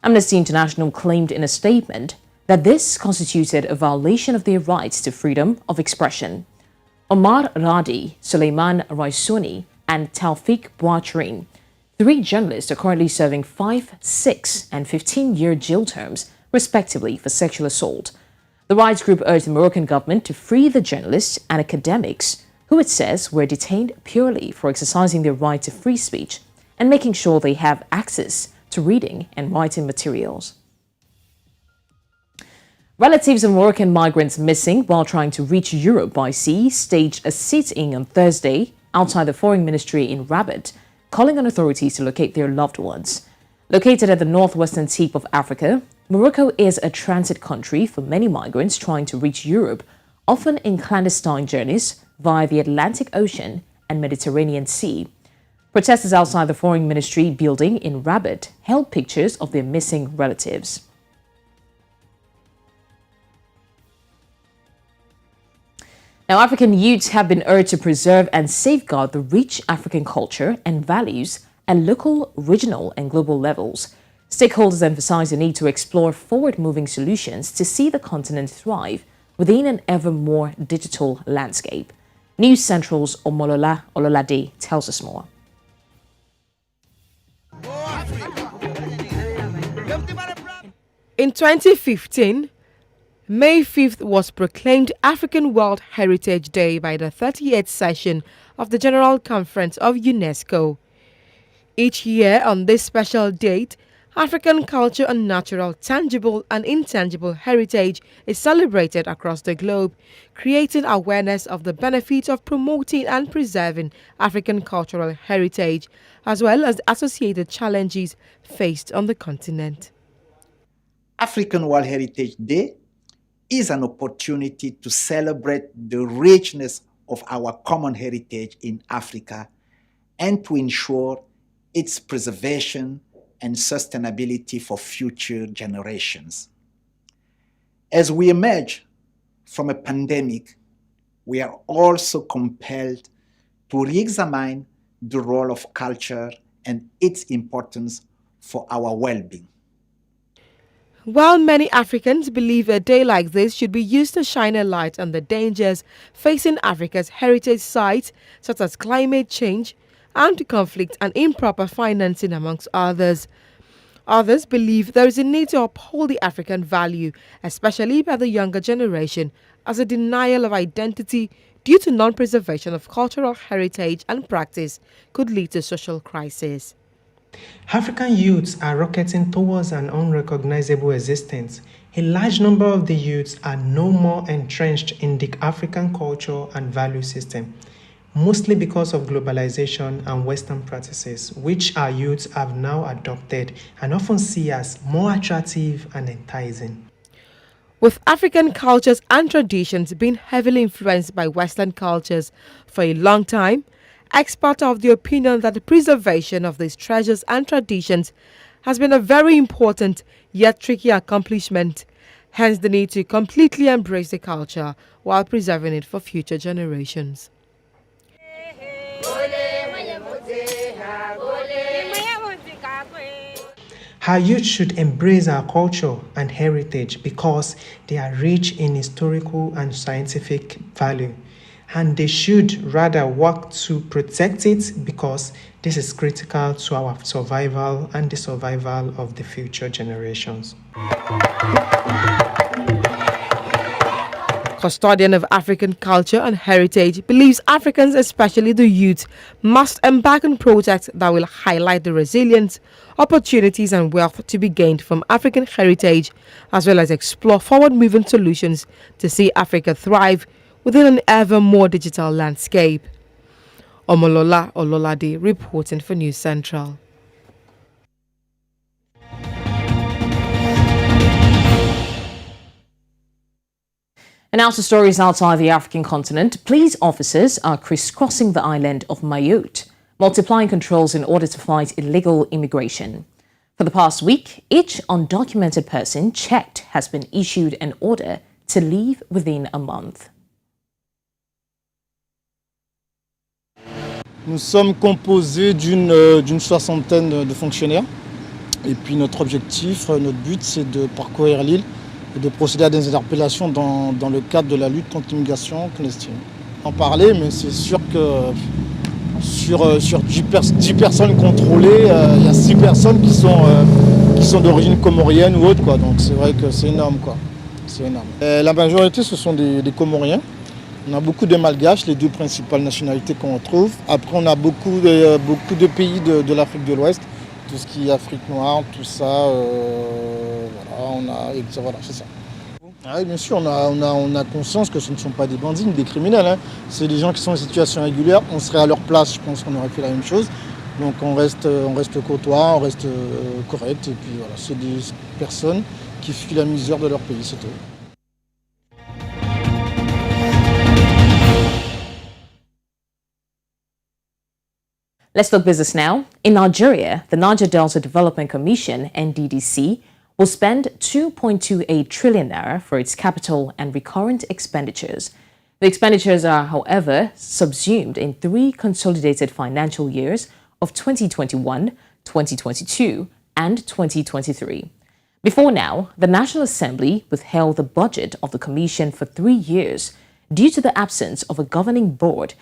Amnesty International claimed in a statement that this constituted a violation of their rights to freedom of expression. Omar Radi, Suleiman Raisuni, and Taufik Bouatrin, 3 journalists are currently serving 5, 6, and 15-year jail terms, respectively, for sexual assault. The rights group urged the Moroccan government to free the journalists and academics who it says were detained purely for exercising their right to free speech and making sure they have access to reading and writing materials. Relatives of Moroccan migrants missing while trying to reach Europe by sea staged a sit-in on Thursday outside the Foreign Ministry in Rabat, calling on authorities to locate their loved ones. Located at the northwestern tip of Africa, Morocco is a transit country for many migrants trying to reach Europe, often in clandestine journeys via the Atlantic Ocean and Mediterranean Sea. Protesters outside the Foreign Ministry building in Rabat held pictures of their missing relatives. Now, African youths have been urged to preserve and safeguard the rich African culture and values at local, regional, and global levels. Stakeholders emphasize the need to explore forward-moving solutions to see the continent thrive within an ever more digital landscape. News Central's Omolola Ololade tells us more. In 2015, May 5th was proclaimed African World Heritage Day by the 38th session of the General Conference of UNESCO. Each year on this special date, African culture and natural, tangible and intangible heritage is celebrated across the globe, creating awareness of the benefits of promoting and preserving African cultural heritage, as well as associated challenges faced on the continent. African World Heritage Day is an opportunity to celebrate the richness of our common heritage in Africa and to ensure its preservation and sustainability for future generations. As we emerge from a pandemic, we are also compelled to re-examine the role of culture and its importance for our well-being. While many Africans believe a day like this should be used to shine a light on the dangers facing Africa's heritage sites, such as climate change, armed conflict and improper financing amongst others. Others believe there is a need to uphold the African value, especially by the younger generation, as a denial of identity due to non-preservation of cultural heritage and practice could lead to social crisis. African youths are rocketing towards an unrecognizable existence. A large number of the youths are no more entrenched in the African culture and value system, mostly because of globalization and Western practices, which our youths have now adopted and often see as more attractive and enticing. With African cultures and traditions being heavily influenced by Western cultures for a long time, experts are of the opinion that the preservation of these treasures and traditions has been a very important yet tricky accomplishment. hence the need to completely embrace the culture while preserving it for future generations. Our youth should embrace our culture and heritage because they are rich in historical and scientific value, and they should rather work to protect it because this is critical to our survival and the survival of the future generations. Custodian of African culture and heritage believes Africans, especially the youth, must embark on projects that will highlight the resilience, opportunities and wealth to be gained from African heritage, as well as explore forward-moving solutions to see Africa thrive within an ever more digital landscape. Omolola Ololade reporting for News Central. And now to stories outside the African continent. Police officers are crisscrossing the island of Mayotte, multiplying controls in order to fight illegal immigration. For the past week, each undocumented person checked has been issued an order to leave within a month. Nous sommes composés d'une soixantaine de fonctionnaires. Et puis notre objectif, notre but, c'est de parcourir l'île et de procéder à des interpellations dans le cadre de la lutte contre l'immigration clandestine. En parler, mais c'est sûr que sur 10 personnes contrôlées, il y a 6 personnes qui sont d'origine comorienne ou autre, quoi. Donc c'est vrai que c'est énorme, quoi. C'est énorme. La majorité, ce sont des Comoriens. On a beaucoup de Malgaches, les 2 principales nationalités qu'on retrouve. Après, on a beaucoup de pays de l'Afrique de l'Ouest, tout ce qui est Afrique noire, tout ça. Voilà, c'est ça. Ah oui, bien sûr, on a conscience que ce ne sont pas des bandits ni des criminels. Hein. C'est des gens qui sont en situation régulière. On serait à leur place, je pense qu'on aurait fait la même chose. Donc on reste courtois, on reste correct. Et puis voilà, c'est des personnes qui fuient la misère de leur pays, c'est tout. Let's talk business now. In Nigeria, the Niger Delta Development Commission, NDDC, will spend 2.28 trillion naira for its capital and recurrent expenditures. The expenditures are, however, subsumed in 3 consolidated financial years of 2021, 2022, and 2023. Before now, the National Assembly withheld the budget of the Commission for 3 years due to the absence of a governing board